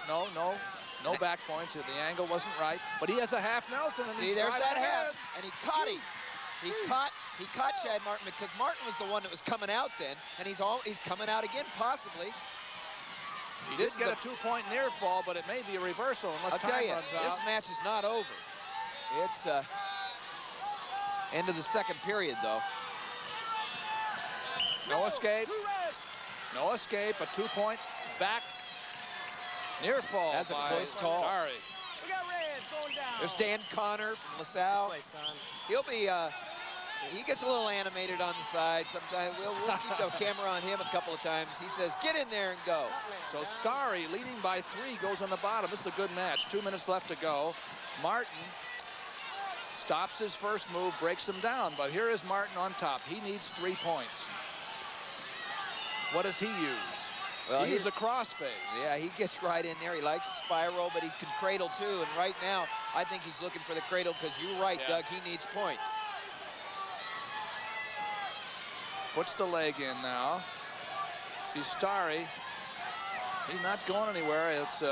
back points. The angle wasn't right, but he has a half Nelson. And
see, there's that half, and he caught him. He caught Chad Martin because Martin was the one that was coming out then, and he's coming out again possibly.
He did get a 2-point near fall, but it may be a reversal unless time runs out.
This match is not over. It's end of the second period, though.
No escape. No escape. A 2-point back near fall.
That's a close call.
Starry.
We got Reds going down.
There's Dan Connor from LaSalle.
This way, son.
He'll be, he gets a little animated on the side sometimes. We'll keep the camera on him a couple of times. He says, get in there and go.
So Starry, leading by 3, goes on the bottom. This is a good match. 2 minutes left to go. Martin stops his first move, breaks him down. But here is Martin on top. He needs 3 points. What does he use?
Well,
he uses a crossface.
Yeah, he gets right in there. He likes the spiral, but he can cradle too. And right now, I think he's looking for the cradle because you're right, Doug, he needs points.
Puts the leg in now. See Starry. He's not going anywhere. It's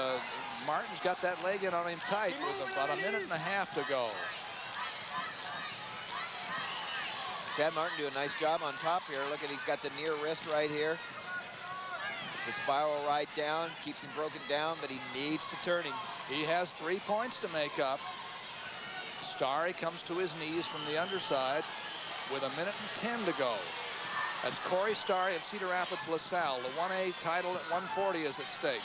Martin's got that leg in on him tight with about 1.5 minutes to go.
Chad Martin do a nice job on top here. Look at, he's got the near wrist right here. The spiral right down, keeps him broken down, but he needs to turn him.
He has 3 points to make up. Starry comes to his knees from the underside with 1.10 minutes to go. That's Corey Starry of Cedar Rapids, LaSalle. The 1A title at 140 is at stake.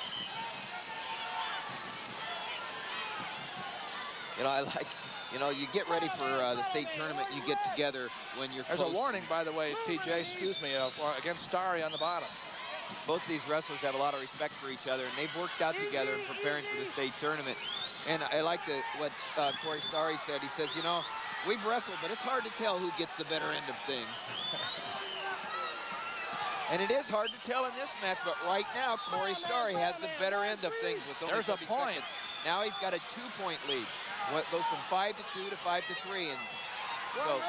You know, I like, you know, you get ready for the state tournament, you get together when you're
There's
close.
a warning, by the way, TJ, excuse me, against Starry on the bottom.
Both these wrestlers have a lot of respect for each other, and they've worked out together in preparing for the state tournament. And I like what Corey Starry said. He says, you know, we've wrestled, but it's hard to tell who gets the better end of things. And it is hard to tell in this match, but right now, Corey Starry has the better end of things with only
There's a
30
point.
seconds. Now he's got a 2-point lead. What goes from 5-2 to 5-3, and so.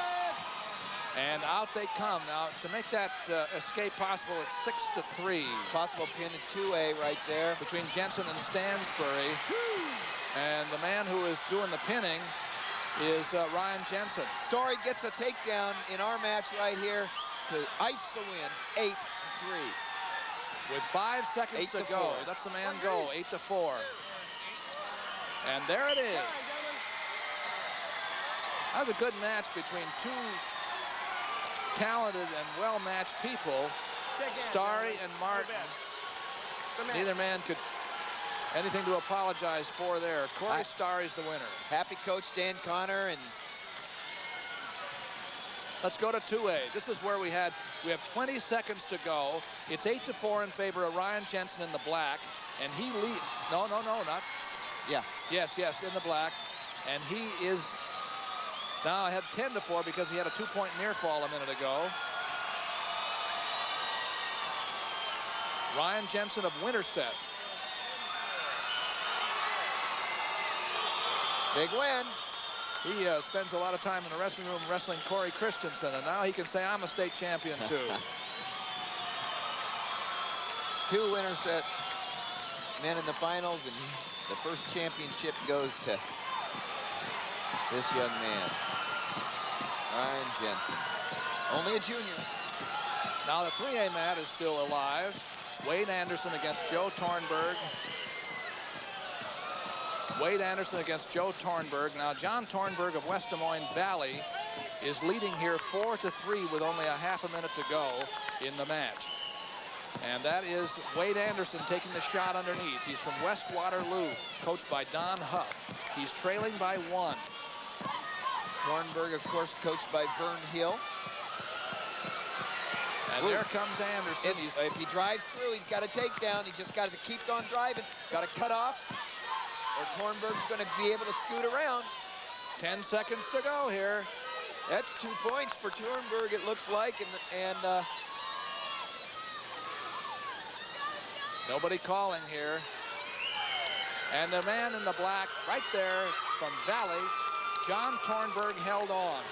And out they come. Now, to make that escape possible, it's 6-3.
Possible pin in 2A right there.
Between Jensen and Stansbury. And the man who is doing the pinning is Ryan Jensen.
Starry gets a takedown in our match right here to ice the win, 8-3.
With 5 seconds to go. That's the man go, 8-4. And there it is. That was a good match between two talented and well-matched people, Starry and Martin. Neither man could anything to apologize for there. Corey Starry's the winner.
Happy coach Dan Connor. And
let's go to 2A. This is where we have 20 seconds to go. It's 8-4 in favor of Ryan Jensen in the black, and he lead. No, not.
Yeah.
Yes, in the black, and he is now ahead 10-4 because he had a 2-point near fall a minute ago. Ryan Jensen of Winterset.
Big win.
He spends a lot of time in the wrestling room wrestling Corey Christensen, and now he can say, I'm a state champion too.
2 winners at men in the finals, and the first championship goes to this young man, Ryan Jensen. Only a junior.
Now the 3A mat is still alive. Wade Anderson against Joe Tornberg. Wade Anderson against Joe Tornberg. Now John Tornberg of West Des Moines Valley is leading here 4-3 with only a half a minute to go in the match. And that is Wade Anderson taking the shot underneath. He's from West Waterloo, coached by Don Huff. He's trailing by 1.
Tornberg, of course, coached by Vern Hill.
And there comes Anderson.
If he drives through, he's got a takedown. He just got to keep on driving. Got to cut off, or Tornberg's going to be able to scoot around.
10 seconds to go here.
That's 2 points for Tornberg, it looks like, and
nobody calling here. And the man in the black right there from Valley, John Tornberg, held on.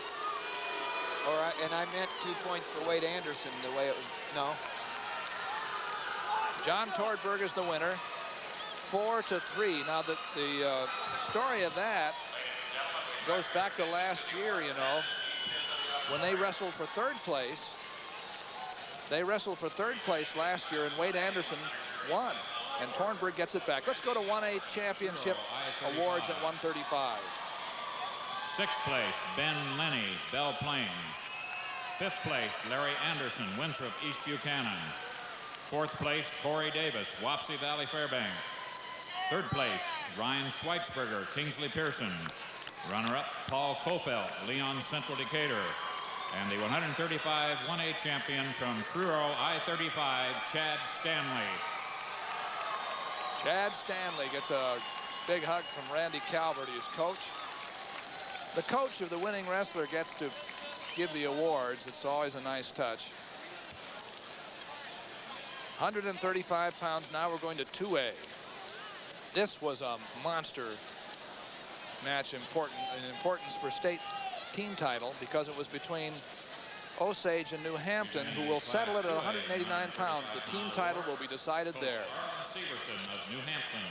And I meant 2 points for Wade Anderson, the way it was. No.
John Tornberg is the winner, 4-3. Now the story of that goes back to last year, you know, when they wrestled for 3rd place. They wrestled for 3rd place last year, and Wade Anderson won, and Tornberg gets it back. Let's go to 1A championship awards at 135.
6th place, Ben Lenny, Belle Plaine. 5th place, Larry Anderson, Winthrop, East Buchanan. 4th place, Corey Davis, Wapsie Valley Fairbank. 3rd place, Ryan Schweitzberger, Kingsley Pearson. Runner-up, Paul Kofelt, Leon Central Decatur. And the 135 1A champion from Truro I-35, Chad Stanley.
Chad Stanley gets a big hug from Randy Calvert, his coach. The coach of the winning wrestler gets to give the awards. It's always a nice touch. 135 pounds. Now we're going to 2A. This was a monster match, in importance for state team title, because it was between Osage and New Hampton, who will settle it at 189 pounds. The team title will be decided there.
Severson of New Hampton.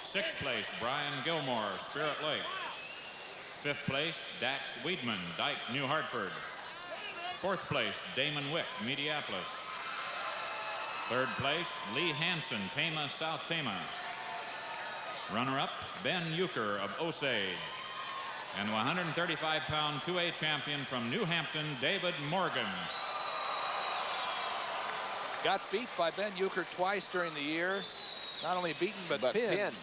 6th place, Brian Gilmore, Spirit Lake. 5th place, Dax Weedman, Dyke, New Hartford. 4th place, Damon Wick, Mediapolis. 3rd place, Lee Hansen, Tama, South Tama. Runner-up, Ben Euchre of Osage. And the 135-pound 2A champion from New Hampton, David Morgan.
Got beat by Ben Euchre twice during the year. Not only beaten, but pinned.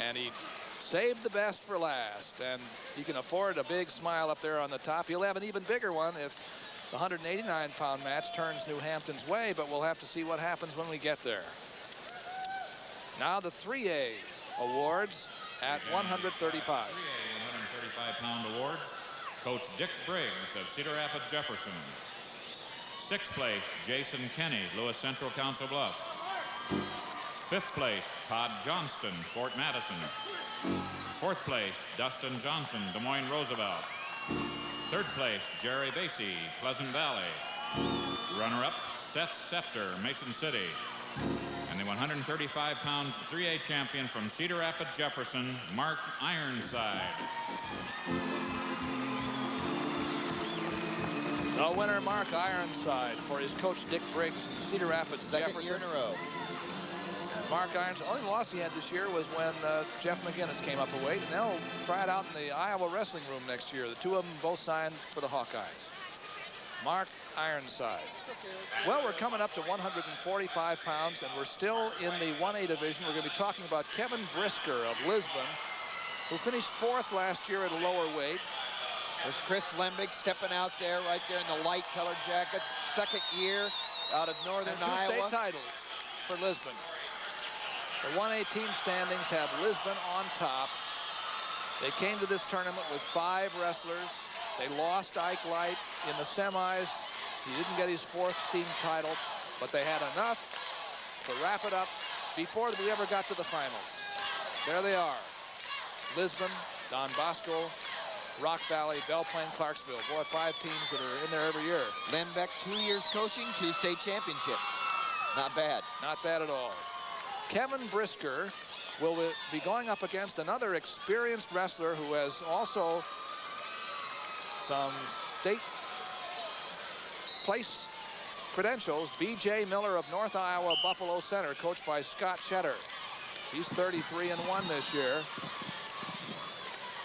And he saved the best for last. And he can afford a big smile up there on the top. He'll have an even bigger one if the 189-pound match turns New Hampton's way, but we'll have to see what happens when we get there. Now the 3A awards at 135.
3A 135-pound awards. Coach Dick Briggs of Cedar Rapids Jefferson. 6th place, Jason Kenny, Lewis Central Council Bluffs. 5th place, Todd Johnston, Fort Madison. 4th place, Dustin Johnson, Des Moines Roosevelt. 3rd place, Jerry Basie, Pleasant Valley. Runner-up, Seth Scepter, Mason City. And the 135-pound 3A champion from Cedar Rapids Jefferson, Mark Ironside.
The winner, Mark Ironside, for his coach Dick Briggs in Cedar Rapids Jefferson.
2nd year in a row.
Mark Ironside, the only loss he had this year was when Jeff McGinnis came up a weight, and they'll try it out in the Iowa Wrestling Room next year. The two of them both signed for the Hawkeyes. Mark Ironside. Well, we're coming up to 145 pounds, and we're still in the 1A division. We're going to be talking about Kevin Brisker of Lisbon, who finished 4th last year at a lower weight.
There's Chris Lembick stepping out there, right there in the light colored jacket. 2nd year out of Northern Iowa.
And 2 state titles for Lisbon. The 1A team standings have Lisbon on top. They came to this tournament with 5 wrestlers. They lost Ike Light in the semis. He didn't get his 4th team title, but they had enough to wrap it up before we ever got to the finals. There they are. Lisbon, Don Bosco, Rock Valley, Belle Plaine, Clarksville. Boy, 5 teams that are in there every year.
Lembeck, 2 years coaching, 2 state championships. Not bad.
Not bad at all. Kevin Brisker will be going up against another experienced wrestler who has also some state place credentials, B.J. Miller of North Iowa Buffalo Center, coached by Scott Cheddar. He's 33-1 this year.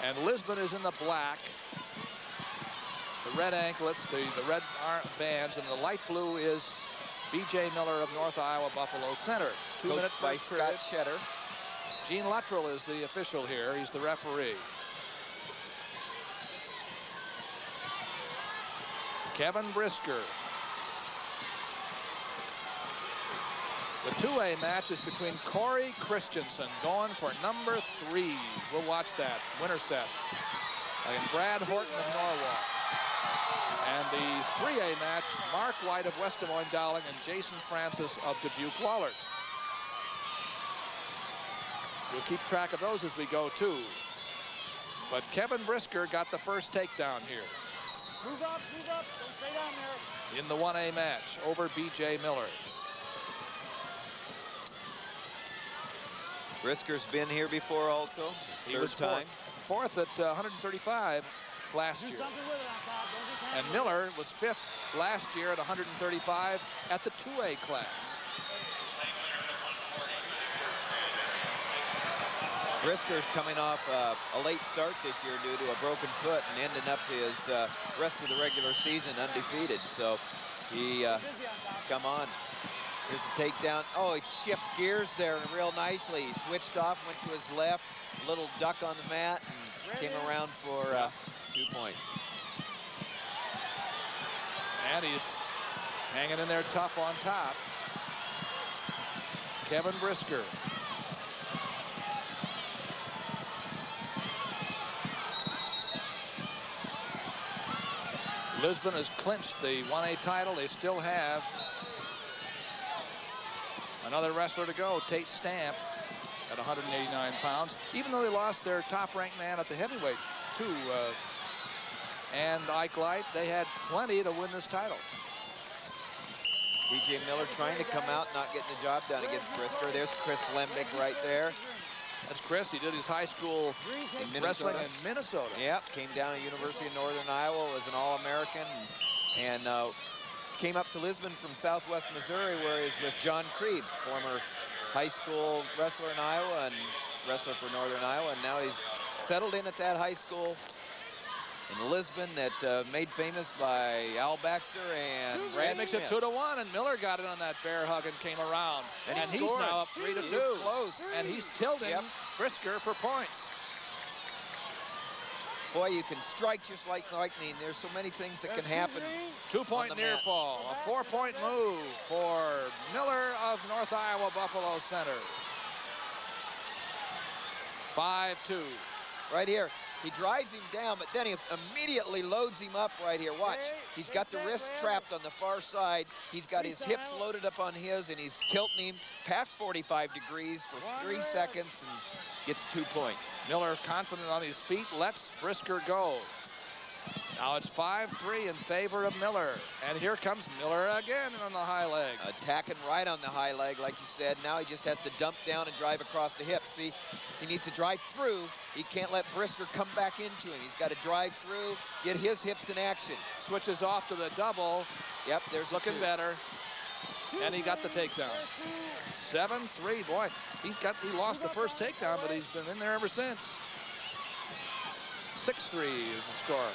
And Lisbon is in the black. The red anklets, the red bands, and the light blue is B.J. Miller of North Iowa Buffalo Center. 2-minute
by
first period.
Scott Cheddar.
Gene Luttrell is the official here. He's the referee. Kevin Brisker. The 2A match is between Corey Christensen going for number 3. We'll watch that winner set. And Brad Horton of Norwalk. And the 3A match, Mark White of West Des Moines Dowling and Jason Francis of Dubuque Wahlert. We'll keep track of those as we go too. But Kevin Brisker got the first takedown here.
Move up, don't stay down there.
In the 1A match over B.J. Miller.
Brisker's been here before also.
He was fourth at 135 last year. And Miller was 5th last year at 135 at the 2A class.
Brisker's coming off a late start this year due to a broken foot and ending up his rest of the regular season undefeated. So he's come on. Here's the takedown. Oh, he shifts gears there real nicely. He switched off, went to his left, a little duck on the mat, and came around for 2 points.
And he's hanging in there tough on top. Kevin Brisker. Lisbon has clinched the 1A title. They still have another wrestler to go, Tate Stamp, at 189 pounds. Even though they lost their top-ranked man at the heavyweight, too, and Ike Light, they had plenty to win this title.
B.J. Miller trying to come out, not getting the job done against Brisker. There's Chris Lembick right there.
That's Chris. He did his high school wrestling in Minnesota.
Yep, came down to University of Northern Iowa, was an All-American, and came up to Lisbon from Southwest Missouri, where he was with John Krebs, former high school wrestler in Iowa and wrestler for Northern Iowa, and now he's settled in at that high school in Lisbon that made famous by Al Baxter and Brad
makes it 2-1, and Miller got it on that bear hug and came around. And he's now up 3-2.
He was close.
And he's tilting Brisker for points.
Boy, you can strike just like lightning. There's so many things that can happen.
2-point near fall. A 4-point move for Miller of North Iowa Buffalo Center. 5-2.
Right here. He drives him down, but then he immediately loads him up right here. Watch. He's got the wrist trapped on the far side. He's got his hips loaded up on his, and he's tilting him past 45 degrees for 3 seconds and gets 2 points.
Miller confident on his feet, lets Brisker go. Now it's 5-3 in favor of Miller. And here comes Miller again on the high leg.
Attacking right on the high leg, like you said. Now he just has to dump down and drive across the hips. See, he needs to drive through. He can't let Brisker come back into him. He's got to drive through, get his hips in action.
Switches off to the double.
Yep, there's
looking better. And he got the takedown. 7-3, boy. He lost the first takedown, but he's been in there ever since. 6-3 is the score.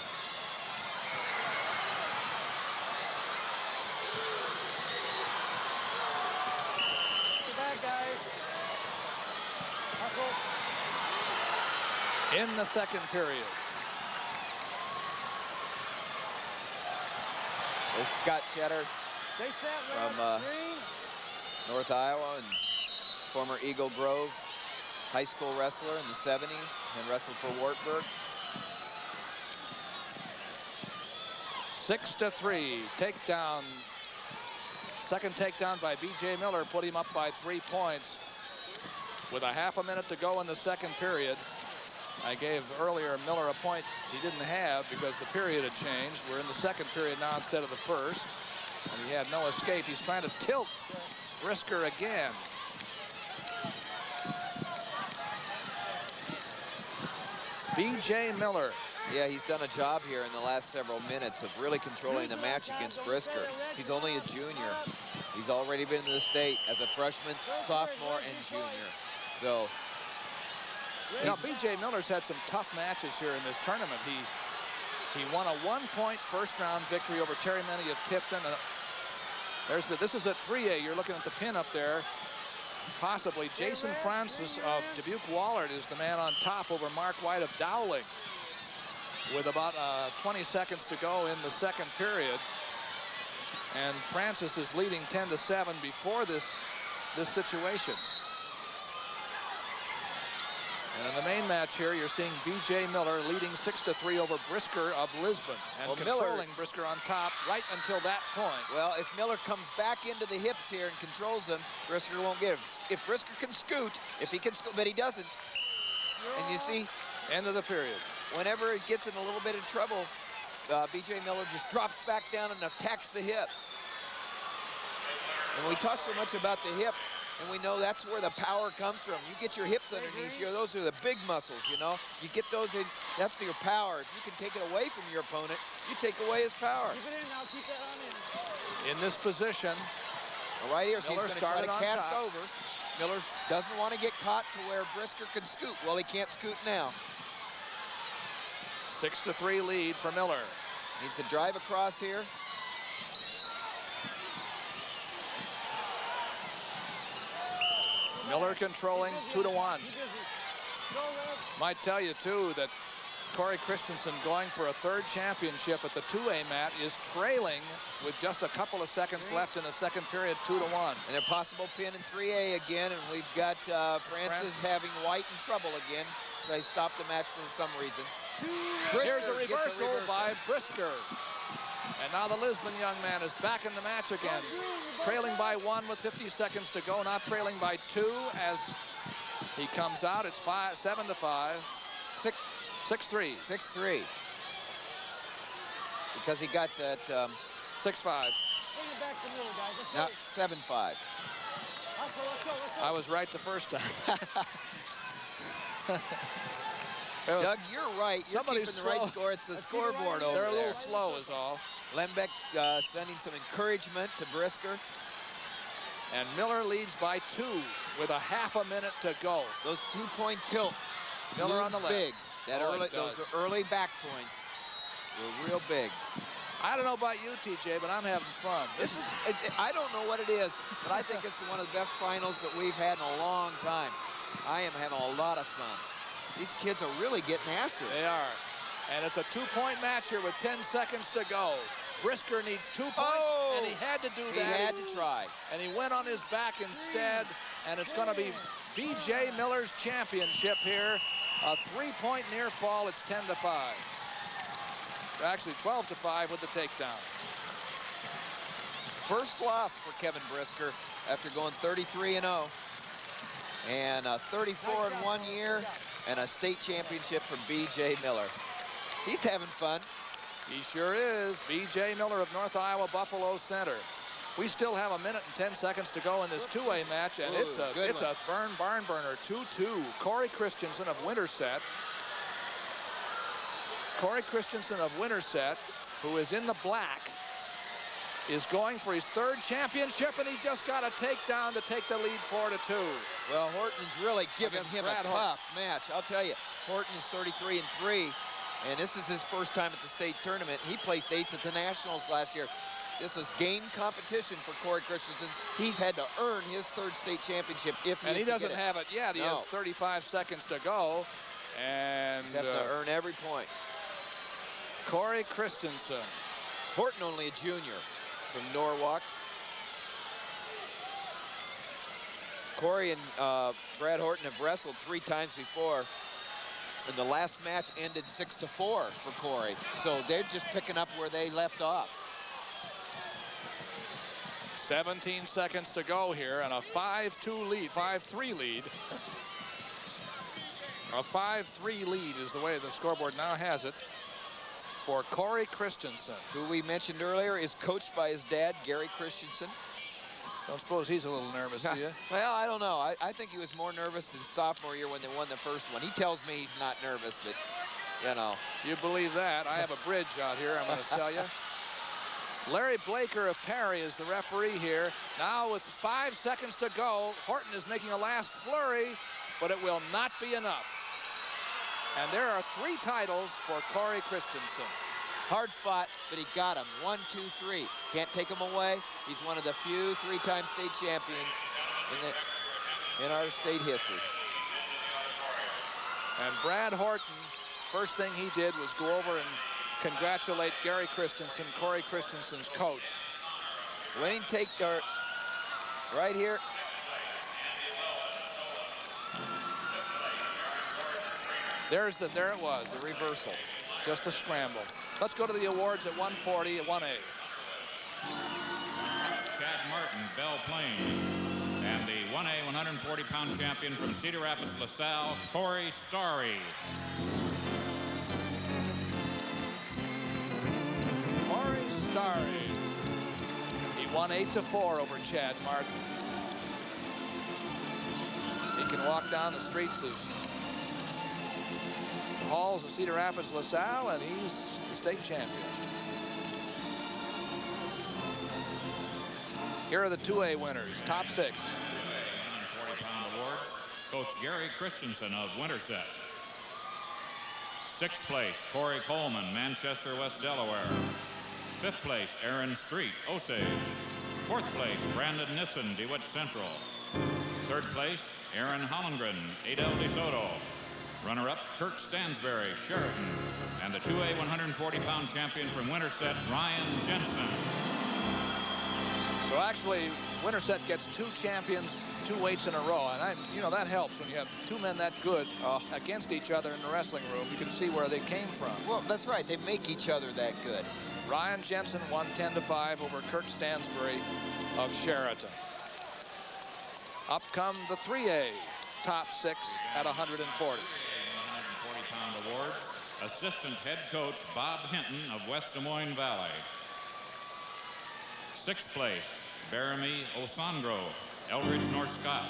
Get back, guys. Hustle.
In the second period.
There's Scott Cheddar
Stay set,
from North Iowa and former Eagle Grove high school wrestler in the 70s and wrestled for Wartburg.
6-3, takedown. Second takedown by B.J. Miller put him up by 3 points. With a half a minute to go in the second period. I gave earlier Miller a point he didn't have because the period had changed. We're in the second period now instead of the first. And he had no escape. He's trying to tilt Brisker again. B.J. Miller.
Yeah, he's done a job here in the last several minutes of really controlling the match against Brisker. He's only a junior. He's already been in the state as a freshman, sophomore, and junior. So,
you know, B.J. Miller's had some tough matches here in this tournament. He won a 1-point first-round victory over Terry Menny of Tipton. This is at 3A. You're looking at the pin up there. Possibly Jason Francis of Dubuque-Wahlert is the man on top over Mark White of Dowling, with about 20 seconds to go in the second period. And Francis is leading 10-7 before this situation. And in the main match here, you're seeing B.J. Miller leading 6-3 over Brisker of Lisbon, and controlling Brisker on top right until that point.
Well, if Miller comes back into the hips here and controls him, Brisker won't get it. If Brisker can scoot, but he doesn't. And you see,
end of the period.
Whenever it gets in a little bit of trouble, B.J. Miller just drops back down and attacks the hips. And we talk so much about the hips, and we know that's where the power comes from. You get your hips underneath here, those are the big muscles, you know? You get those in, that's your power. If you can take it away from your opponent, you take away his power.
Keep it in now, keep that on in.
In this position,
right here, so he's
Miller
going to try to cast
top.
over. Miller doesn't want to get caught to where Brisker can scoot. Well, he can't scoot now.
6-3 lead for Miller.
Needs to drive across here.
Miller controlling 2-1. Might tell you too that Corey Christensen, going for a third championship at the 2A mat, is trailing with just a couple of seconds left in the second period, 2-1.
And a possible pin in 3A again, and we've got Francis having White in trouble again. They stopped the match for some reason.
Here's a reversal by Brisker. And now the Lisbon young man is back in the match again. Trailing by 1 with 50 seconds to go, now trailing by 2 as he comes out. It's 7-5. 6-3.
6-3. Because he got that
6-5.
Now 7-5.
I was right the first time.
Doug, you're right. You're keeping the right score. It's the scoreboard over there.
They're a little slow is all.
Lembeck sending some encouragement to Brisker.
And Miller leads by 2 with a half a minute to go.
Those 2-point tilt.
Miller on the left.
Big. Those early back points were real big.
I don't know about you, TJ, but I'm having fun.
I don't know what it is, but I think it's one of the best finals that we've had in a long time. I am having a lot of fun. These kids are really getting after it.
They are. And it's a 2-point match here with 10 seconds to go. Brisker needs 2 points, and he had to do that.
He had to try.
And he went on his back instead, and it's going to be B.J. Miller's championship here. A 3-point near fall. It's 10-5. Actually, 12-5 with the takedown.
First loss for Kevin Brisker after going 33-0. And 34 in 1 year, and a state championship for B.J. Miller. He's having fun.
He sure is. B.J. Miller of North Iowa Buffalo Center. We still have a minute and 10 seconds to go in this 2A match, and it's a barn burner. 2-2. Corey Christensen of Winterset. Corey Christensen of Winterset, who is in the black, is going for his third championship, and he just got a takedown to take the lead 4-2.
Well, Horton's really giving him a tough
Horton.
match. I'll tell you, Horton is 33-3, and this is his first time at the state tournament. He placed 8th at the Nationals last year. This is game competition for Corey Christensen. He's had to earn his third state championship if he
And he doesn't have it yet. He has 35 seconds to go. And
he's have to earn every point.
Corey Christensen.
Horton only a junior from Norwalk. Corey and Brad Horton have wrestled 3 times before, and the last match ended 6-4 for Corey. So they're just picking up where they left off.
17 seconds to go here, and a 5-2 lead, 5-3 lead. A 5-3 lead is the way the scoreboard now has it for Corey Christensen.
Who we mentioned earlier is coached by his dad, Gary Christensen.
Don't suppose he's a little nervous, do you?
Well, I don't know. I think he was more nervous his sophomore year when they won the first one. He tells me he's not nervous, but, you know.
You believe that? I have a bridge out here I'm going to sell you. Larry Blaker of Perry is the referee here. Now with 5 seconds to go, Horton is making a last flurry, but it will not be enough. And there are 3 titles for Corey Christensen.
Hard fought, but he got him. 1, 2, 3. Can't take him away. He's one of the few 3-time state champions in our state history.
And Brad Horton, first thing he did was go over and congratulate Gary Christensen, Corey Christensen's coach.
Winning take dart right here.
There it was, the reversal. Just a scramble. Let's go to the awards at 140 at 1A.
Chad Martin, Belle Plaine. And the 1A 140-pound champion from Cedar Rapids, LaSalle, Corey Starry.
Corey Starry. He won 8-4 over Chad Martin. He can walk down the streets of halls of Cedar Rapids, LaSalle, and he's the state champion. Here are the 2A winners, top 6.
140-pound awards. Coach Gary Christensen of Winterset. 6th place, Corey Coleman, Manchester, West Delaware. 5th place, Aaron Street, Osage. 4th place, Brandon Nissen, DeWitt Central. 3rd place, Aaron Hollengren, Adel DeSoto. Runner-up, Kirk Stansberry, Sheraton. And the 2A 140-pound champion from Winterset, Ryan Jensen.
So actually, Winterset gets 2 champions, 2 weights in a row. And you know, that helps when you have 2 men that good against each other in the wrestling room. You can see where they came from.
Well, that's right. They make each other that good.
Ryan Jensen won 10-5 over Kirk Stansberry of Sheraton. Up come the 3A top 6 at 140.
140-pound awards. Assistant head coach Bob Hinton of West Des Moines Valley. 6th place, Baramy Osandro, Eldridge North Scott.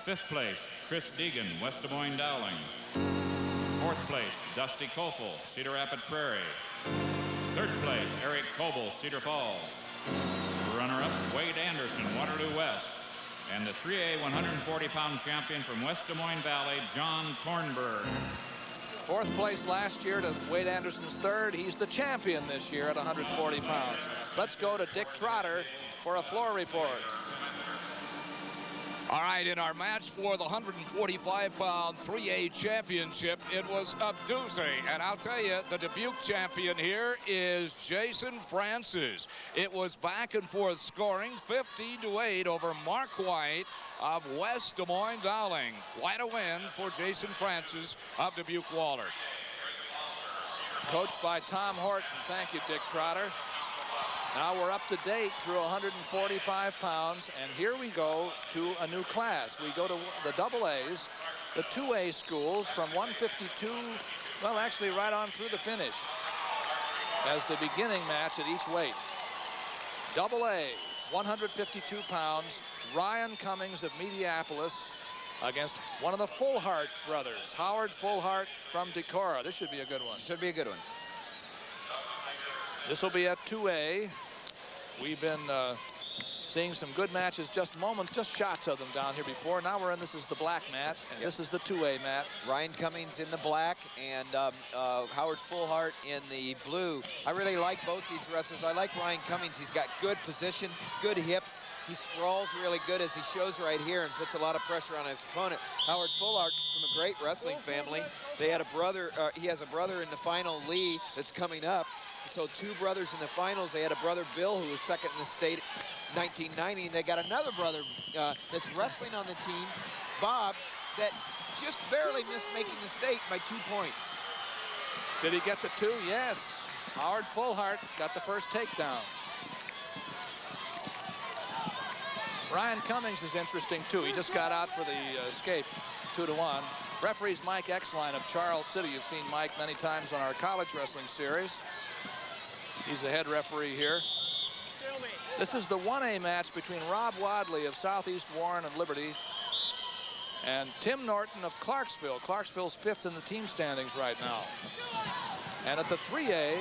5th place, Chris Deegan, West Des Moines Dowling. 4th place, Dusty Kofel, Cedar Rapids Prairie. 3rd place, Eric Coble, Cedar Falls. Runner-up, Wade Anderson, Waterloo West. And the 3A 140-pound champion from West Des Moines Valley, John Thornburg.
4th place last year to Wade Anderson's 3rd. He's the champion this year at 140 pounds. Let's go to Dick Trotter for a floor report.
All right, in our match for the 145-pound 3A championship, it was a doozy. And I'll tell you, the Dubuque champion here is Jason Francis. It was back and forth scoring, 15-8 over Mark White of West Des Moines Dowling. Quite a win for Jason Francis of Dubuque-Wahlert.
Coached by Tom Horton. Thank you, Dick Trotter. Now we're up to date through 145 pounds, and here we go to a new class. We go to the double A's, the 2A schools from 152, well, actually right on through the finish as the beginning match at each weight. Double A, 152 pounds, Ryan Cummings of Mediapolis against one of the Fullhart brothers, Howard Fullhart from Decorah. This should be a good one.
Should be a good one.
This will be at 2A. We've been seeing some good matches, just shots of them down here before. Now we're in, this is the black mat, and this is the 2A mat.
Ryan Cummings in the black and Howard Fullhart in the blue. I really like both these wrestlers. I like Ryan Cummings. He's got good position, good hips. He sprawls really good as he shows right here and puts a lot of pressure on his opponent. Howard Fullhart from a great wrestling family. They had a brother, he has a brother in the final, Lee, that's coming up. So 2 brothers in the finals. They had a brother, Bill, who was 2nd in the state in 1990. And they got another brother that's wrestling on the team, Bob, that just barely missed making the state by 2 points.
Did he get the 2? Yes. Howard Fullhart got the first takedown. Ryan Cummings is interesting, too. He just got out for the escape, 2-1. Referee's Mike Exline of Charles City. You've seen Mike many times on our college wrestling series. He's the head referee here. This is the 1A match between Rob Wadley of Southeast Warren and Liberty and Tim Norton of Clarksville. Clarksville's 5th in the team standings right now. And at the 3A,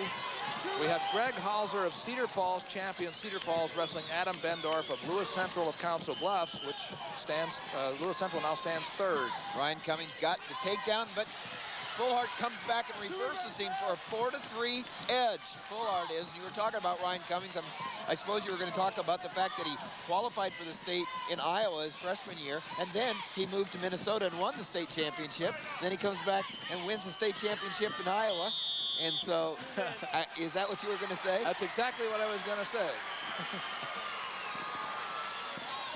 we have Greg Halser of Cedar Falls, champion Cedar Falls, wrestling Adam Bendorf of Lewis Central of Council Bluffs, which stands, Lewis Central now stands 3rd.
Ryan Cummings got the takedown, but Fullhart comes back and reverses him for a 4-3 edge. Fullhart is. You were talking about Ryan Cummings. I suppose you were going to talk about the fact that he qualified for the state in Iowa his freshman year, and then he moved to Minnesota and won the state championship. Then he comes back and wins the state championship in Iowa. And so, is that what you were going to say?
That's exactly what I was going to say.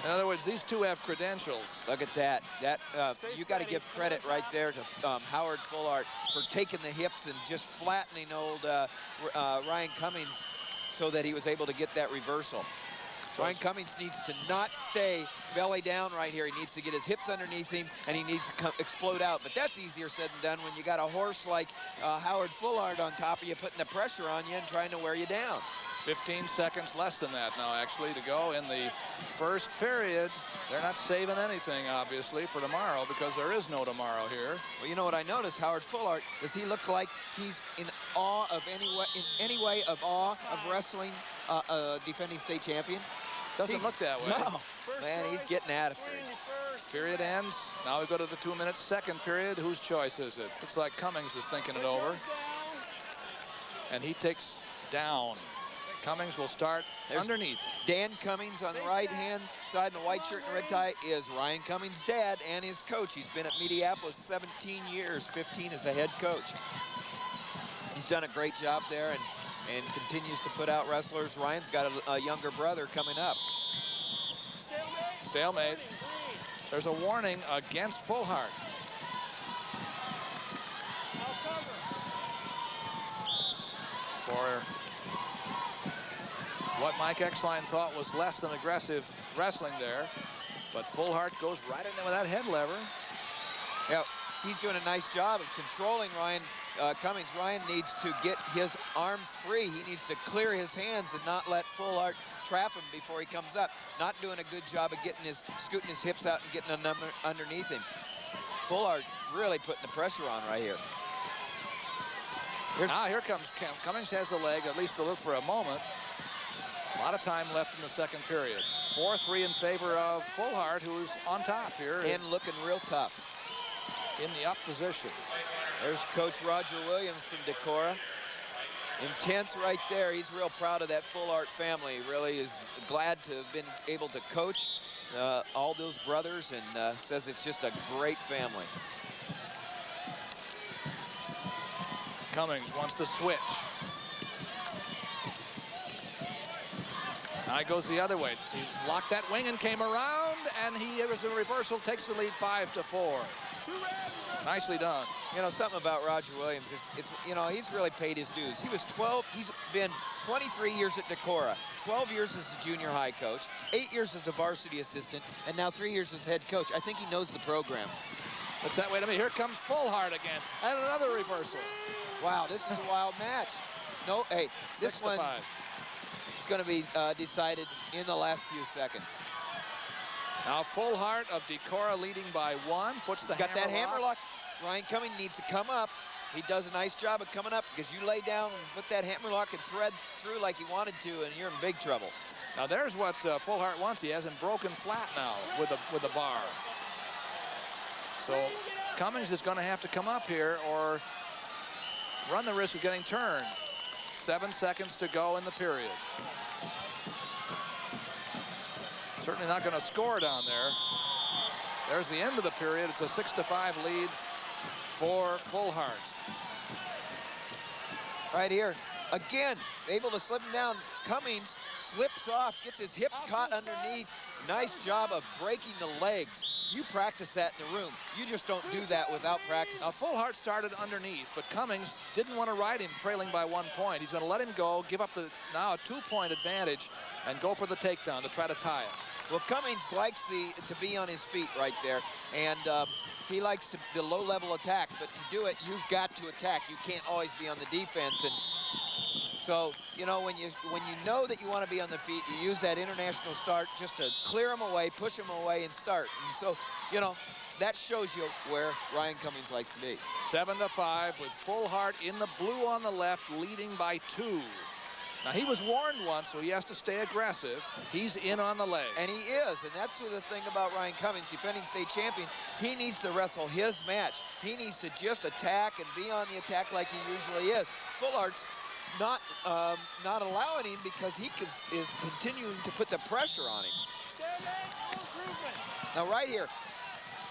In other words, these two have credentials.
Look at that. You got to give credit right there to Howard Fullhart for taking the hips and just flattening old Ryan Cummings so that he was able to get that reversal. Ryan Cummings needs to not stay belly down right here. He needs to get his hips underneath him, and he needs to explode out. But that's easier said than done when you got a horse like Howard Fullhart on top of you, putting the pressure on you and trying to wear you down.
15 seconds less than that now, actually, to go in the first period. They're not saving anything, obviously, for tomorrow because there is no tomorrow here.
Well, you know what I noticed, Howard Fullhart, does he look like he's in awe of any way of awe of wrestling a defending state champion?
Doesn't look that way.
No. Man, he's getting out of here.
Period ends. Now we go to the 2-minute second period. Whose choice is it? Looks like Cummings is thinking it over. And he takes down. Cummings will start underneath.
Dan Cummings on the right-hand side in the white shirt and red tie is Ryan Cummings' dad and his coach. He's been at Mediapolis 17 years, 15 as the head coach. He's done a great job there and continues to put out wrestlers. Ryan's got a younger brother coming up.
Stalemate. There's a warning against Fullhart. For what Mike Exline thought was less than aggressive wrestling there. But Fullhart goes right in there with that head lever.
Yeah, he's doing a nice job of controlling Ryan Cummings. Ryan needs to get his arms free. He needs to clear his hands and not let Fullhart trap him before he comes up. Not doing a good job of scooting his hips out and getting underneath him. Fullhart really putting the pressure on right here.
Here comes Cummings. Has the leg, at least to look for a moment. A lot of time left in the second period. 4-3 in favor of Fullhart, who's on top here.
And looking real tough.
In the up position.
There's Coach Roger Williams from Decorah. Intense right there. He's real proud of that Fullhart family. He really is glad to have been able to coach all those brothers and says it's just a great family.
Cummings wants to switch. Now he goes the other way. He locked that wing and came around, and it was a reversal, takes the lead 5-4. Nicely done.
You know, something about Roger Williams, you know, he's really paid his dues. He's been 23 years at Decorah, 12 years as a junior high coach, 8 years as a varsity assistant, and now 3 years as head coach. I think he knows the program.
Looks that way to me. Here comes Fullhart again, and another reversal.
Wow, this is a wild match. No, hey, this one is going to be decided in the last few seconds.
Now Fullhart of Decorah leading by 1. Puts the
got that hammer lock. Ryan Cummings needs to come up. He does a nice job of coming up because you lay down and put that hammer lock and thread through like he wanted to, and you're in big trouble.
Now there's what Fullhart wants. He hasn't broken flat now with a bar. So Cummings is going to have to come up here or run the risk of getting turned. 7 seconds to go in the period. Certainly not going to score down there. There's the end of the period. It's a 6-5 lead for Fullhart.
Right here. Again, able to slip him down. Cummings slips off, gets his hips caught underneath. Nice job of breaking the legs. You practice that in the room. You just don't do that without practice.
Now Fullhart started underneath, but Cummings didn't want to ride him trailing by 1 point. He's going to let him go, give up now a 2-point advantage, and go for the takedown to try to tie it.
Well, Cummings likes to be on his feet right there, and he likes the low-level attack, but to do it, you've got to attack. You can't always be on the defense, and So, you know, when you know that you want to be on the feet, you use that international start just to clear them away, push them away, and start. And so, you know, that shows you where Ryan Cummings likes to be.
7-5 with Fullhart in the blue on the left, leading by 2. Now, he was warned once, so he has to stay aggressive. He's in on the leg.
And he is, and that's the thing about Ryan Cummings, defending state champion. He needs to wrestle his match. He needs to just attack and be on the attack like he usually is. Fullhart's not allowing him because he is continuing to put the pressure on him. Now, right here,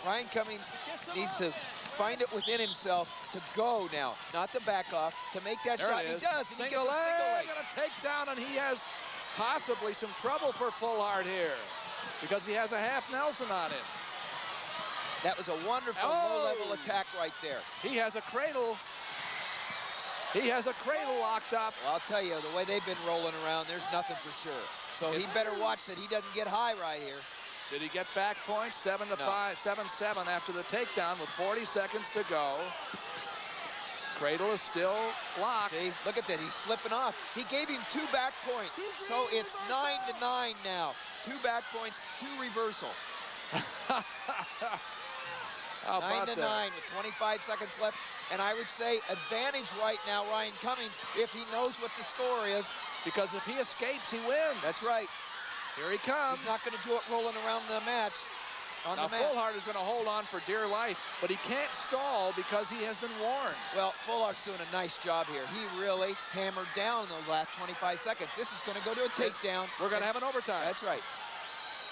Ryan Cummings needs to find it within himself to go now, not to back off, to make that shot. He does, and he gets a single leg.
And a takedown, and he has possibly some trouble for Fullhart here because he has a half Nelson on him.
That was a wonderful low-level attack right there.
He has a cradle. He has a cradle locked up.
Well, I'll tell you, the way they've been rolling around, there's nothing for sure. So he better watch that he doesn't get high right here.
Did he get back points? 7-5, 7-7 after the takedown with 40 seconds to go. Cradle is still locked.
See, look at that, he's slipping off. He gave him 2 back points. So it's 9-9 now. 2 back points, 2 reversal. 9-9 with 25 seconds left. And I would say advantage right now, Ryan Cummings, if he knows what the score is.
Because if he escapes, he wins.
That's right.
Here he comes.
He's not going to do it rolling around the match.
Now, Fullhart is going to hold on for dear life, but he can't stall because he has been warned.
Well, Fullhart's doing a nice job here. He really hammered down those last 25 seconds. This is going to go to a takedown.
We're going to have an overtime.
That's right.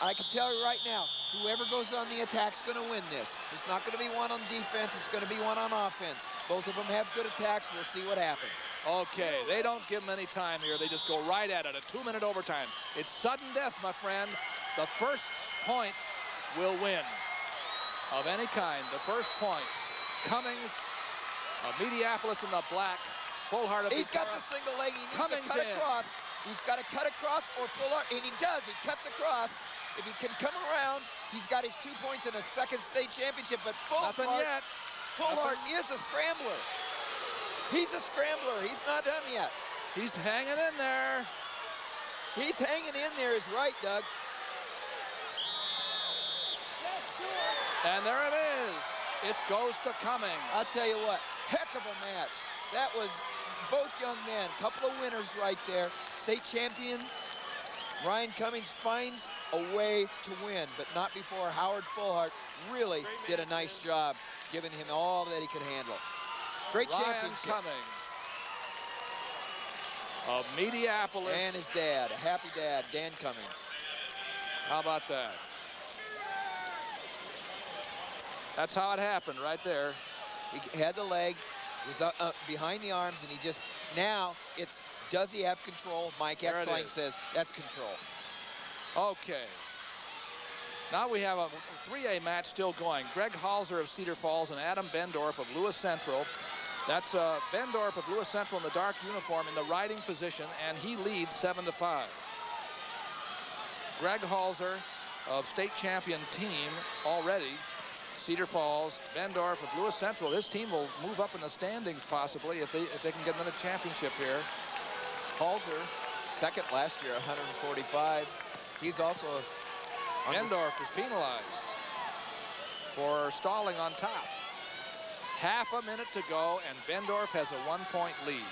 I can tell you right now, whoever goes on the attack's going to win this. It's not going to be one on defense. It's going to be one on offense. Both of them have good attacks. We'll see what happens.
Okay, they don't give him any time here. They just go right at it, a 2-minute overtime. It's sudden death, my friend. The first point will win of any kind. The first point. Cummings of Mediapolis in the black. Fullhart of
He's got the single leg. He needs
Cummings
to cut across. He's got to cut across or Fullhart, and he does. He cuts across. If he can come around, he's got his 2 points in a second state championship, but
Nothing yet.
Fullhart is a scrambler. He's a scrambler. He's not done yet.
He's hanging in there.
He's hanging in there is right, Doug.
And there it is. It goes to Cummings.
I'll tell you what, heck of a match. That was both young men, couple of winners right there. State champion Ryan Cummings finds a way to win, but not before Howard Fullhart really did a nice job, giving him all that he could handle. Great
Ryan
championship.
Cummings of Mediapolis.
And his dad, a happy dad, Dan Cummings.
How about that? That's how it happened right there.
He had the leg, was behind the arms, and he just, now it's, does he have control? Mike Exline says that's control.
Okay. Now we have a 3A match still going. Greg Halser of Cedar Falls and Adam Bendorf of Lewis Central. That's Bendorf of Lewis Central in the dark uniform in the riding position, and he leads 7-5. Greg Halser of state champion team already. Cedar Falls, Bendorf of Lewis Central. This team will move up in the standings possibly if they can get another championship here.
Halser, second last year, 145. He's also...
Bendorf is penalized for stalling on top. Half a minute to go, and Bendorf has a 1-point lead.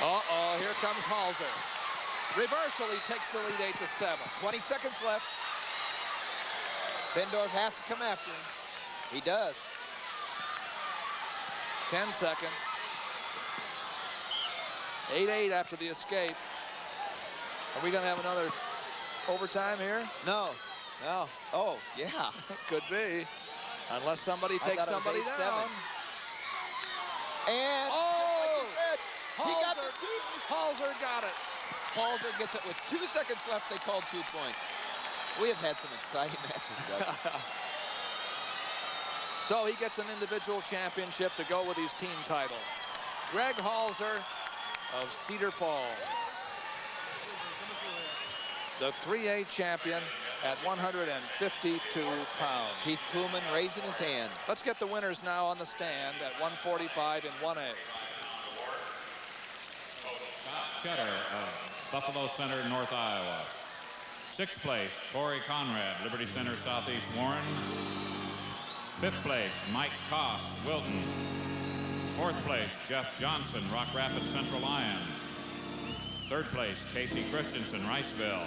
Uh-oh, here comes Halser. Reversal, he takes the lead 8-7.
20 seconds left. Bendorf has to come after him. He does.
10 seconds. 8-8 after the escape. Are we going to have another overtime here?
No. No. Oh, yeah.
Could be. Unless somebody takes somebody down.
And he got the
Halser got it.
Halser gets it with 2 seconds left. They called 2 points. We have had some exciting matches, Doug.
So he gets an individual championship to go with his team title. Greg Halser of Cedar Falls. the 3A champion at 152 pounds.
Keith Pullman raising his hand.
Let's get the winners now on the stand at 145 in 1A.
Scott Cheddar of Buffalo Center, North Iowa. 6th place, Corey Conrad, Liberty Center, Southeast Warren. 5th place, Mike Koss, Wilton. 4th place, Jeff Johnson, Rock Rapids Central Lyon. 3rd place, Casey Christensen, Riceville.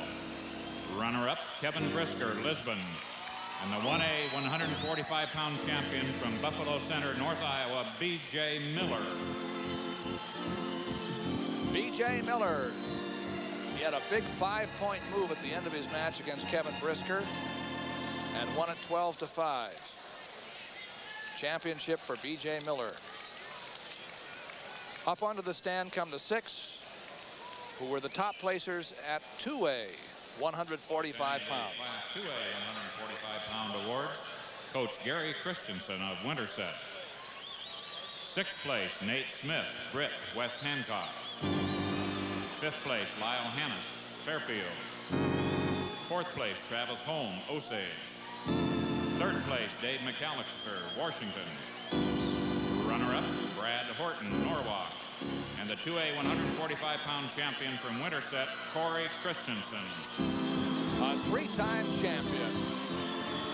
Runner-up, Kevin Brisker, Lisbon. And the 1A 145-pound champion from Buffalo Center, North Iowa, B.J. Miller.
B.J. Miller. He had a big 5-point move at the end of his match against Kevin Brisker and won it 12-5. Championship for B.J. Miller. Up onto the stand come the 6, who were the top placers at 2A, 145 pounds.
Class 2A 145-pound awards. Coach Gary Christensen of Winterset. 6th place, Nate Smith, Britt, West Hancock. 5th place, Lyle Hannes, Fairfield. 4th place, Travis Holm, Osage. 3rd place, Dave McAllister, Washington. Runner-up, Brad Horton, Norwalk. And the 2A 145-pound champion from Winterset, Corey Christensen.
A 3-time champion.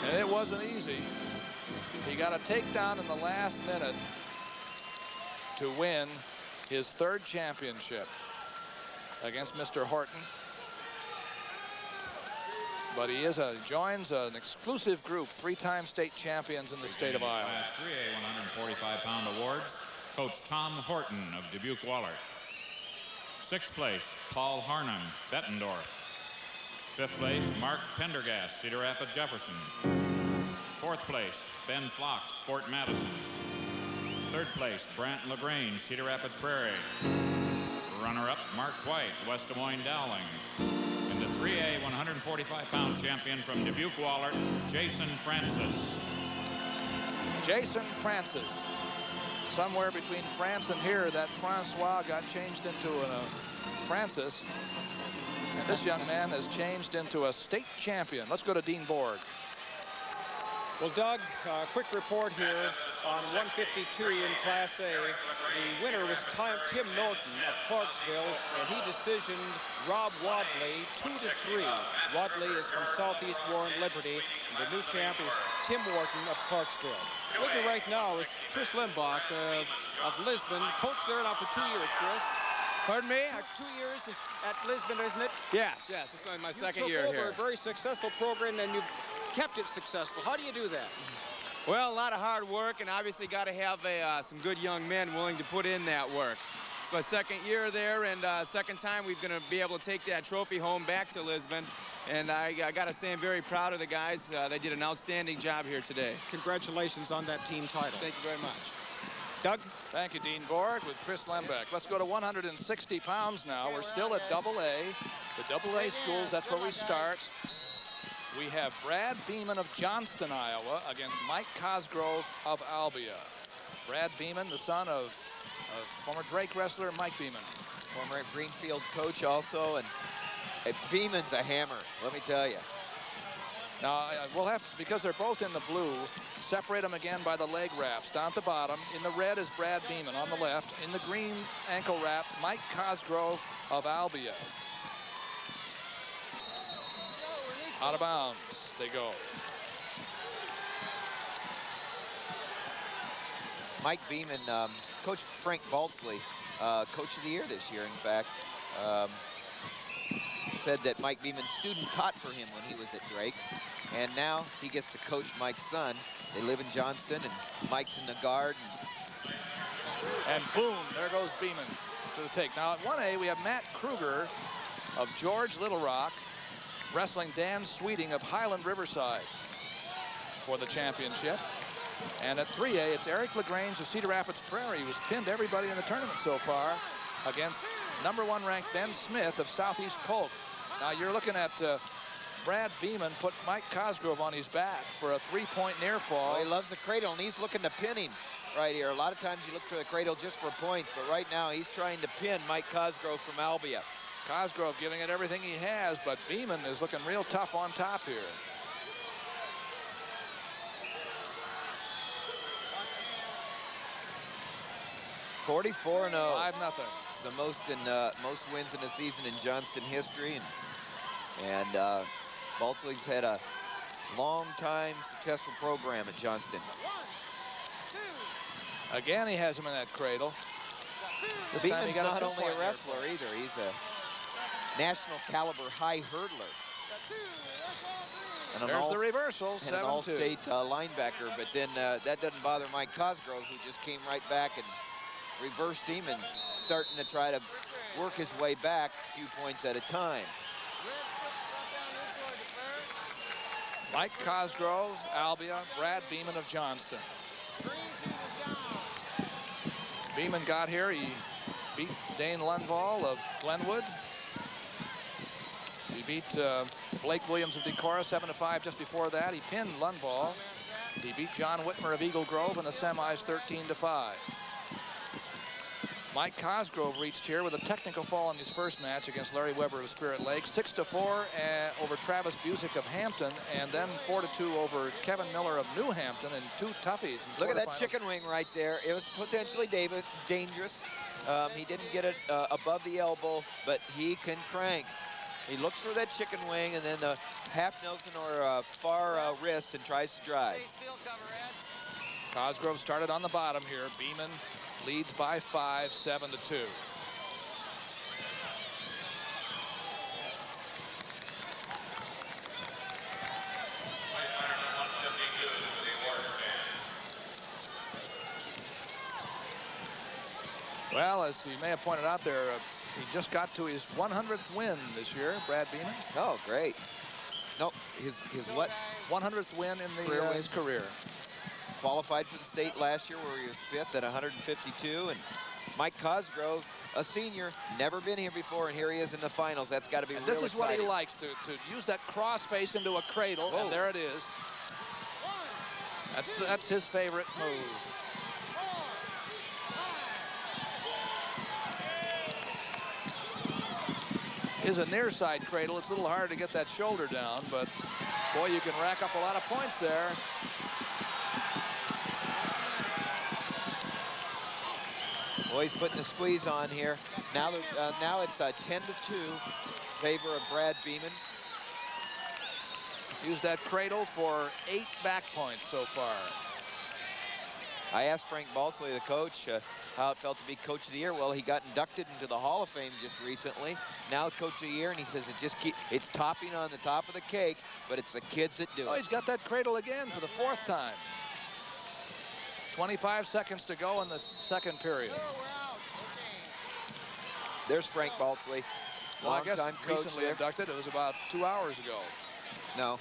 And it wasn't easy. He got a takedown in the last minute to win his 3rd championship against Mr. Horton. But he joins an exclusive group, 3-time state champions in the state of Iowa.
Class 3A 145-pound awards. Coach Tom Horton of Dubuque-Wahlert. 6th place, Paul Harnum, Bettendorf. 5th place, Mark Pendergast, Cedar Rapids, Jefferson. 4th place, Ben Flock, Fort Madison. 3rd place, Brant LaGrange, Cedar Rapids Prairie. Runner-up, Mark White, West Des Moines Dowling. And the 3A 145-pound champion from Dubuque-Wahlert, Jason Francis.
Jason Francis. Somewhere between France and here, that Francois got changed into a Francis. And this young man has changed into a state champion. Let's go to Dean Borg.
Well, Doug, quick report here on 152 in Class A. The winner was Tim Norton of Clarksville, and he decisioned Rob Wadley 2-3. Wadley is from Southeast Warren Liberty, and the new champ is Tim Wharton of Clarksville. With me right now is Chris Limbach of Lisbon. Coach there now for 2 years, Chris.
Pardon me?
2 years at Lisbon, isn't it?
Yes, this is my second year here.
You took over a very successful program, and you've kept it successful. How do you do that?
Well, a lot of hard work, and obviously got to have some good young men willing to put in that work. It's my second year there, and second time we're going to be able to take that trophy home back to Lisbon. And I got to say I'm very proud of the guys. They did an outstanding job here today.
Congratulations on that team title.
Thank you very much.
Doug?
Thank you, Dean Borg, with Chris Lembeck. Let's go to 160 pounds now. We're still at AA. The AA schools, that's where we start. We have Brad Beeman of Johnston, Iowa, against Mike Cosgrove of Albia. Brad Beeman, the son of former Drake wrestler Mike Beeman.
Former Greenfield coach also, and Beeman's a hammer, let me tell you.
Now, we'll have to, because they're both in the blue, separate them again by the leg wraps down at the bottom. In the red is Brad Beeman on the left. In the green ankle wrap, Mike Cosgrove of Albia. Out of bounds, they go.
Mike Beeman, Coach Frank Baltzley, Coach of the Year this year, in fact, said that Mike Beeman's student taught for him when he was at Drake, and now he gets to coach Mike's son. They live in Johnston, and Mike's in the guard.
And boom, there goes Beeman to the take. Now at 1A, we have Matt Kruger of George Little Rock wrestling Dan Sweeting of Highland Riverside for the championship. And at 3A, it's Eric LaGrange of Cedar Rapids Prairie, who's pinned everybody in the tournament so far, against #1 ranked Ben Smith of Southeast Polk. Now you're looking at Brad Beeman put Mike Cosgrove on his back for a 3-point near fall.
Well, he loves the cradle, and he's looking to pin him right here. A lot of times you look for the cradle just for points, but right now he's trying to pin Mike Cosgrove from Albia.
Cosgrove giving it everything he has, but Beeman is looking real tough on top here.
$44-0.
5-0.
It's the most in most wins in a season in Johnston history, and Balsley's had a long-time successful program at Johnston.
Again, he has him in that cradle. This time he
Beeman's
got
not
a
only a
two-point
wrestler either; he's a national caliber high hurdler. And
There's the reversal,
and an
7-2.
all-state linebacker, but then that doesn't bother Mike Cosgrove, who just came right back and reversed him and starting to try to work his way back a few points at a time.
Mike Cosgrove, Albia, Brad Beeman of Johnston. Beeman got here, he beat Dane Lundvall of Glenwood. He beat Blake Williams of Decorah 7-5 just before that. He pinned Lundvall. He beat John Whitmer of Eagle Grove in the semis 13-5. Mike Cosgrove reached here with a technical fall in his first match against Larry Weber of Spirit Lake. 6-4 over Travis Busick of Hampton, and then 4-2 over Kevin Miller of New Hampton, and two toughies.
Look at that chicken wing right there. It was potentially dangerous. He didn't get it above the elbow, but he can crank. He looks for that chicken wing and then a half Nelson or a far wrist and tries to drive.
Cosgrove started on the bottom here. Beeman leads by 5, 7-2. Well, as you may have pointed out there, he just got to his 100th win this year, Brad Beeman.
Oh, great. Nope, his what?
100th win in his career.
Qualified for the state last year where he was 5th at 152. And Mike Cosgrove, a senior, never been here before, and here he is in the finals. That's got to be real exciting.
This is what he likes, to use that cross face into a cradle, and there it is. That's his favorite move. Is a near side cradle. It's a little hard to get that shoulder down, but boy, you can rack up a lot of points there.
Boy, he's putting the squeeze on here. Now it's a 10-2 favor of Brad Beeman.
Used that cradle for 8 back points so far.
I asked Frank Balsley, the coach, how it felt to be Coach of the Year. Well, he got inducted into the Hall of Fame just recently. Now Coach of the Year, and he says it's topping on the top of the cake, but it's the kids that do it.
Oh, he's got that cradle again for the 4th time. 25 seconds to go in the second period.
There's Frank Balsley,
well, I guess
coach
recently
there.
inducted. It was about 2 hours ago.
No,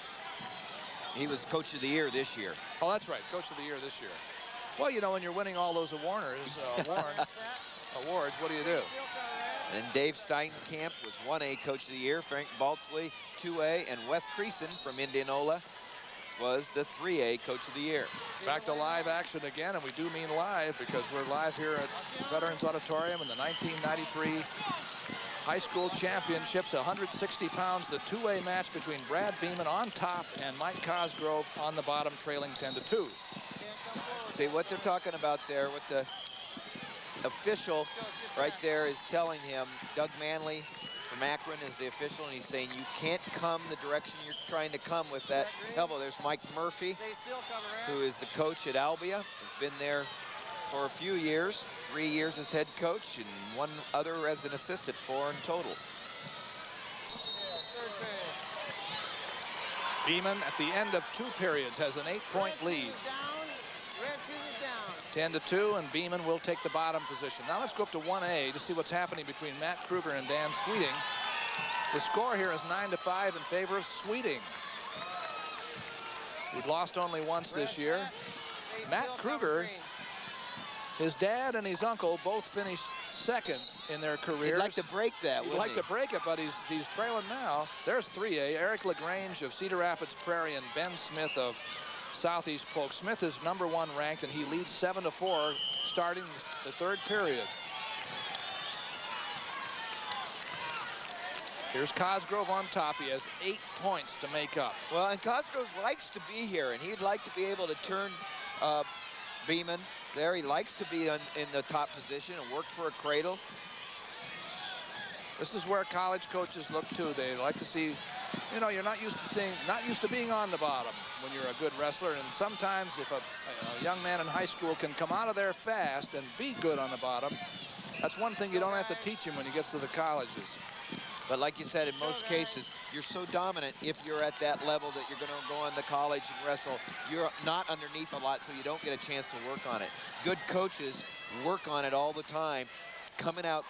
he was Coach of the Year this year.
Oh, that's right, Coach of the Year this year. Well, you know, when you're winning all those awards, what do you do?
And Dave Steinkamp was 1A Coach of the Year. Frank Balsley, 2A, and Wes Creason from Indianola was the 3A Coach of the Year.
Back to live action again, and we do mean live because we're live here at Veterans Auditorium in the 1993 High School Championships, 160 pounds, the 2A match between Brad Beeman on top and Mike Cosgrove on the bottom, trailing 10-2.
See what they're talking about there, what the official right there is telling him. Doug Manley from Akron is the official, and he's saying you can't come the direction you're trying to come with that elbow. There's Mike Murphy, who is the coach at Albia. Has been there for a few years, 3 years as head coach, and 1 other as an assistant, 4 in total.
Beeman, at the end of 2 periods, has an 8-point lead. 10-2, and Beeman will take the bottom position. Now let's go up to 1A to see what's happening between Matt Kruger and Dan Sweeting. The score here is 9-5 in favor of Sweeting. We've lost only once this year. Matt Kruger, his dad and his uncle both finished 2nd in their careers.
He'd like to break that,
He'd like to break it, but he's trailing now. There's 3A, Eric LaGrange of Cedar Rapids Prairie and Ben Smith of Southeast Polk. Smith is #1 ranked, and he leads 7-4 starting the 3rd period. Here's Cosgrove on top. He has 8 points to make up.
Well, and Cosgrove likes to be here, and he'd like to be able to turn Beeman there. He likes to be in the top position and work for a cradle.
This is where college coaches look too. They like to see, you know, you're not used to being on the bottom when you're a good wrestler. And sometimes if a young man in high school can come out of there fast and be good on the bottom, that's one thing you don't have to teach him when he gets to the colleges.
But like you said, in most cases, you're so dominant if you're at that level that you're going to go on the college and wrestle. You're not underneath a lot, so you don't get a chance to work on it. Good coaches work on it all the time, coming out,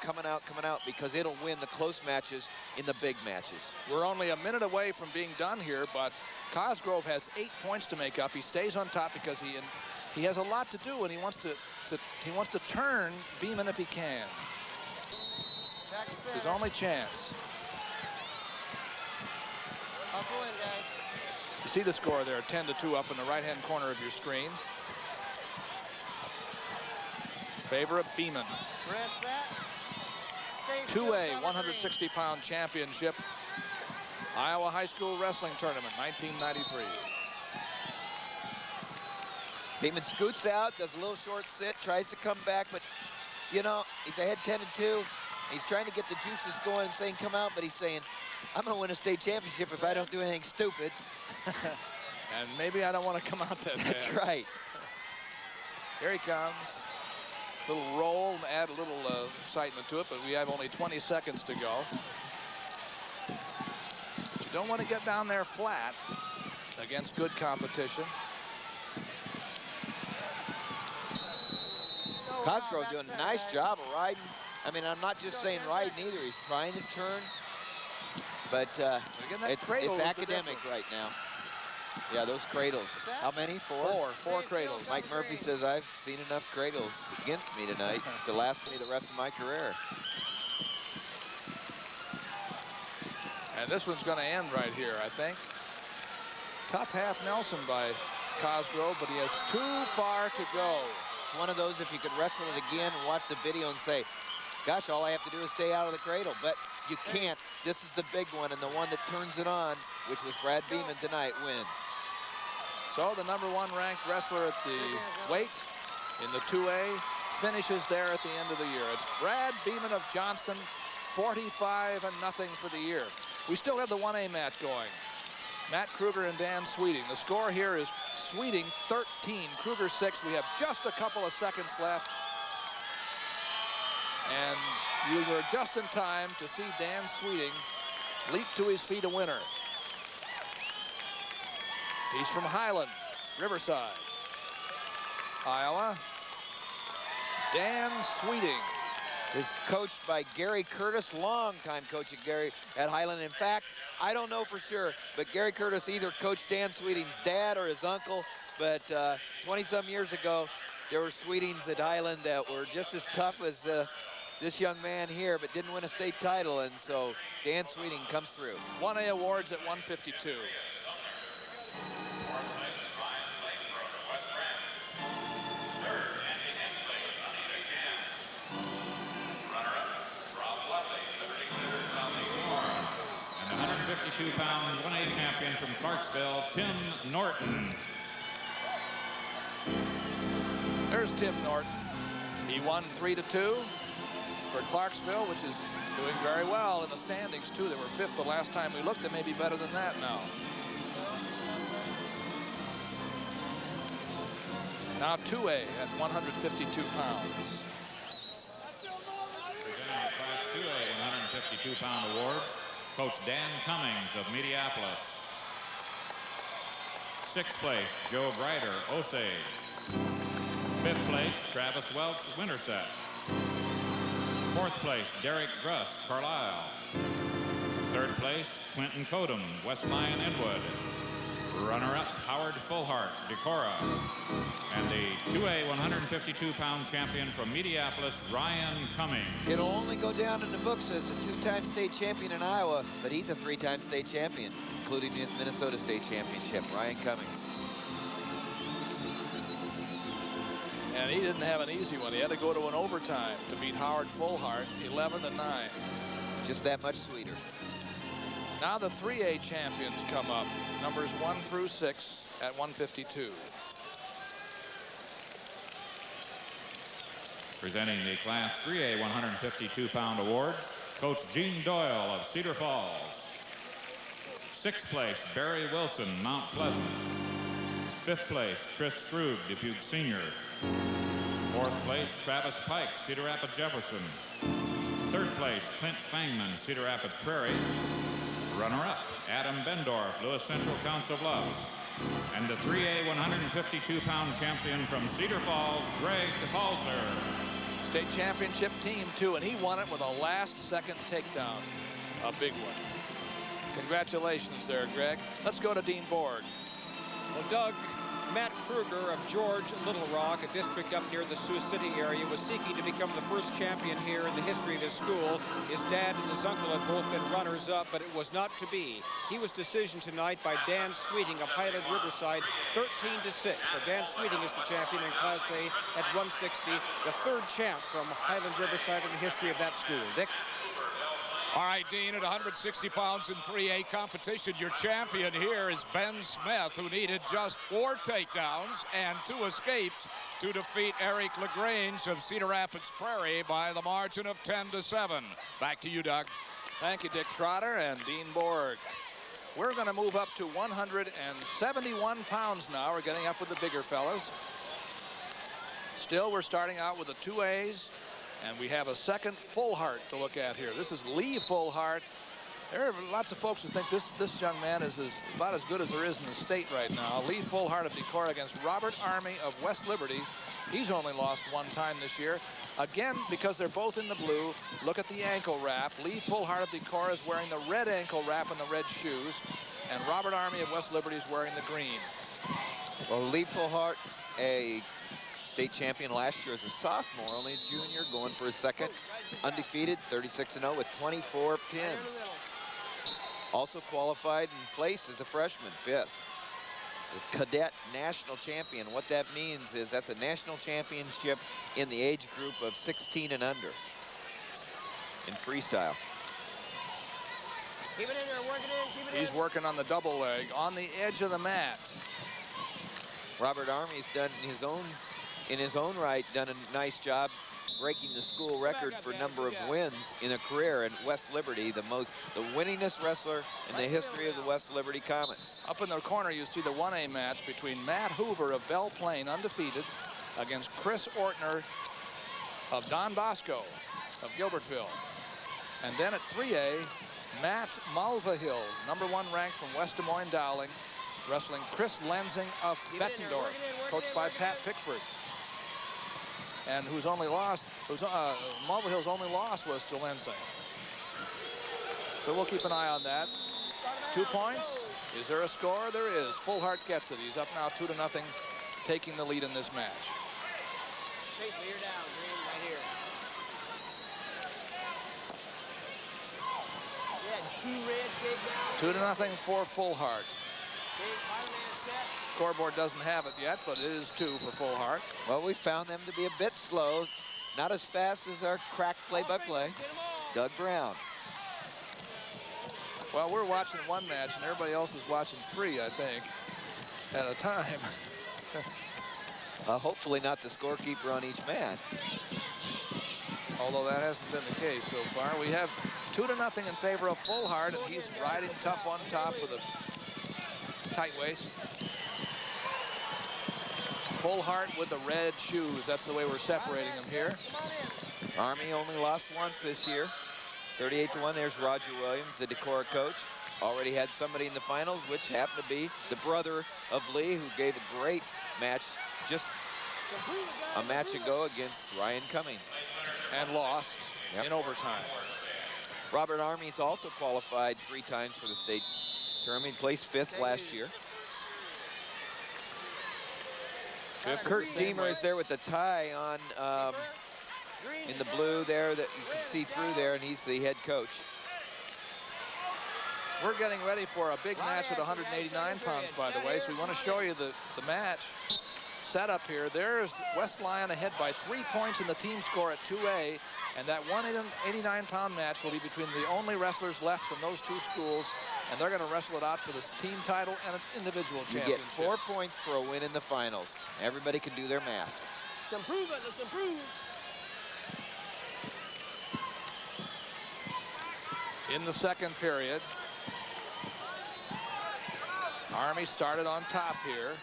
because it'll win the close matches in the big matches.
We're only a minute away from being done here, but Cosgrove has 8 points to make up. He stays on top because he has a lot to do, and he wants to turn Beeman if he can. It's his only chance.
Hustle in, guys.
You see the score there, 10-2 up in the right-hand corner of your screen. Favor of Beeman. 2A 160-pound championship. Iowa High School Wrestling Tournament, 1993.
Beeman scoots out, does a little short sit, tries to come back, but, you know, he's ahead 10-2. He's trying to get the juices going, saying come out, but he's saying, I'm going to win a state championship if I don't do anything stupid.
And maybe I don't want to come out that
That's
bad.
right.
Here he comes. Little roll, add a little excitement to it, but we have only 20 seconds to go. But you don't want to get down there flat against good competition.
Cosgrove doing a nice job of riding. I mean, I'm not just saying riding either. He's trying to turn, but it's academic right now. Yeah, those cradles. How many? Four
cradles.
Mike Murphy says, I've seen enough cradles against me tonight to last me the rest of my career.
And this one's going to end right here, I think. Tough half Nelson by Cosgrove, but he has too far to go.
One of those, if you could wrestle it again and watch the video and say, gosh, all I have to do is stay out of the cradle. But you can't. This is the big one, and the one that turns it on, which was Brad Beeman tonight, wins.
So the number 1 ranked wrestler at the weight in the 2A finishes there at the end of the year. It's Brad Beeman of Johnston, 45-0 for the year. We still have the 1A match going. Matt Kruger and Dan Sweeting. The score here is Sweeting 13, Kruger 6. We have just a couple of seconds left. And you were just in time to see Dan Sweeting leap to his feet a winner. He's from Highland, Riverside, Iowa. Dan Sweeting
is coached by Gary Curtis, longtime coach at Highland. In fact, I don't know for sure, but Gary Curtis either coached Dan Sweeting's dad or his uncle, but 20-some years ago, there were Sweetings at Highland that were just as tough as this young man here, but didn't win a state title, and so Dan Sweeting comes through.
1A awards at 152.
And the 152-pound 1A champion from Clarksville, Tim Norton.
There's Tim Norton. He won 3-2 for Clarksville, which is doing very well in the standings, too. They were 5th the last time we looked. They may be better than that now. Now 2A at 152 pounds.
Presenting the Class 2A 152-pound awards, Coach Dan Cummings of Mediapolis. 6th place, Joe Grider, Osage. 5th place, Travis Welch, Winterset. 4th place, Derek Gruss, Carlisle. 3rd place, Quentin Codum, West Lyon, Inwood. Runner-up, Howard Fullhart, Decorah. And the 2A 152-pound champion from Mediapolis, Ryan Cummings.
It'll only go down in the books as a 2-time state champion in Iowa, but he's a 3-time state champion, including his Minnesota State Championship, Ryan Cummings.
And he didn't have an easy one. He had to go to an overtime to beat Howard Fullhart, 11-9.
Just that much sweeter.
Now the 3A champions come up, numbers 1 through 6 at 152.
Presenting the Class 3A 152-pound awards, Coach Gene Doyle of Cedar Falls. 6th place, Barry Wilson, Mount Pleasant. 5th place, Chris Strube, Dubuque Senior. 4th place, Travis Pike, Cedar Rapids Jefferson. 3rd place, Clint Fangman, Cedar Rapids Prairie. Runner-up, Adam Bendorf, Lewis Central Council Bluffs. And the 3A 152-pound champion from Cedar Falls, Greg Halser.
State championship team, too, and he won it with a last-second takedown. A big one. Congratulations there, Greg. Let's go to Dean Borg.
Well, Doug, Matt Kruger of George Little Rock, a district up near the Sioux City area, was seeking to become the first champion here in the history of his school. His dad and his uncle had both been runners-up, but it was not to be. He was decisioned tonight by Dan Sweeting of Highland Riverside, 13-6. So Dan Sweeting is the champion in Class A at 160, the 3rd champ from Highland Riverside in the history of that school. Dick?
All right, Dean, at 160 pounds in 3A competition, your champion here is Ben Smith, who needed just 4 takedowns and 2 escapes to defeat Eric LaGrange of Cedar Rapids Prairie by the margin of 10-7. Back to you, Doug.
Thank you, Dick Trotter and Dean Borg. We're going to move up to 171 pounds now. We're getting up with the bigger fellas. Still, we're starting out with the 2As. And we have a second Fullhart to look at here. This is Lee Fullhart. There are lots of folks who think this young man is about as good as there is in the state right now. Lee Fullhart of Decorah against Robert Army of West Liberty. He's only lost 1 time this year. Again, because they're both in the blue, look at the ankle wrap. Lee Fullhart of Decorah is wearing the red ankle wrap and the red shoes. And Robert Army of West Liberty is wearing the green.
Well, Lee Fullhart, a state champion last year as a sophomore, only a junior, going for his 2nd undefeated, 36-0 with 24 pins. Also qualified in place as a freshman, 5th. The cadet national champion. What that means is that's a national championship in the age group of 16 and under in freestyle.
Keep it in there, work it in, keep it in.
He's working on the double leg on the edge of the mat.
Robert Army's done in his own right, done a nice job breaking the school record for number of wins in a career. And West Liberty, the winningest wrestler in the history of the West Liberty Comets.
Up in the corner, you see the 1A match between Matt Hoover of Belle Plaine, undefeated, against Chris Ortner of Don Bosco of Gilbertville. And then at 3A, Matt Mulvihill, number 1 ranked from West Des Moines Dowling, wrestling Chris Lensing of Bettendorf, coached by Pat Pickford. And whose only loss, Mulvihill's only loss was to Lensing. So we'll keep an eye on that. 2 points. Is there a score? There is. Fullhart gets it. He's up now 2-0, taking the lead in this match.
Basically, you're down, Green, right here. Yeah, 2 red takedowns.
2-0 for Fullhart. Scoreboard doesn't have it yet, but it is 2 for Fullhart.
Well, we found them to be a bit slow, not as fast as our crack play-by-play, Doug Brown.
Well, we're watching 1 match, and everybody else is watching 3, I think, at a time.
Hopefully not the scorekeeper on each match.
Although that hasn't been the case so far. We have 2-0 in favor of Fullhart, and he's riding tough on top with a tight waist. Fullhart with the red shoes. That's the way we're separating them here.
Army only lost once this year. 38-1. There's Roger Williams, the Decorah coach. Already had somebody in the finals, which happened to be the brother of Lee, who gave a great match just a match ago against Ryan Cummings.
And lost in overtime.
Robert Army's also qualified 3 times for the state tournament. He placed 5th last year. Kurt Deemer is there with the tie on in the blue there that you can see through there, and he's the head coach.
We're getting ready for a big match at 189 pounds, by the way, so we want to show you the match setup here. There's West Lyon ahead by 3 points in the team score at 2A, and that 189-pound match will be between the only wrestlers left from those 2 schools and they're going to wrestle it out for this team title and an individual
You
championship.
get 4 points for a win in the finals. Everybody can do their math.
Let's improve it. Let's improve.
In the second period, Army started on top here,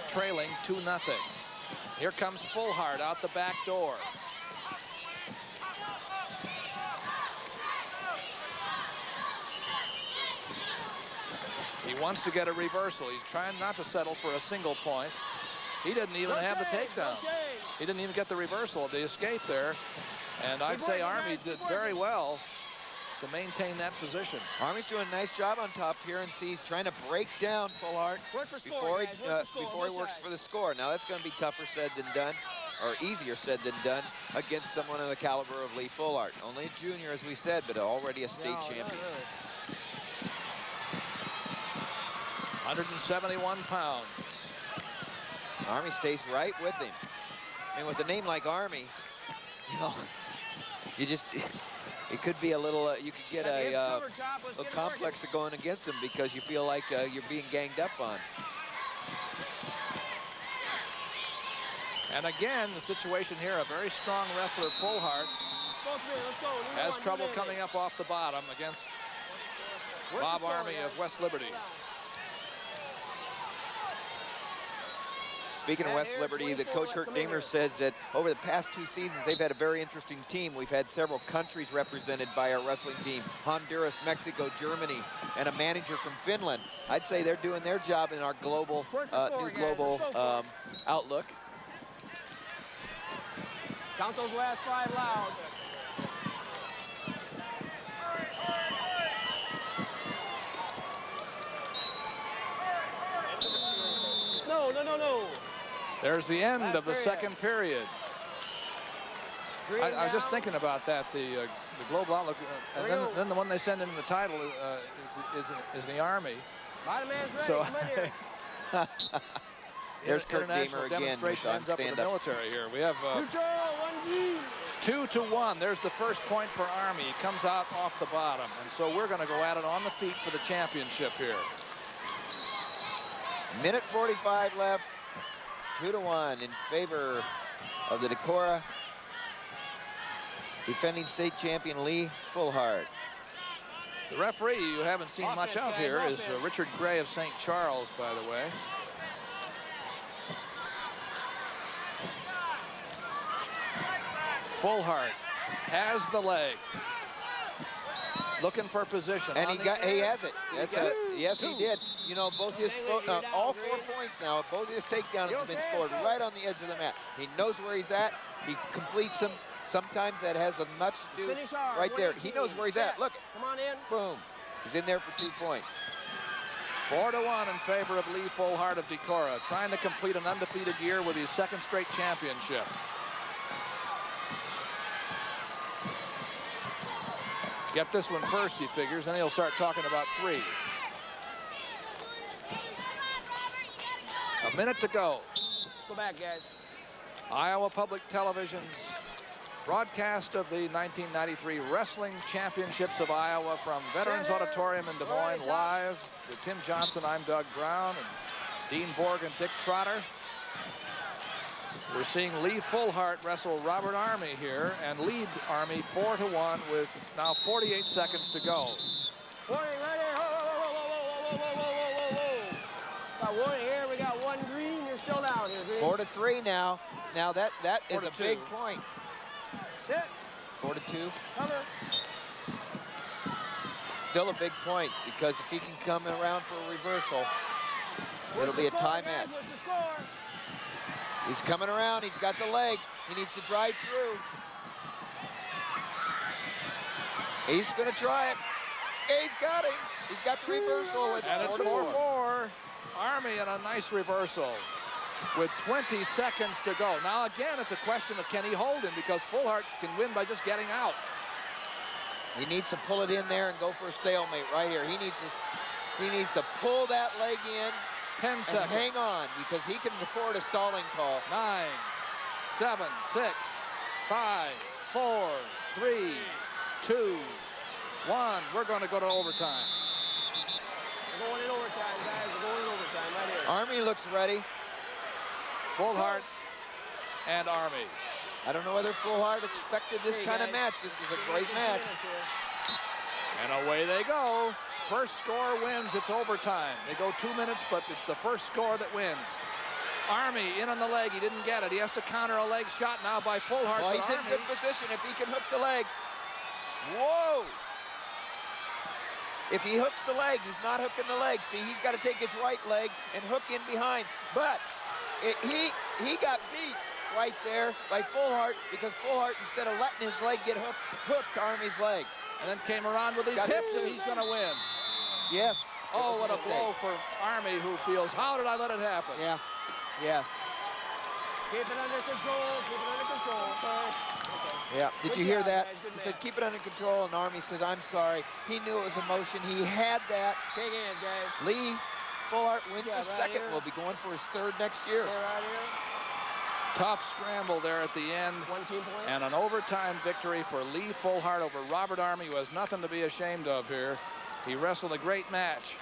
trailing 2-0. Here comes Fullhart out the back door. He wants to get a reversal. He's trying not to settle for a single point. He didn't even have the takedown. He didn't even get the reversal, the escape there. And I'd say Army did very well to maintain that position.
Army's doing a nice job on top here, and see he's trying to break down Fullhart before he works for the score. Now that's going to be tougher said than done, or easier said than done, against someone of the caliber of Lee Fullhart. Only a junior, as we said, but already a state champion.
171 pounds.
Army stays right with him. I mean, with a name like Army, you know, you just, it could be a little, you could get a complex of going against him because you feel like you're being ganged up on.
And again, the situation here, a very strong wrestler, Fullhart, has trouble coming up off the bottom against Bob Army of West Liberty.
Speaking of West Liberty, the coach Herc Daimler says that over the past 2 seasons, they've had a very interesting team. We've had several countries represented by our wrestling team: Honduras, Mexico, Germany, and a manager from Finland. I'd say they're doing their job in our global, new global outlook.
Count those last 5 loud. No.
There's the end of the second period. I was just thinking about that, the global outlook, and then the one they send in the title is the Army. So
there's Kurt
international
Daimler again.
demonstration ends up with the military here. We have 2-1. There's the first point for Army. He comes out off the bottom, and so we're going to go at it on the feet for the championship here.
Minute 45 left. 2-1 in favor of the Decorah defending state champion Lee Fullhart.
The referee you haven't seen much of here is Richard Gray of St. Charles, by the way. Fullhart has the leg. Looking for position.
And he has it. Yes, he did. You know, both his all 4 points now, both his takedowns have been scored right on the edge of the mat. He knows where he's at. He completes them. Sometimes that has as much to do right there. He knows where he's at. Look.
Come on in.
Boom. He's in there for 2 points.
4-1 in favor of Lee Fullhart of Decorah, trying to complete an undefeated year with his second straight championship. Get this one first, he figures, then he'll start talking about 3. A minute to go.
Let's go back, guys.
Iowa Public Television's broadcast of the 1993 Wrestling Championships of Iowa from Veterans Auditorium in Des Moines, live with Tim Johnson. I'm Doug Brown and Dean Borg and Dick Trotter. We're seeing Lee Fullhart wrestle Robert Army here and lead Army 4-1 with now 48 seconds to go.
Warning, ready? Got warning here. We got 1 green. You're still down here, green.
4-3 now. Now that is a big point.
Sit.
4-2.
Cover.
Still a big point because if he can come around for a reversal, it'll be a tie match. He's coming around. He's got the leg. He needs to drive through. He's going to try it. He's got him. He's got the reversal.
And it's 4-4. Army in a nice reversal with 20 seconds to go. Now, again, it's a question of can he hold him, because Fullhart can win by just getting out.
He needs to pull it in there and go for a stalemate right here. He needs to pull that leg in.
10 seconds.
Hang on, because he can afford a stalling call.
9, 7, 6, 5, 4, 3, 2, 1. We're going to go to overtime.
We're going in overtime, guys. We're going in overtime right here.
Army looks ready.
Full Heart and Army.
I don't know whether Full Heart expected this kind of match. This is a great match.
And away they go. First score wins. It's overtime. They go 2 minutes, but it's the first score that wins. Army in on the leg. He didn't get it. He has to counter a leg shot now by Full Heart.
Well, he's in good position if he can hook the leg. Whoa! If he hooks the leg, he's not hooking the leg. See, he's got to take his right leg and hook in behind. But he got beat right there by Full Heart because Full Heart, instead of letting his leg get hooked Army's leg.
And then came around with his hips, and he's going to win.
Yes.
Oh, what a blow for Army, who feels, how did I let it happen?
Yeah. Yes.
Keep it under control. Keep it under control, sir. Okay.
Yeah. Did
Good
you hear
job,
that?
guys. Good
He said,
match.
keep it under control, and Army says, I'm sorry. He knew it was emotion. He had that.
Shake hands, guys.
Lee Full Heart wins
Yeah,
his
right
second.
here.
Will be going for his third next year.
Right here.
Tough scramble there at the end.
1 team point.
And an overtime victory for Lee Full Heart over Robert Army, who has nothing to be ashamed of here. He wrestled a great match.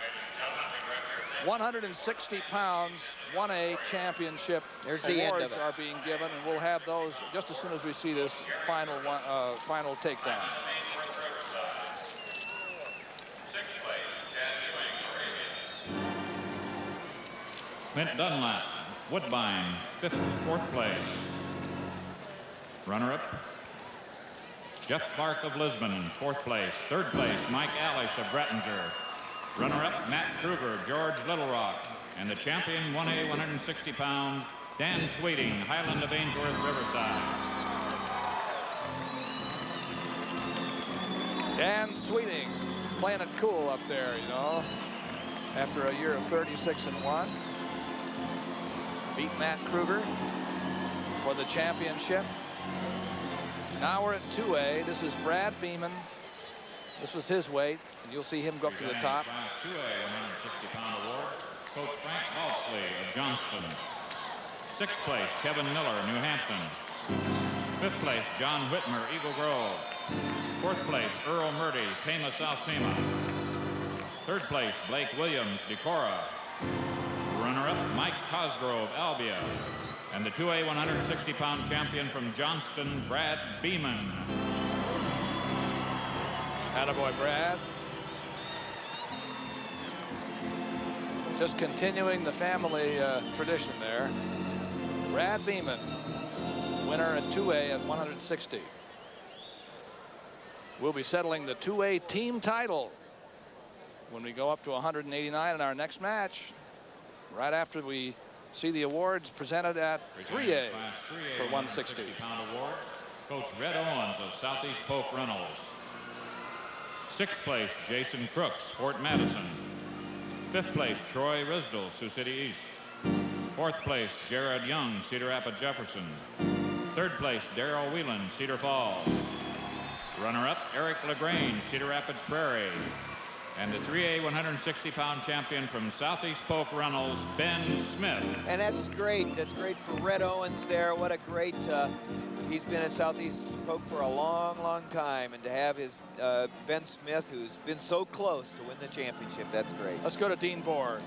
160 pounds, 1A championship
There's the end of
awards
it.
are being given, and we'll have those just as soon as we see this final takedown.
Clint Dunlap, Woodbine, 4th place. Runner-up, Jeff Clark of Lisbon, 4th place. 3rd place, Mike Alish of Brettinger. Runner-up, Matt Kruger, George Little Rock. And the champion, 1A, 160 pounds, Dan Sweeting, Highland of Ainsworth, Riverside.
Dan Sweeting playing it cool up there, you know, after a year of 36-1. Beat Matt Kruger for the championship. Now we're at 2A. This is Brad Beeman. This was his weight, and you'll see him go up to the top.
Class 2A, 160-pound awards. Coach Frank Balsley of Johnston. 6th place, Kevin Miller, New Hampton. 5th place, John Whitmer, Eagle Grove. 4th place, Earl Murdy, Tama, South Tama. 3rd place, Blake Williams, Decorah. Runner-up, Mike Cosgrove, Albia. And the 2A 160-pound champion from Johnston, Brad Beeman.
Attaboy, Brad. Just continuing the family tradition there. Brad Beeman, winner at 2A at 160. We'll be settling the 2A team title when we go up to 189 in our next match, right after we see the awards presented at 3A
Class 3A,
for 160.
160-pound awards. Coach Red Owens of Southeast Polk Reynolds. 6th place, Jason Crooks, Fort Madison. 5th place, Troy Risdell, Sioux City East. 4th place, Jared Young, Cedar Rapids Jefferson. 3rd place, Darrell Whelan, Cedar Falls. Runner-up, Eric LaGrange, Cedar Rapids Prairie. And the 3A 160-pound champion from Southeast Polk Reynolds, Ben Smith.
And that's great. That's great for Red Owens there. What a great, he's been at Southeast Polk for a long, long time. And to have his Ben Smith, who's been so close to win the championship, that's great.
Let's go to Dean Board.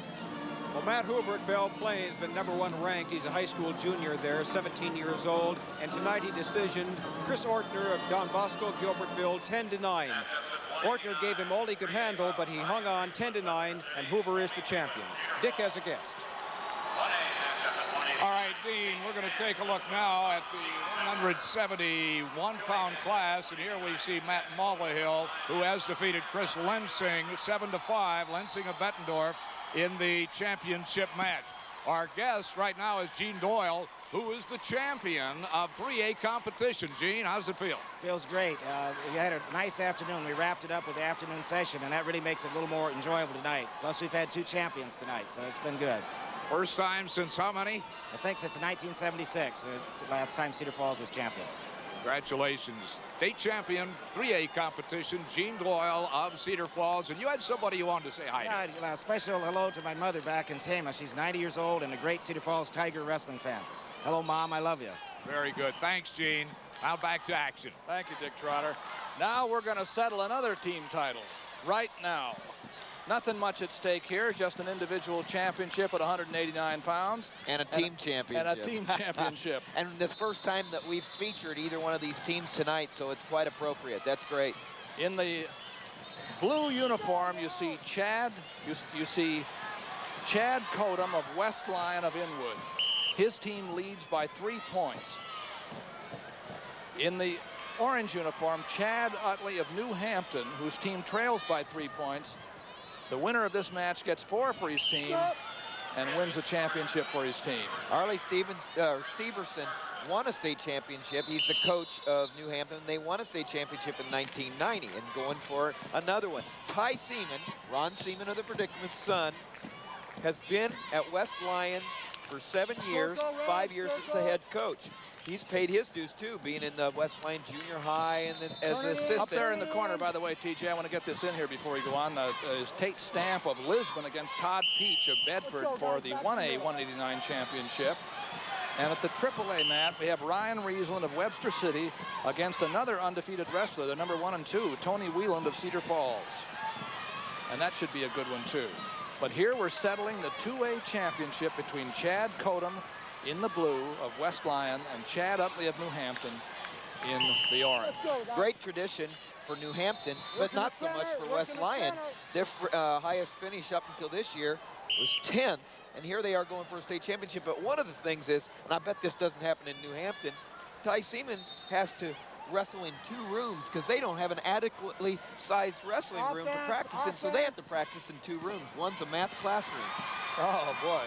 Well, Matt Hoover at Belle Plaine has been #1 ranked. He's a high school junior there, 17 years old. And tonight he decisioned Chris Ortner of Don Bosco, Gilbertville, 10-9. Ortner gave him all he could handle, but he hung on 10-9, and Hoover is the champion. Dick has a guest.
All right, Dean, we're going to take a look now at the 171-pound class, and here we see Matt Mulvihill, who has defeated Chris Lensing 7-5, Lensing of Bettendorf, in the championship match. Our guest right now is Gene Doyle, who is the champion of 3A competition. Gene, how does it feel?
Feels great. We had a nice afternoon. We wrapped it up with the afternoon session, and that really makes it a little more enjoyable tonight. Plus, we've had 2 champions tonight, so it's been good.
First time since how many?
I think since 1976. It's the last time Cedar Falls was champion.
Congratulations. State champion, 3A competition, Gene Doyle of Cedar Falls. And you had somebody you wanted to say hi to.
Yeah, a special hello to my mother back in Tama. She's 90 years old and a great Cedar Falls Tiger wrestling fan. Hello, Mom. I love you.
Very good. Thanks, Gene. Now back to action.
Thank you, Dick Trotter. Now we're going to settle another team title right now. Nothing much at stake here, just an individual championship at 189 pounds.
And a team championship.
And a team championship.
And this first time that we've featured either one of these teams tonight, so it's quite appropriate. That's great.
In the blue uniform, you see Chad, you see Chad Kodum of West Lyon of Inwood. His team leads by 3 points. In the orange uniform, Chad Utley of New Hampton, whose team trails by 3 points. The winner of this match gets 4 for his team and wins the championship for his team.
Arlie Severson won a state championship. He's the coach of New Hampton. They won a state championship in 1990 and going for another one. Ty Seaman, Ron Seaman of the Predictament's son, has been at West Lyon for 7 years, 5 years as the head coach. He's paid his dues too, being in the West Lyon Junior High and then as an assistant.
Up there in the corner, by the way, TJ, I want to get this in here before we go on, is Tate Stamp of Lisbon against Todd Peach of Bedford for the 1A 189 championship. And at the AAA mat, we have Ryan Riesland of Webster City against another undefeated wrestler, the number 1 and 2, Tony Wheeland of Cedar Falls. And that should be a good one too. But here we're settling the 2A championship between Chad Kodum in the blue of West Lyon and Chad Utley of New Hampton in the orange.
Great tradition for New Hampton, but not so much for West Lyon. Their highest finish up until this year was 10th, and here they are going for a state championship. But one of the things is, and I bet this doesn't happen in New Hampton, Ty Seaman has to wrestle in 2 rooms because they don't have an adequately sized wrestling room to practice in, so they have to practice in 2 rooms. One's a math classroom.
Oh, boy.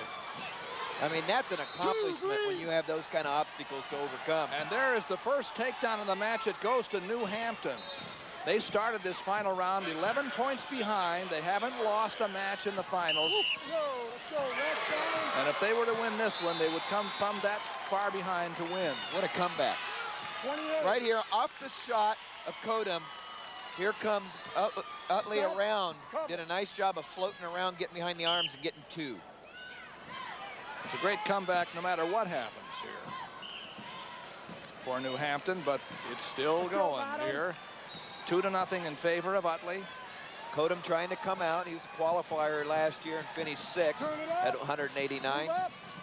I mean, that's an accomplishment when you have those kind of obstacles to overcome.
And there is the first takedown of the match. It goes to New Hampton. They started this final round 11 points behind. They haven't lost a match in the finals. And if they were to win this one, they would come from that far behind to win.
What a comeback.
28.
Right here, off the shot of Kodum. Here comes Utley around. Did a nice job of floating around, getting behind the arms and getting 2.
It's a great comeback no matter what happens here for New Hampton, but it's still going here. 2-0 in favor of Utley.
Kodum trying to come out. He was a qualifier last year and finished 6th at 189.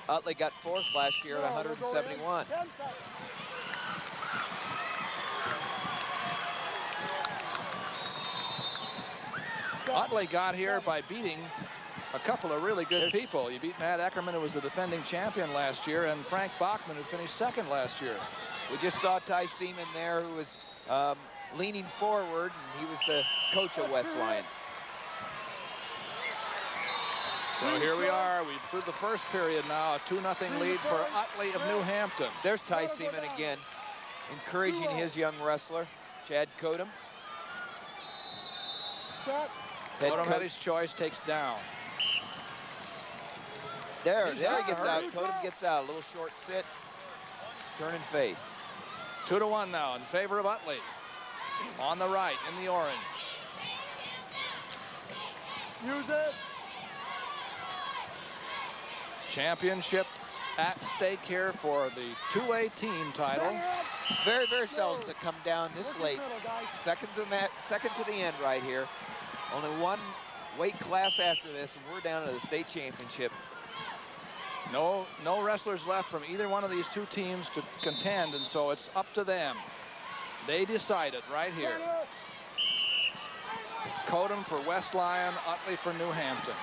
Utley got 4th last year at 171.
Utley got here by beating a couple of really good people. You beat Matt Eckerman, who was the defending champion last year, and Frank Bachman, who finished 2nd last year.
We just saw Ty Seaman there, who was leaning forward, and he was the coach of West Lyon.
So here we are. We've through the first period now, a 2-0 lead for Utley of New Hampton.
There's Ty Seaman again, encouraging his young wrestler, Chad Kodum.
Kodum had his choice, takes down.
There he gets out. Kodum gets out. A little short sit. Turn and face.
2-1 now in favor of Utley. On the right, in the orange.
Use it.
Championship at stake here for the 2A team title.
Very, very seldom to come down this late. Second to the end right here. Only one weight class after this, and we're down to the state championship.
No wrestlers left from either one of these 2 teams to contend, and so it's up to them. They decide it right here. Kodum for West Lyon, Utley for New Hampton.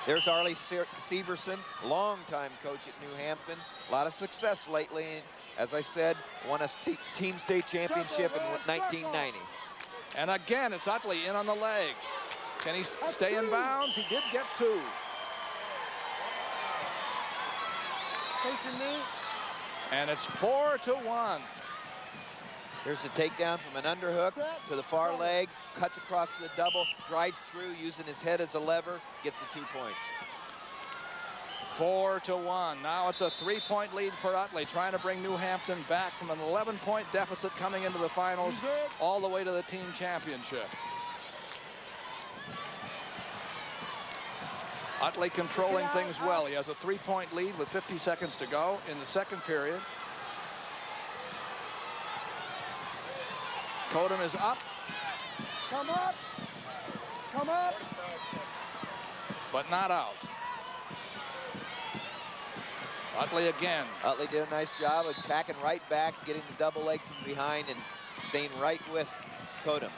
There's Arlie Severson, longtime coach at New Hampton. A lot of success lately. As I said, won a team state championship in 1990.
And again, it's Utley in on the leg. Can he stay in bounds? He did get 2.
Facing me.
And it's 4-1.
There's a takedown from an underhook to the far leg, cuts across to the double, drives through using his head as a lever, gets the 2 points.
4-1. Now it's a 3-point lead for Utley, trying to bring New Hampton back from an 11-point deficit coming into the finals all the way to the team championship. Utley controlling things well. He has a 3-point lead with 50 seconds to go in the second period. Kodum is up.
Come up. Come up.
But not out. Utley again.
Utley did a nice job of attacking right back, getting the double leg from behind and staying right with Kodum.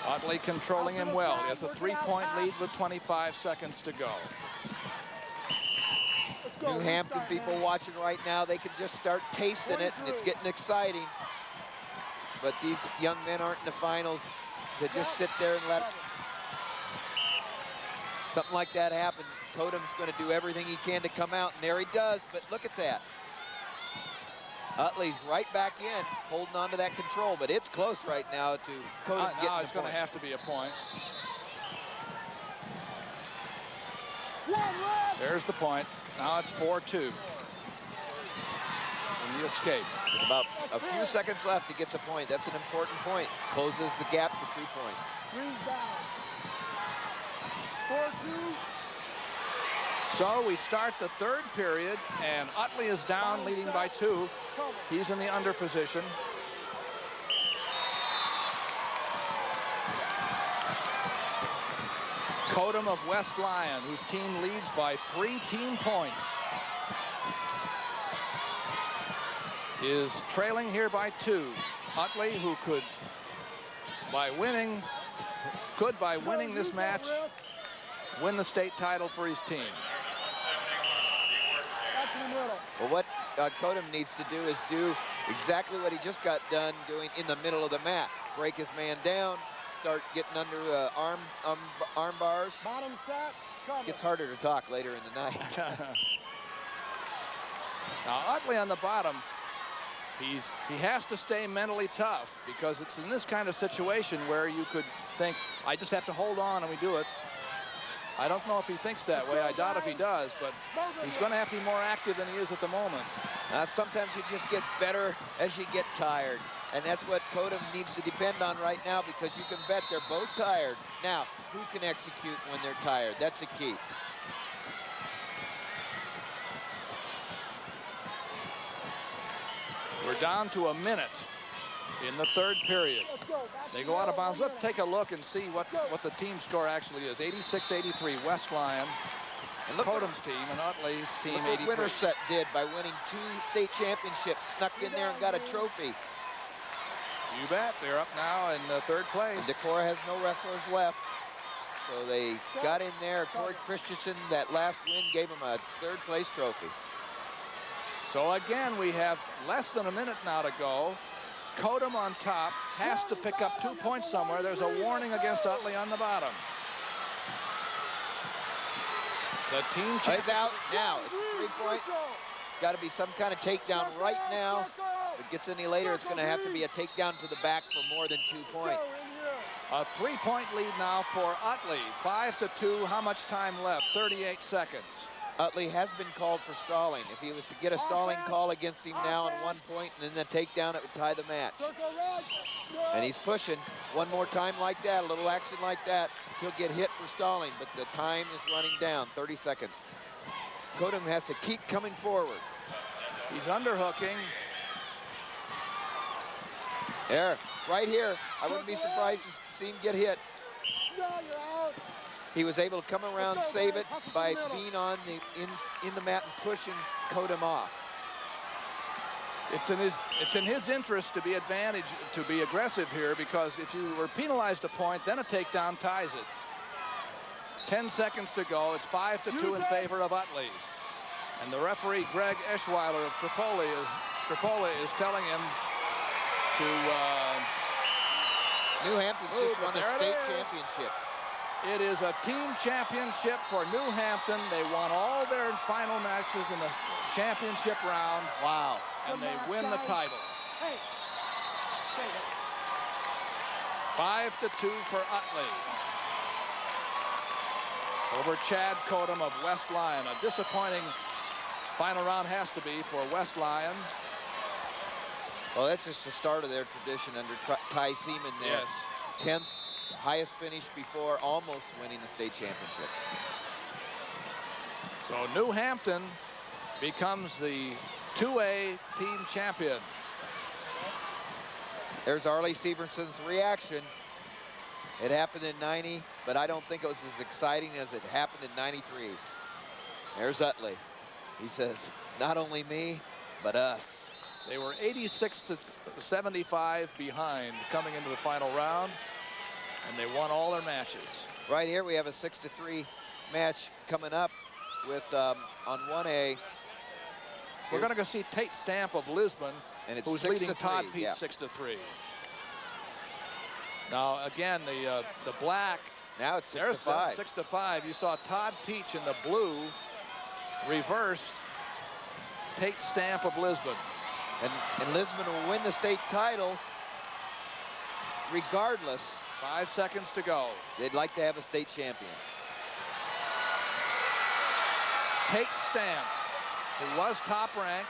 Utley controlling him well. He has a 3-point lead with 25 seconds to go.
New Hampton people watching right now, they can just start tasting it, and it's getting exciting. But these young men aren't in the finals to just sit there and let something like that happen. Kodum's going to do everything he can to come out, and there he does, but look at that. Utley's right back in, holding on to that control, but it's close right now to Kodum getting
now it's going to have to be a point. There's the point. Now it's 4-2. In the escape.
With about a few seconds left, he gets a point. That's an important point. Closes the gap to 2 points.
Breeze down. 4-2.
So we start the third period, and Utley is down, leading by 2. He's in the under position. Kodum of West Lyon, whose team leads by 3 team points, is trailing here by 2. Utley, who could, by winning this match, win the state title for his team.
Back to the middle.
Well, what Kodum needs to do is do exactly what he just got done doing in the middle of the mat. Break his man down, start getting under arm bars.
Bottom set. Cover.
Gets harder to talk later in the night.
Now Utley on the bottom, he has to stay mentally tough, because it's in this kind of situation where you could think, I just have to hold on and we do it. I don't know if he thinks that way. I doubt if he does, but he's going to have to be more active than he is at the moment.
Sometimes you just get better as you get tired. And that's what Kodum needs to depend on right now, because you can bet they're both tired. Now, who can execute when they're tired? That's the key.
We're down to a minute in the third period. They go out of bounds. Let's take a look and see what the team score actually is. 86-83, West Lyon. And Kodum's team and Utley's team,
look
83.
what Winterset did by winning 2 state championships, snuck in there and got a trophy.
You bet. They're up now in third place.
And Decorah has no wrestlers left. So they got in there. Corey Christensen, that last win, gave him a third place trophy.
So again, we have less than a minute now to go. Kodum on top has to pick up 2 points somewhere. There's a warning against Utley on the bottom. The team
is out now. It's a 3-point. Got to be some kind of takedown right now. If it gets any later, it's going to have to be a takedown to the back for more than 2 points.
A 3-point lead now for Utley. 5-2. How much time left? 38 seconds.
Utley has been called for stalling. If he was to get a stalling call against him now on 1 point and then the takedown, it would tie the match. And he's pushing. One more time like that, a little action like that, he'll get hit for stalling, but the time is running down, 30 seconds. Kodum has to keep coming forward.
He's underhooking.
There, right here. I wouldn't be surprised to see him get hit. He was able to come around, save it by being on in the mat and pushing Kodum off.
It's in his interest to be aggressive here, because if you were penalized a point, then a takedown ties it. 10 seconds to go. It's 5-2 in favor of Utley. And the referee, Greg Eschweiler of Tripola, is telling him to
New Hampton just won the state championship.
It is a team championship for New Hampton. They won all their final matches in the championship round.
Wow.
And they win the title. 5-2 for Utley over Chad Kodum of West Lyon. A disappointing final round has to be for West Lyon.
Well, that's just the start of their tradition under Ty Seaman there.
Yes.
10th highest finish before almost winning the state championship.
So New Hampton becomes the 2A team champion.
There's Arlie Severson's reaction. It happened in 90, but I don't think it was as exciting as it happened in 93. There's Utley. He says, not only me, but us.
They were 86-75 behind coming into the final round, and they won all their matches.
Right here we have a 6-3 match coming up with on 1A.
We're going to go see Tate Stamp of Lisbon,
and it's
who's
6-3,
leading Todd Pete
yeah.
6-3. Now again, the black.
Now it's
6-5.
6-5.
6-5. You saw Todd Peach in the blue reverse Tate Stamp of Lisbon.
And Lisbon will win the state title regardless.
5 seconds to go.
They'd like to have a state champion.
Tate Stamp, who was top ranked,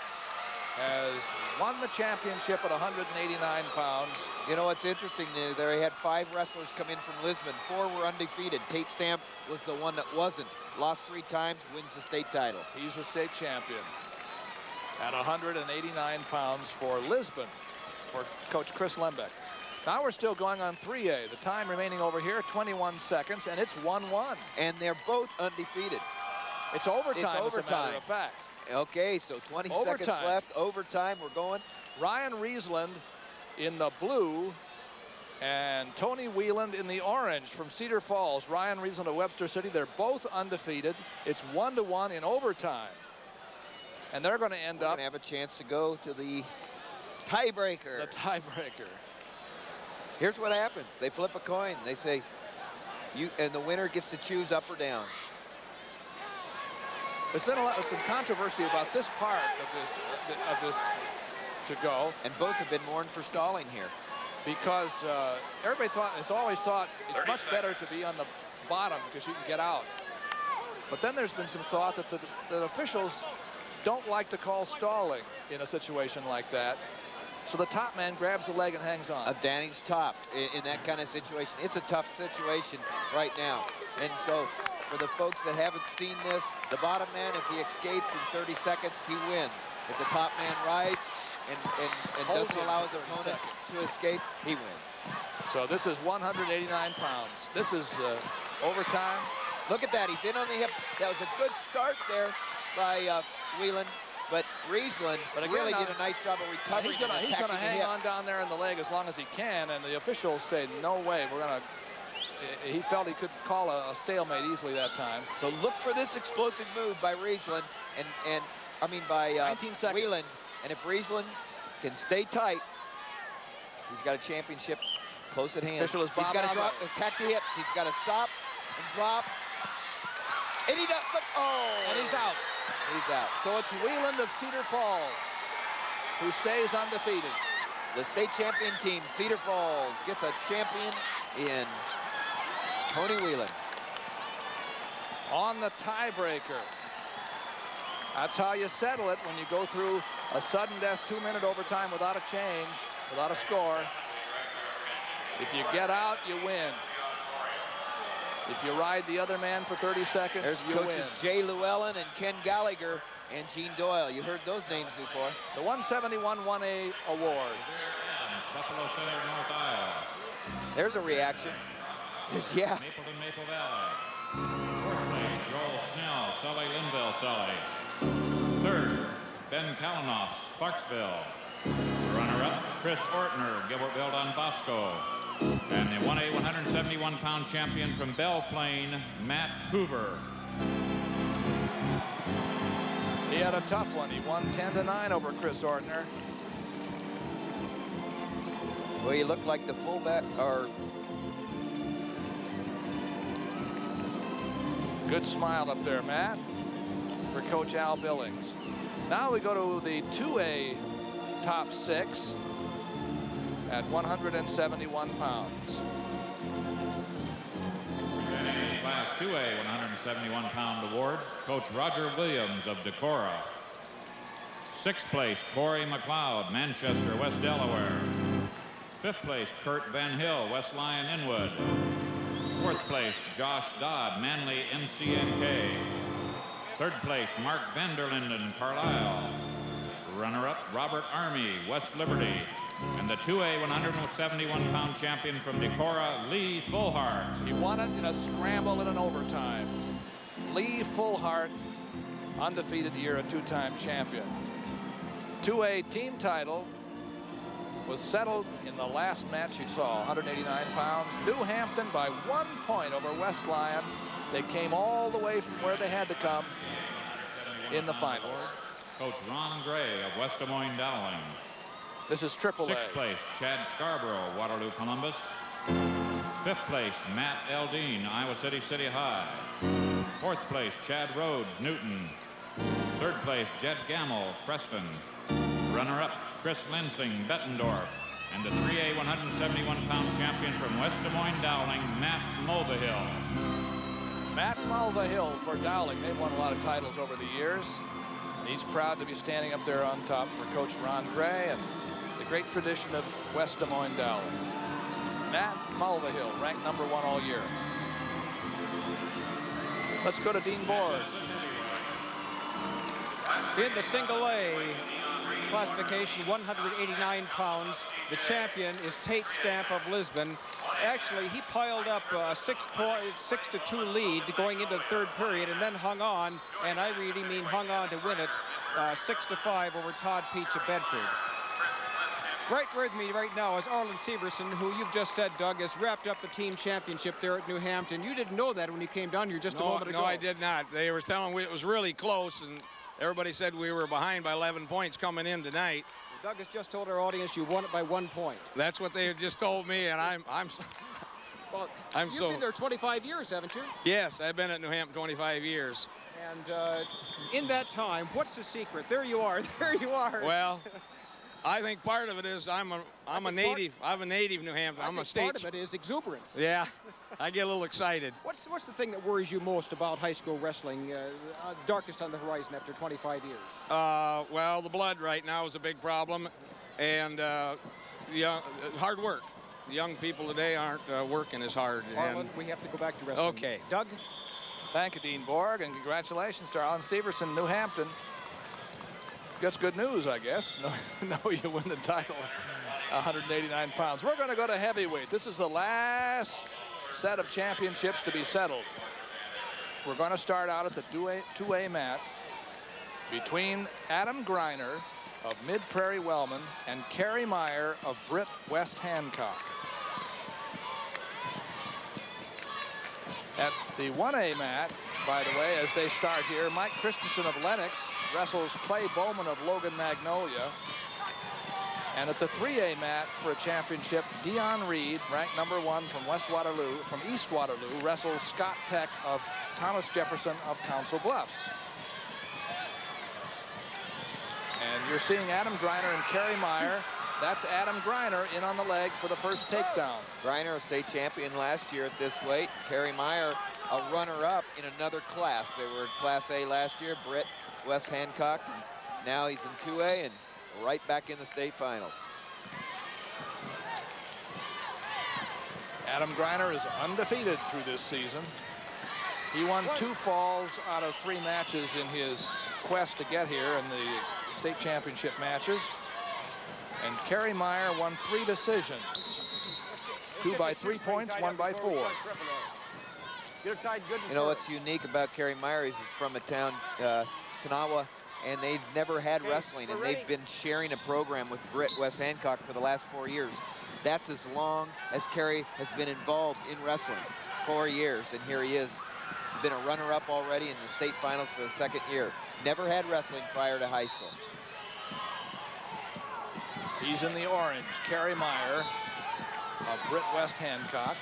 has won the championship at 189 pounds.
You know what's interesting there? He had 5 wrestlers come in from Lisbon. 4 were undefeated. Tate Stamp was the one that wasn't. Lost 3 times, wins the state title.
He's a state champion at 189 pounds for Lisbon, for Coach Chris Lembeck. Now we're still going on 3A. The time remaining over here, 21 seconds, and it's 1-1.
And they're both undefeated.
It's overtime,
It's
as a matter of fact.
Okay, so 20
Overtime.
seconds left. Overtime, we're going.
Ryan Riesland in the blue and Tony Wieland in the orange from Cedar Falls. Ryan Riesland of Webster City. They're both undefeated. It's 1-1 in overtime. And they're going to end up.
Going to have a chance to go to the tiebreaker.
The tiebreaker.
Here's what happens. They flip a coin. They say, and the winner gets to choose up or down.
There's been some controversy about this part of this to go.
And both have been mourned for stalling here.
Because everybody has always thought it's much better to be on the bottom because you can get out. But then there's been some thought that the officials don't like to call stalling in a situation like that. So the top man grabs the leg and hangs on.
Advantage top in that kind of situation. It's a tough situation right now. And so for the folks that haven't seen this, the bottom man, if he escapes in 30 seconds, he wins. If the top man rides and doesn't allow his opponent to escape, he wins.
So this is 189 pounds. This is overtime.
Look at that, he's in on the hip. That was a good start there by Wieland, but Riesland really did a nice job of recovering.
He's going to hang on down there in the leg as long as he can, and the officials say, no way, we're going to. He felt he could call a stalemate easily that time.
So look for this explosive move by Riesland by
19 seconds.
Wieland. And if Riesland can stay tight, he's got a championship close at hand.
Official is
he's got to drop, attack the hips. He's got to stop and drop. And he does. Look,
and he's out.
He's out.
So it's Wieland of Cedar Falls who stays undefeated.
The state champion team, Cedar Falls, gets a champion in Tony Wieland.
On the tiebreaker. That's how you settle it when you go through a sudden death 2-minute overtime without a change, without a score. If you get out, you win. If you ride the other man for 30 seconds,
there's
you
coaches
win.
Jay Llewellyn and Ken Gallagher and Gene Doyle. You heard those names before.
The 171 1A awards.
Buffalo Center, North Iowa.
There's a reaction. Yeah.
Mapleton, Maple Valley. 4th place, Joel Snell, Sully, Linville, Sully. 3rd, Ben Kalanoffs, Clarksville. Runner-up, Chris Ortner, Gilbertville, Don Bosco. And the 1A 171-pound champion from Belle Plaine, Matt Hoover.
He had a tough one. He won 10-9 over Chris Ortner.
Well, he looked like the fullback, or
good smile up there, Matt, for Coach Al Billings. Now we go to the 2A top 6 at 171 pounds.
Presenting the Class 2A 171-pound awards, Coach Roger Williams of Decorah. 6th place, Corey McLeod, Manchester, West Delaware. 5th place, Kurt Van Hill, West Lyon, Inwood. 4th place, Josh Dodd, Manly, NCNK. 3rd place, Mark Vanderlinden, Carlisle. Runner-up, Robert Army, West Liberty. And the 2A 171-pound champion from Decorah, Lee Fullhart.
He won it in a scramble in an overtime. Lee Fullhart, undefeated year, a two-time champion. 2A team title was settled in the last match you saw, 189 pounds. New Hampton by 1 point over West Lyon. They came all the way from where they had to come in the finals.
Coach Ron Gray of West Des Moines Dowling.
This is AAA.
Sixth place, Chad Scarborough, Waterloo Columbus. Fifth place, Matt Eldine, Iowa City City High. Fourth place, Chad Rhodes, Newton. Third place, Jed Gamble, Preston. Runner-up, Chris Lensing, Bettendorf. And the 3A 171-pound champion from West Des Moines Dowling, Matt Mulvihill.
Matt Mulvihill for Dowling. They've won a lot of titles over the years. He's proud to be standing up there on top for Coach Ron Gray and the great tradition of West Des Moines Dowling. Matt Mulvihill, ranked #1 all year. Let's go to Dean Borg.
In the single A classification, 189 pounds, the champion is Tate Stamp of Lisbon. Actually, he piled up a 6-2 lead going into the third period and then hung on, and I really mean hung on to win it, 6-5 over Todd Peach of Bedford. Right with me right now is Arlen Severson, who you've just said, Doug, has wrapped up the team championship there at New Hampton. You didn't know that when you came down here just a moment ago.
No, I did not. They were telling me it was really close, and everybody said we were behind by 11 points coming in tonight.
Well, Doug has just told our audience you won it by 1 point.
That's what they just told me, and
Well,
you've
been there 25 years, haven't you?
Yes, I've been at New Hampton 25 years.
And in that time, what's the secret? There you are. There you are.
Well, I think part of it is I'm a native. I'm a native New Hampton. I'm a state.
Part of it is exuberance.
Yeah, I get a little excited.
What's the thing that worries you most about high school wrestling, darkest on the horizon after 25 years?
Well, the blood right now is a big problem, and hard work. The young people today aren't working as hard.
Arlen, we have to go back to wrestling.
Okay.
Doug?
Thank you, Dean Borg, and congratulations to Arlen Severson, New Hampton. That's good news, I guess. No, you win the title, 189 pounds. We're going to go to heavyweight. This is the last set of championships to be settled. We're going to start out at the 2A mat between Adam Greiner of Mid-Prairie Wellman and Kerry Meyer of Britt West Hancock. At the 1A mat, by the way, as they start here, Mike Christensen of Lenox wrestles Clay Bowman of Logan Magnolia. And at the 3A mat for a championship, Dion Reed, ranked #1 from East Waterloo, wrestles Scott Peck of Thomas Jefferson of Council Bluffs. And you're seeing Adam Greiner and Kerry Meyer. That's Adam Greiner in on the leg for the first takedown.
Greiner, a state champion last year at this weight. Kerry Meyer, a runner-up in another class. They were in Class A last year, Britt West Hancock. And now he's in 2A and right back in the state finals.
Adam Greiner is undefeated through this season. He won 2 falls out of 3 matches in his quest to get here in the state championship matches. And Kerry Meyer won 3 decisions. 2 by 3 points, 1 by 4.
You know what's unique about Kerry Meyer is he's from a town, Kanawha, and they've never had wrestling, and they've been sharing a program with Britt West Hancock for the last 4 years. That's as long as Kerry has been involved in wrestling, 4 years, and here he is. Been a runner-up already in the state finals for the 2nd year. Never had wrestling prior to high school.
He's in the orange, Kerry Meyer of Britt West Hancock.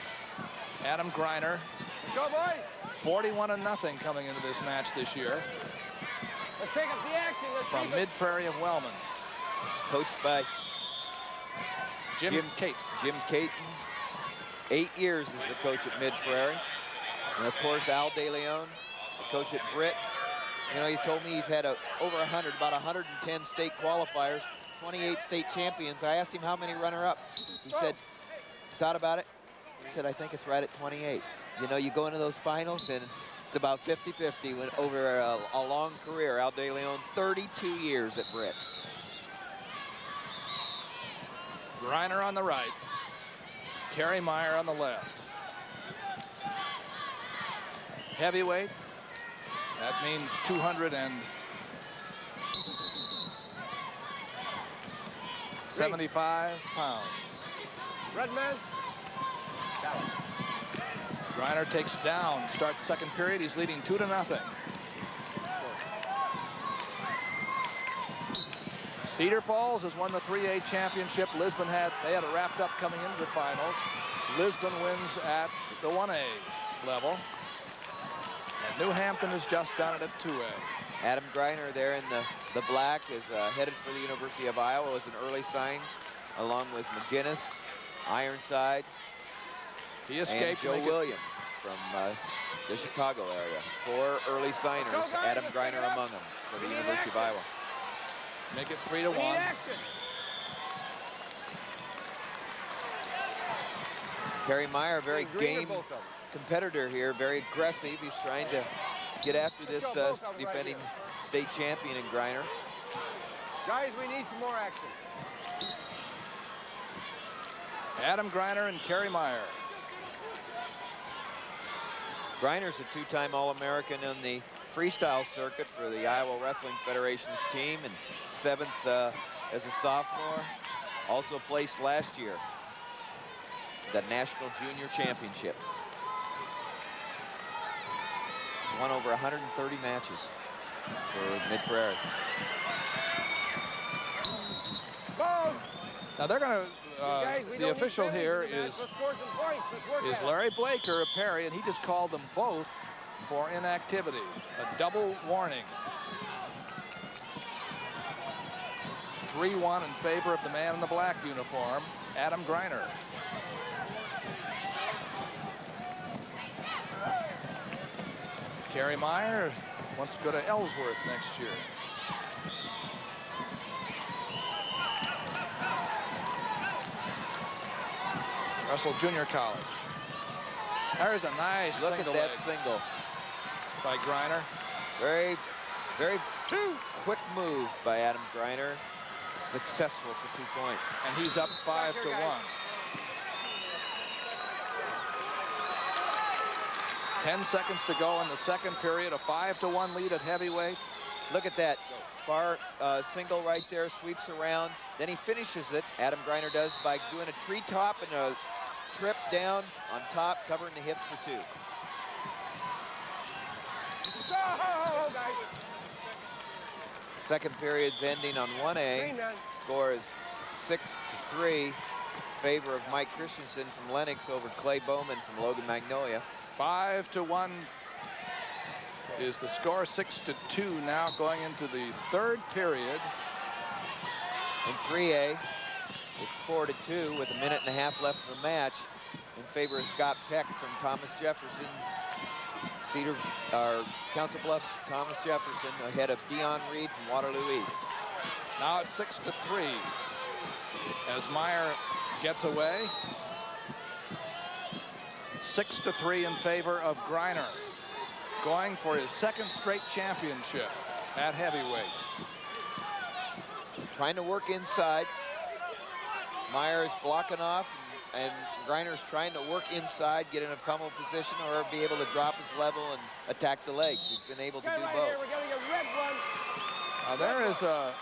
Adam Greiner,
go boys!
41-0 coming into this match this year.
Let's pick up the action. Let's
from Mid-Prairie of Wellman.
Coached by
Jim Caton.
Jim Caton. 8 years as the coach at Mid-Prairie. And of course, Al De Leon, the coach at Britt. You know, he told me he's had over 100, about 110 state qualifiers, 28 state champions. I asked him how many runner-ups. He said, thought about it. He said, I think it's right at 28. You know, you go into those finals and it's about 50-50 over a long career. Al De Leon, 32 years at Britt.
Greiner on the right. Kerry Meyer on the left. Heavyweight. That means 275 pounds.
Red man.
Greiner takes down, starts second period. He's leading 2-0. Cedar Falls has won the 3A championship. Lisbon had it wrapped up coming into the finals. Lisbon wins at the 1A level. And New Hampton has just done it at 2A.
Adam Greiner there in the black is headed for the University of Iowa. Was an early sign along with McGinnis, Ironside.
He escaped.
And Joe Williams from the Chicago area. 4 early signers, Adam Greiner among them for the University of Iowa.
Make it 3-1.
Kerry Meyer, very game competitor here, very aggressive. He's trying to get after this defending state champion in Greiner.
Guys, we need some more action.
Adam Greiner and Kerry Meyer.
Greiner's a 2-time All-American on the freestyle circuit for the Iowa Wrestling Federation's team, and 7th as a sophomore. Also placed last year at the National Junior Championships. He's won over 130 matches for Mid-Prairie.
Now they're going to, the official here is Larry Blaker of Perry, and he just called them both for inactivity, a double warning. 3-1 in favor of the man in the black uniform, Adam Greiner. Kerry Meyer wants to go to Ellsworth next year. Russell Junior College. There's a nice
Look
single
at that
leg
single
by Greiner.
Very quick move by Adam Greiner. Successful for 2 points.
And he's up 5-1. 10 seconds to go in the second period. A 5-1 lead at heavyweight.
Look at that. Far single right there, sweeps around. Then he finishes it, Adam Greiner does, by doing a treetop and a trip down on top, covering the hips for 2.
Go, guys.
Second period's ending on 1A. Score is 6-3 in favor of Mike Christensen from Lennox over Clay Bowman from Logan Magnolia.
5-1 is the score. 6-2 now going into the third period.
In 3A, it's 4-2 with a minute and a half left of the match in favor of Scott Peck from Thomas Jefferson. Council Bluffs, Thomas Jefferson ahead of Dion Reed from Waterloo East.
Now it's 6-3 as Meyer gets away. 6-3 in favor of Greiner, going for his second straight championship at heavyweight.
Trying to work inside. Meyer is blocking off, and Greiner's trying to work inside, get in a pummel position, or be able to drop his level and attack the legs. He's been able to do both.
Now there is a...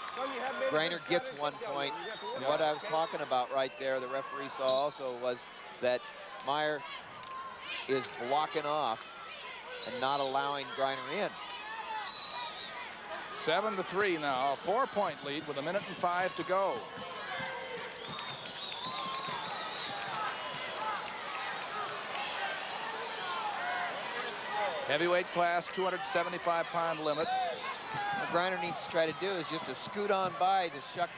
Greiner gets 1 point. And what I was talking about right there, the referee saw also, was that Meyer is blocking off and not allowing Greiner in.
7-3 now, a 4-point lead with 1:05 to go. Heavyweight class, 275-pound limit.
What Greiner needs to try to do is just to scoot on by, to shuck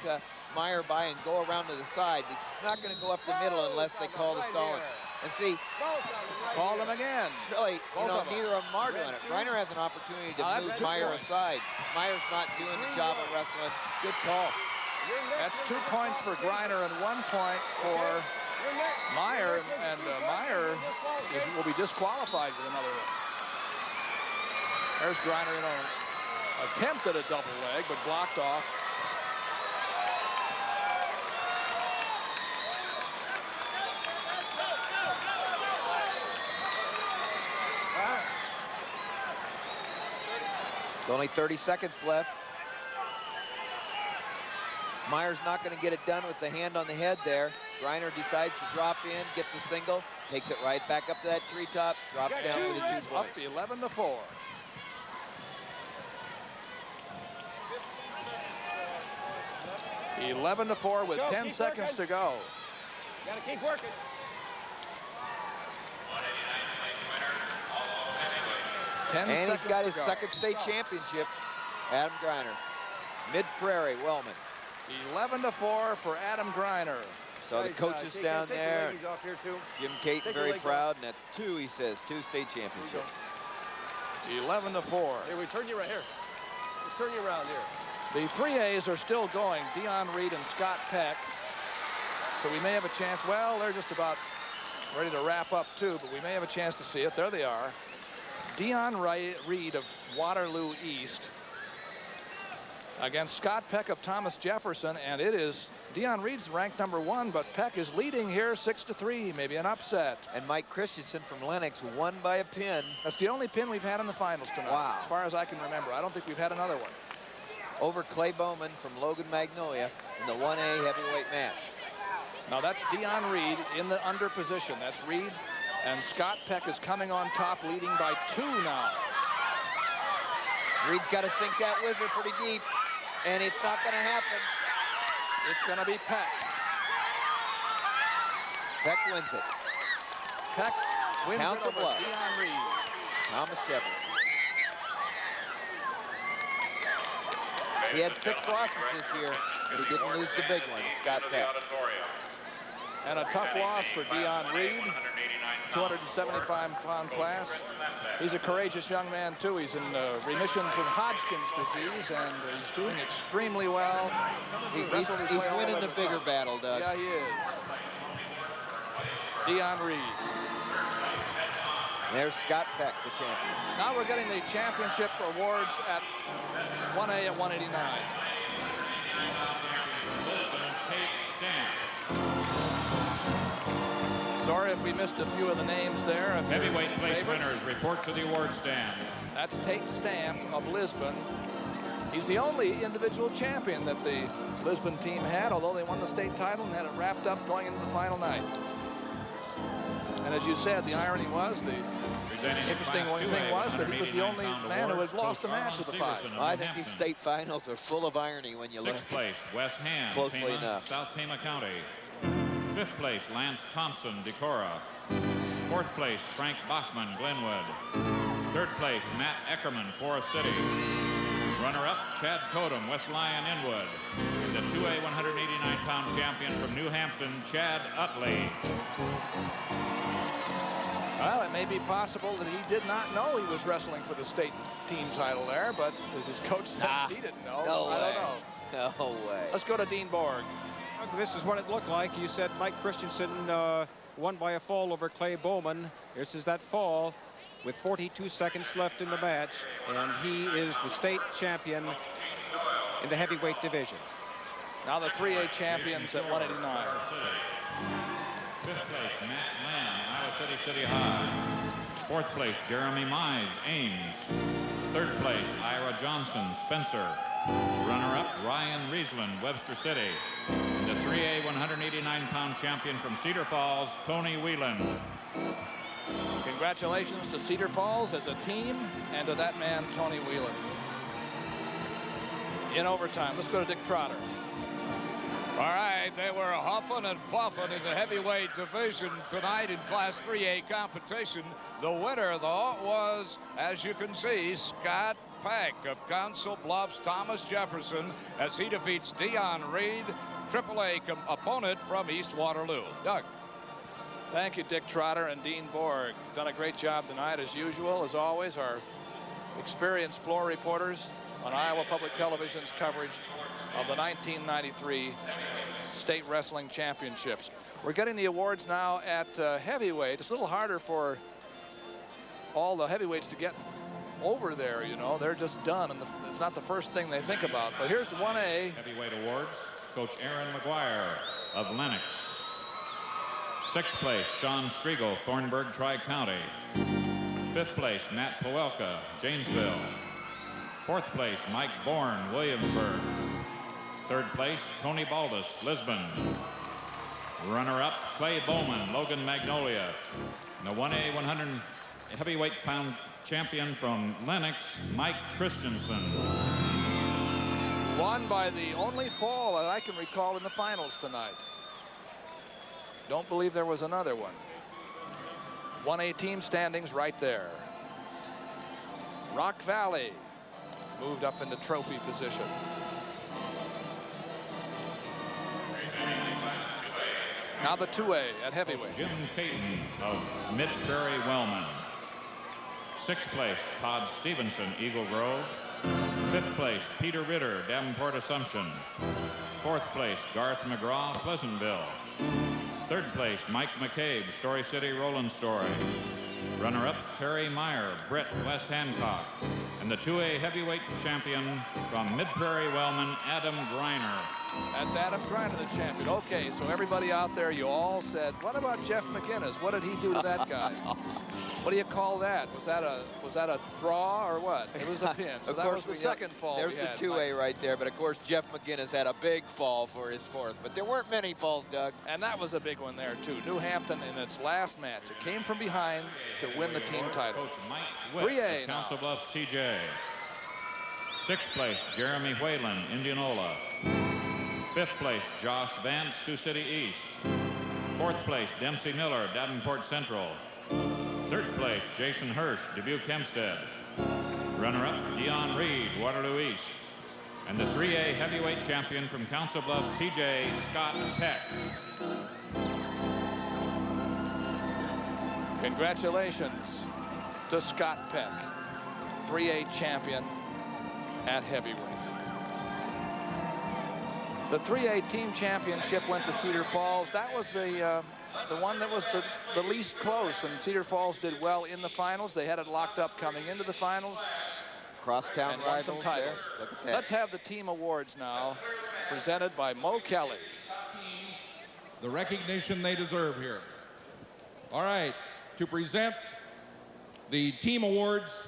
Meyer by and go around to the side. He's not going to go up the middle unless they call the stalling. And see,
call them again.
Really, neither of them are doing it. Greiner has an opportunity to move Meyer aside. Meyer's not doing the job of wrestling. Good call.
That's 2 points for Greiner and 1 point for Meyer, and Meyer will be disqualified with another one. There's Greiner, attempted a double leg, but blocked off.
With only 30 seconds left. Myers not going to get it done with the hand on the head there. Greiner decides to drop in, gets a single, takes it right back up to that treetop, drops down with a 2 point.
Up 11-4. (11-4) with 10 seconds to go.
Gotta keep working.
And he's got his second state championship, Adam Greiner. Mid-Prairie, Wellman.
11-4 for Adam Greiner.
So the coaches down there, Jim Caton very proud, and that's 2, he says, 2 state championships.
11-4.
Here, we turn you right here. Let's turn you around here.
The 3As are still going, Dion Reed and Scott Peck. So we may have a chance. Well, they're just about ready to wrap up too, but we may have a chance to see it. There they are. Dion Reed of Waterloo East against Scott Peck of Thomas Jefferson, and it is Dion Reed's ranked #1, but Peck is leading here 6-3, maybe an upset.
And Mike Christensen from Lennox won by a pin.
That's the only pin we've had in the finals tonight,
wow,
as far as I can remember. I don't think we've had another one.
Over Clay Bowman from Logan Magnolia in the 1A heavyweight match.
Now that's Dion Reed in the under position. That's Reed, and Scott Peck is coming on top, leading by 2 now.
Reed's got to sink that whizzer pretty deep, and it's not going to happen.
It's going to be Peck.
Peck wins it.
Peck wins
Council
it over
Bluffs.
Dion Reed.
Thomas Jefferson. He had 6 losses this year, but he didn't lose the big one, Scott Peck.
And a tough loss for Dion Reed, 275-pound class. He's a courageous young man, too. He's in remission from Hodgkin's disease, and he's doing extremely well.
He's winning the bigger battle, Doug.
Yeah, he is. Dion Reed.
There's Scott Peck, the champion.
Now we're getting the championship awards at 1A at 189. Sorry if we missed a few of the names there.
Heavyweight place winners report to the award stand.
That's Tate Stamp of Lisbon. He's the only individual champion that the Lisbon team had, although they won the state title and had it wrapped up going into the final night. And as you said, the irony was, the interesting thing was that he was the only man who had lost a match of the 5.
I think these state finals are full of irony when you look
6th place, Wes Hand,
closely
Tama,
enough.
South Tama County. 5th place, Lance Thompson, Decorah. 4th place, Frank Bachman, Glenwood. 3rd place, Matt Eckerman, Forest City. Runner-up, Chad Kodum, West Lyon, Inwood. The 2A 189-pound champion from New Hampton, Chad Utley.
Well, it may be possible that he did not know he was wrestling for the state team title there, but as his coach said, he didn't know.
No
I
way.
don't know.
No way.
Let's go to Dean Borg.
This is what it looked like. You said Mike Christensen won by a fall over Clay Bowman. This is that fall with 42 seconds left in the match, and he is the state champion in the heavyweight division.
Now the 3A champions at 189.
5th place, Matt Lamb, Iowa City High. 4th place, Jeremy Mize, Ames. 3rd place, Ira Johnson, Spencer. Runner-up, Ryan Riesland, Webster City. The 3A 189-pound champion from Cedar Falls, Tony Whelan.
Congratulations to Cedar Falls as a team and to that man, Tony Whelan. In overtime, let's go to Dick Trotter.
All right, they were huffing and puffing in the heavyweight division tonight in Class 3A competition. The winner, though, was, as you can see, Scott Peck of Council Bluffs, Thomas Jefferson, as he defeats Dion Reed, AAA opponent from East Waterloo. Doug.
Thank you, Dick Trotter and Dean Borg. Done a great job tonight, as usual. As always, our experienced floor reporters on Iowa Public Television's coverage of the 1993 State Wrestling Championships. We're getting the awards now at heavyweight. It's a little harder for all the heavyweights to get over there, you know. They're just done, and it's not the first thing they think about. But here's 1A.
Heavyweight awards, Coach Aaron McGuire of Lennox. 6th place, Sean Striegel, Thornburg Tri-County. 5th place, Matt Pawelka, Janesville. Fourth place, Mike Bourne, Williamsburg. Third place, Tony Baldus, Lisbon. Runner-up, Clay Bowman, Logan Magnolia. And the 1A 100 heavyweight pound champion from Lenox, Mike Christensen.
Won by the only fall that I can recall in the finals tonight. Don't believe there was another one. 1A team standings right there. Rock Valley moved up into trophy position. Now the 2A at heavyweight.
Jim Caton of Mid-Prairie Wellman. Sixth place, Todd Stevenson, Eagle Grove. Fifth place, Peter Ritter, Davenport Assumption. Fourth place, Garth McGraw, Pleasantville. Third place, Mike McCabe, Story City, Roland Story. Runner-up, Terry Meyer, Brett, West Hancock. And the 2A heavyweight champion from Mid-Prairie Wellman, Adam Greiner.
That's Adam Greiner, the champion. Okay, so everybody out there, you all said, what about Jeff McInnes? What did he do to that guy? What do you call that? Was that a draw or what? It was a pin. So that was the second fall.
There's the 2A right there, but of course Jeff McInnes had a big fall for his fourth, but there weren't many falls, Doug.
And that was a big one there too. New Hampton in its last match, it came from behind to win the team title.
Coach Mike Witt,
3A now.
Council Bluffs TJ. Sixth place, Jeremy Whalen, Indianola. Fifth place, Josh Vance, Sioux City East. Fourth place, Dempsey Miller, Davenport Central. Third place, Jason Hirsch, Dubuque Hempstead. Runner-up, Dion Reed, Waterloo East. And the 3A heavyweight champion from Council Bluffs, TJ, Scott Peck.
Congratulations to Scott Peck, 3A champion at heavyweight. The 3A team championship went to Cedar Falls. That was the one that was the least close, and Cedar Falls did well in the finals. They had it locked up coming into the finals.
Crosstown
and won some titles.
Look at that.
Let's have the team awards now, presented by Mo Kelly.
The recognition they deserve here. All right, to present the team awards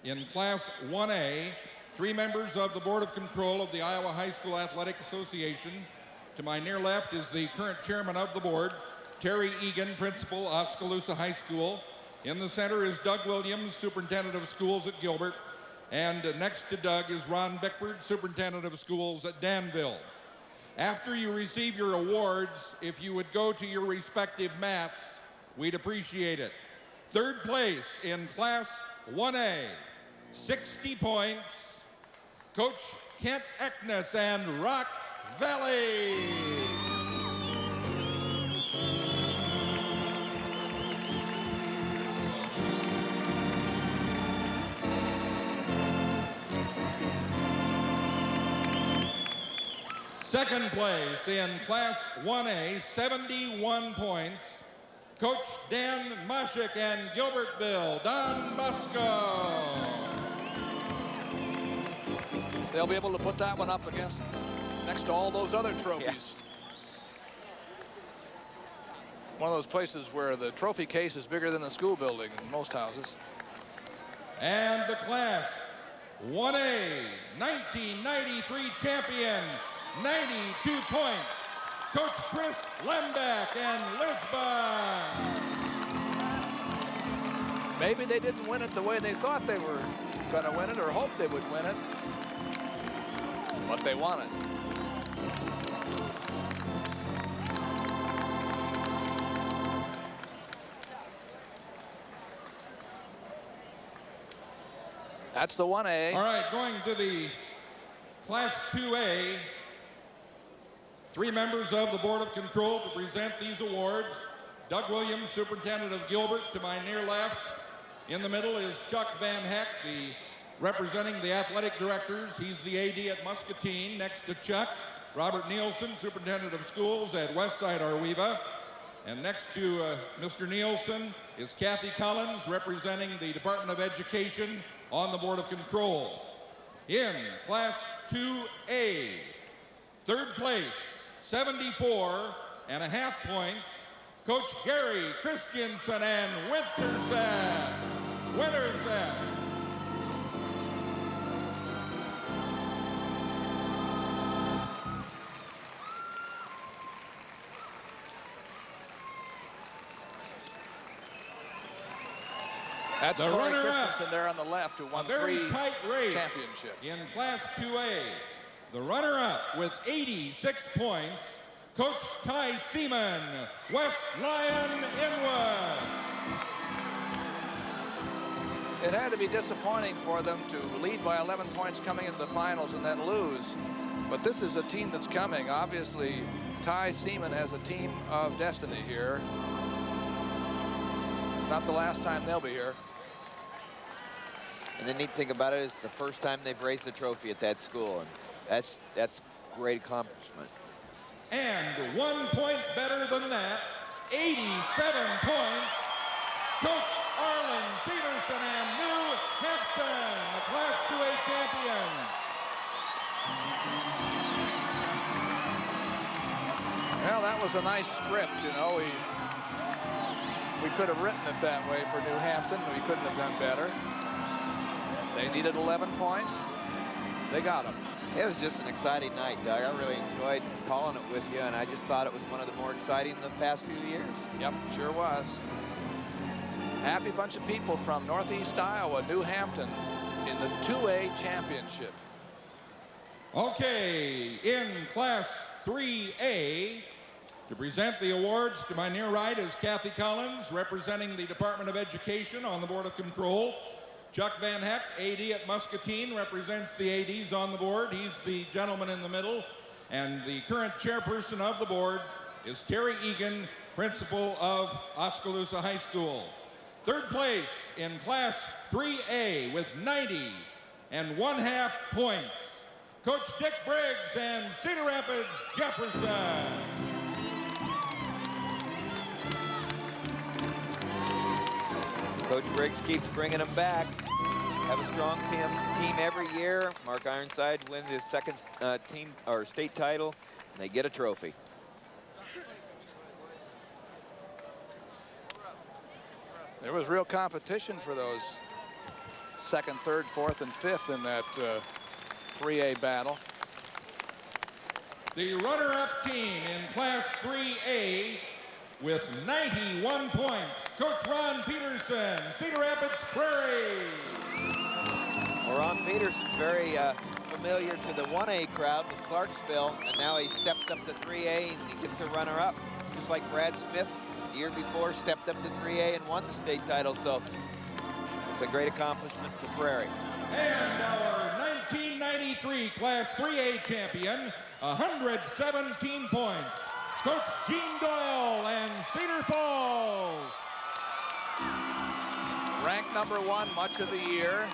in Class 1A, 3 members of the Board of Control of the Iowa High School Athletic Association. To my near left is the current chairman of the board, Terry Egan, principal, Oskaloosa High School. In the center is Doug Williams, superintendent of schools at Gilbert. And next to Doug is Ron Bickford, superintendent of schools at Danville. After you receive your awards, if you would go to your respective mats, we'd appreciate it. Third place in Class 1A, 60 points, Coach Kent Eknes and Rock Valley. Second place in Class 1A, 71 points, Coach Dan Moshik and Gilbertville, Don Bosco.
They'll be able to put that one up against next to all those other trophies. Yeah. One of those places where the trophy case is bigger than the school building in most houses.
And the Class 1A 1993 champion, 92 points, Coach Chris Lembeck and Lisbon.
Maybe they didn't win it the way they thought they were going to win it or hoped they would win it, but they won it. That's the 1A.
All right, going to the Class 2A. 3 members of the Board of Control to present these awards. Doug Williams, superintendent of Gilbert, to my near left. In the middle is Chuck Van Heck, representing the athletic directors. He's the AD at Muscatine. Next to Chuck, Robert Nielsen, superintendent of schools at Westside Arweva. And next to Mr. Nielsen is Kathy Collins, representing the Department of Education on the Board of Control. In Class 2A, third place, 74.5 points, Coach Gary Christensen and Winterset.
That's
the
Corey
runner-up.
Christensen there on the left, who won
A very
3
tight race
championships.
in Class 2A. The runner-up with 86 points, Coach Ty Seaman, West Lyon Inwood.
It had to be disappointing for them to lead by 11 points coming into the finals and then lose. But this is a team that's coming. Obviously, Ty Seaman has a team of destiny here. It's not the last time they'll be here.
And the neat thing about it is the first time they've raised a trophy at that school, and that's great accomplishment.
And 1 point better than that, 87 points, Coach Arlen Peterson and New Hampton, the Class 2A champions.
Well, that was a nice script, you know. We could have written it that way for New Hampton. We couldn't have done better. They needed 11 points. They got them.
It was just an exciting night, Doug. I really enjoyed calling it with you, and I just thought it was one of the more exciting in the past few years.
Yep, sure was. Happy bunch of people from Northeast Iowa, New Hampton, in the 2A championship.
Okay, in Class 3A, to present the awards, to my near right is Kathy Collins, representing the Department of Education on the Board of Control. Chuck Van Heck, AD at Muscatine, represents the ADs on the board. He's the gentleman in the middle. And the current chairperson of the board is Terry Egan, principal of Oskaloosa High School. Third place in Class 3A with 90 1/2 points, Coach Dick Briggs and Cedar Rapids Jefferson.
Coach Briggs keeps bringing them back. Have a strong team every year. Mark Ironside wins his second team or state title, and they get a trophy.
There was real competition for those 2nd, 3rd, 4th, and 5th in that 3A battle.
The runner-up team in Class 3A with 91 points, Coach Ron Peterson, Cedar Rapids Prairie.
Well, Ron Peterson, very familiar to the 1A crowd with Clarksville, and now he stepped up to 3A and he gets a runner-up, just like Brad Smith the year before stepped up to 3A and won the state title. So it's a great accomplishment for Prairie.
And our 1993 Class 3A champion, 117 points, Coach Gene Doyle and Cedar Falls.
Ranked #1 much of the year,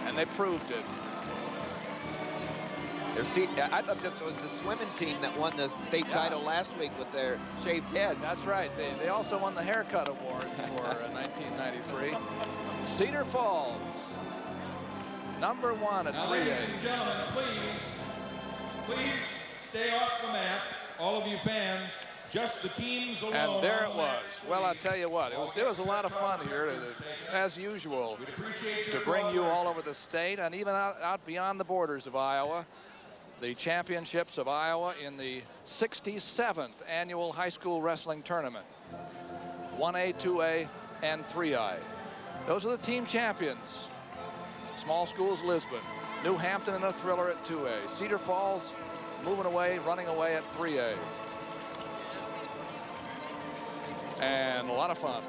and they proved it.
I thought this was the swimming team that won the state title last week with their shaved head.
That's right. They also won the haircut award for 1993. Cedar Falls, #1 at 3A.
Now, ladies and gentlemen, please stay off the mats, all of you fans. Just the teams alone.
And there it was. Well, I'll tell you what, it was a lot of fun here, as usual, to bring you all over the state and even out beyond the borders of Iowa. The championships of Iowa in the 67th annual high school wrestling tournament. 1A, 2A, and 3I. Those are the team champions. Small schools, Lisbon. New Hampton in a thriller at 2A. Cedar Falls moving away, running away at 3A. And a lot of fun.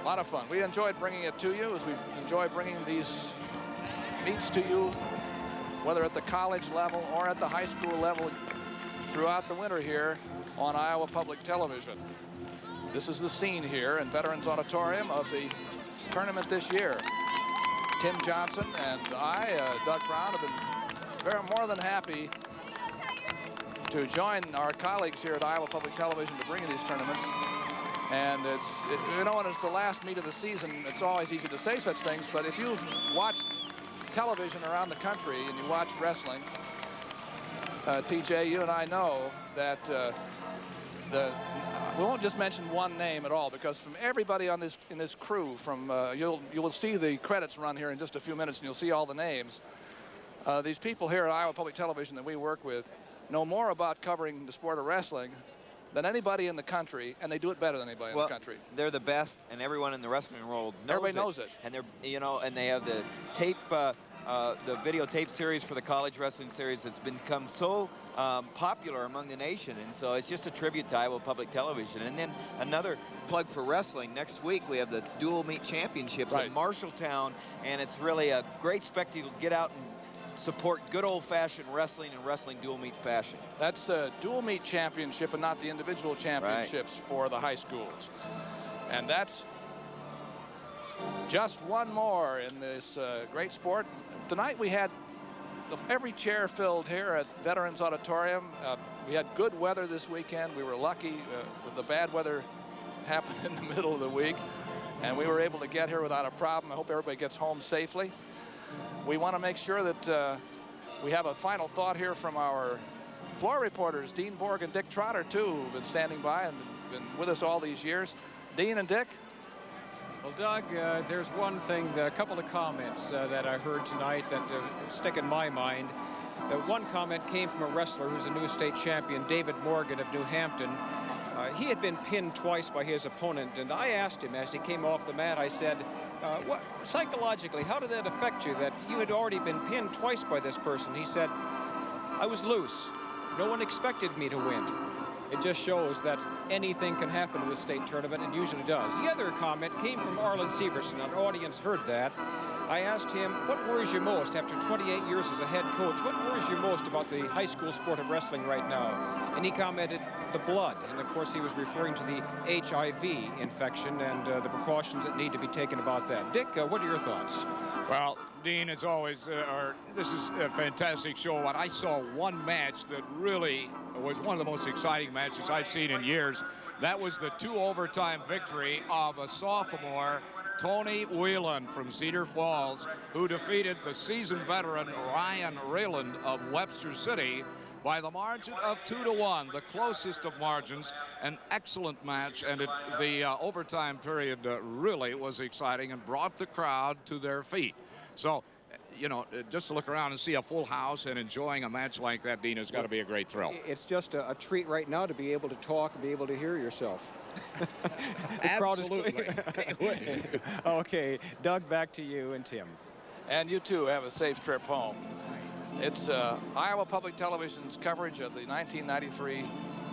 A lot of fun. We enjoyed bringing it to you as we enjoy bringing these meets to you, whether at the college level or at the high school level throughout the winter here on Iowa Public Television. This is the scene here in Veterans Auditorium of the tournament this year. Tim Johnson and I, Doug Brown, have been more than happy to join our colleagues here at Iowa Public Television to bring these tournaments. And you know, when it's the last meet of the season, it's always easy to say such things, but if you've watched television around the country and you watch wrestling, TJ, you and I know that we won't just mention one name at all, because from everybody in this crew, from you will see the credits run here in just a few minutes, and you'll see all the names. These people here at Iowa Public Television that we work with know more about covering the sport of wrestling than anybody in the country, and they do it better than anybody in the country.
They're the best, and everyone in the wrestling world knows
Everybody knows it.
And they're, you know, and they have the tape, the videotape series for the college wrestling series that's become so popular among the nation, and so it's just a tribute to Iowa Public Television. And then another plug for wrestling. Next week we have the Dual Meet Championships in Marshalltown, and it's really a great spectacle. Get out and support good old-fashioned wrestling and wrestling dual meet fashion.
That's a dual meet championship and not the individual championships for the high schools. And that's just one more in this great sport. Tonight we had every chair filled here at Veterans Auditorium. We had good weather this weekend. We were lucky with the bad weather happened in the middle of the week, and we were able to get here without a problem. I hope everybody gets home safely. We want to make sure that we have a final thought here from our floor reporters, Dean Borg and Dick Trotter, too, who've been standing by and been with us all these years. Dean and Dick?
Well, Doug, there's one thing, a couple of comments that I heard tonight that stick in my mind. One comment came from a wrestler who's a new state champion, David Morgan of New Hampton. He had been pinned twice by his opponent, and I asked him as he came off the mat, I said, what, psychologically, how did that affect you that you had already been pinned twice by this person? He said, I was loose. No one expected me to win. It just shows that anything can happen in this state tournament, and usually does. The other comment came from Arlen Severson. An audience heard that. I asked him, what worries you most after 28 years as a head coach? What worries you most about the high school sport of wrestling right now? And he commented, the blood. And of course, he was referring to the HIV infection and the precautions that need to be taken about that. Dick, what are your thoughts?
Well, Dean, as always, this is a fantastic show. And I saw one match that really was one of the most exciting matches I've seen in years. That was the 2 overtime victory of a sophomore, Tony Whelan from Cedar Falls, who defeated the seasoned veteran Ryan Rayland of Webster City by the margin of 2-1, the closest of margins. An excellent match, and the overtime period really was exciting and brought the crowd to their feet. So, you know, just to look around and see a full house and enjoying a match like that, Dean, has got to be a great thrill.
It's just a treat right now to be able to talk and be able to hear yourself.
Absolutely.
Okay, Doug, back to you and Tim.
And you too have a safe trip home. It's Iowa Public Television's coverage of the 1993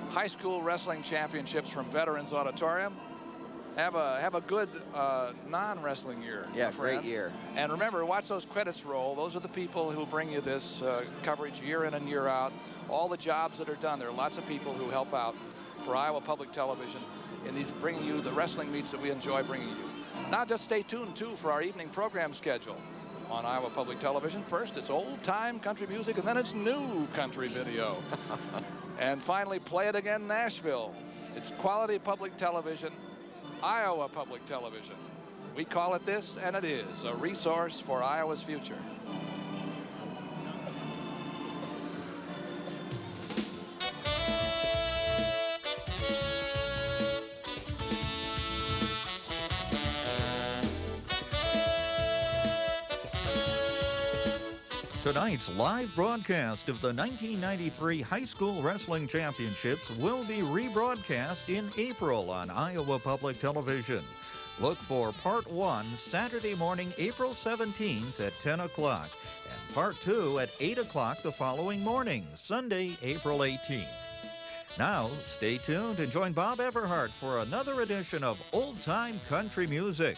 High School Wrestling Championships from Veterans Auditorium. Have a good non-wrestling year.
Yeah, great year.
And remember, watch those credits roll. Those are the people who bring you this coverage year in and year out. All the jobs that are done. There are lots of people who help out for Iowa Public Television in these bringing you the wrestling meets that we enjoy bringing you. Now just stay tuned too for our evening program schedule on Iowa Public Television. First, it's old-time country music, and then it's new country video. And finally, Play It Again Nashville. It's quality public television, Iowa Public Television. We call it this, and it is a resource for Iowa's future.
Tonight's live broadcast of the 1993 High School Wrestling Championships will be rebroadcast in April on Iowa Public Television. Look for Part 1 Saturday morning, April 17th at 10 o'clock, and Part 2 at 8 o'clock the following morning, Sunday, April 18th. Now, stay tuned and join Bob Everhart for another edition of Old Time Country Music.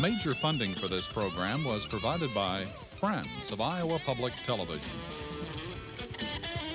Major funding for this program was provided by Friends of Iowa Public Television.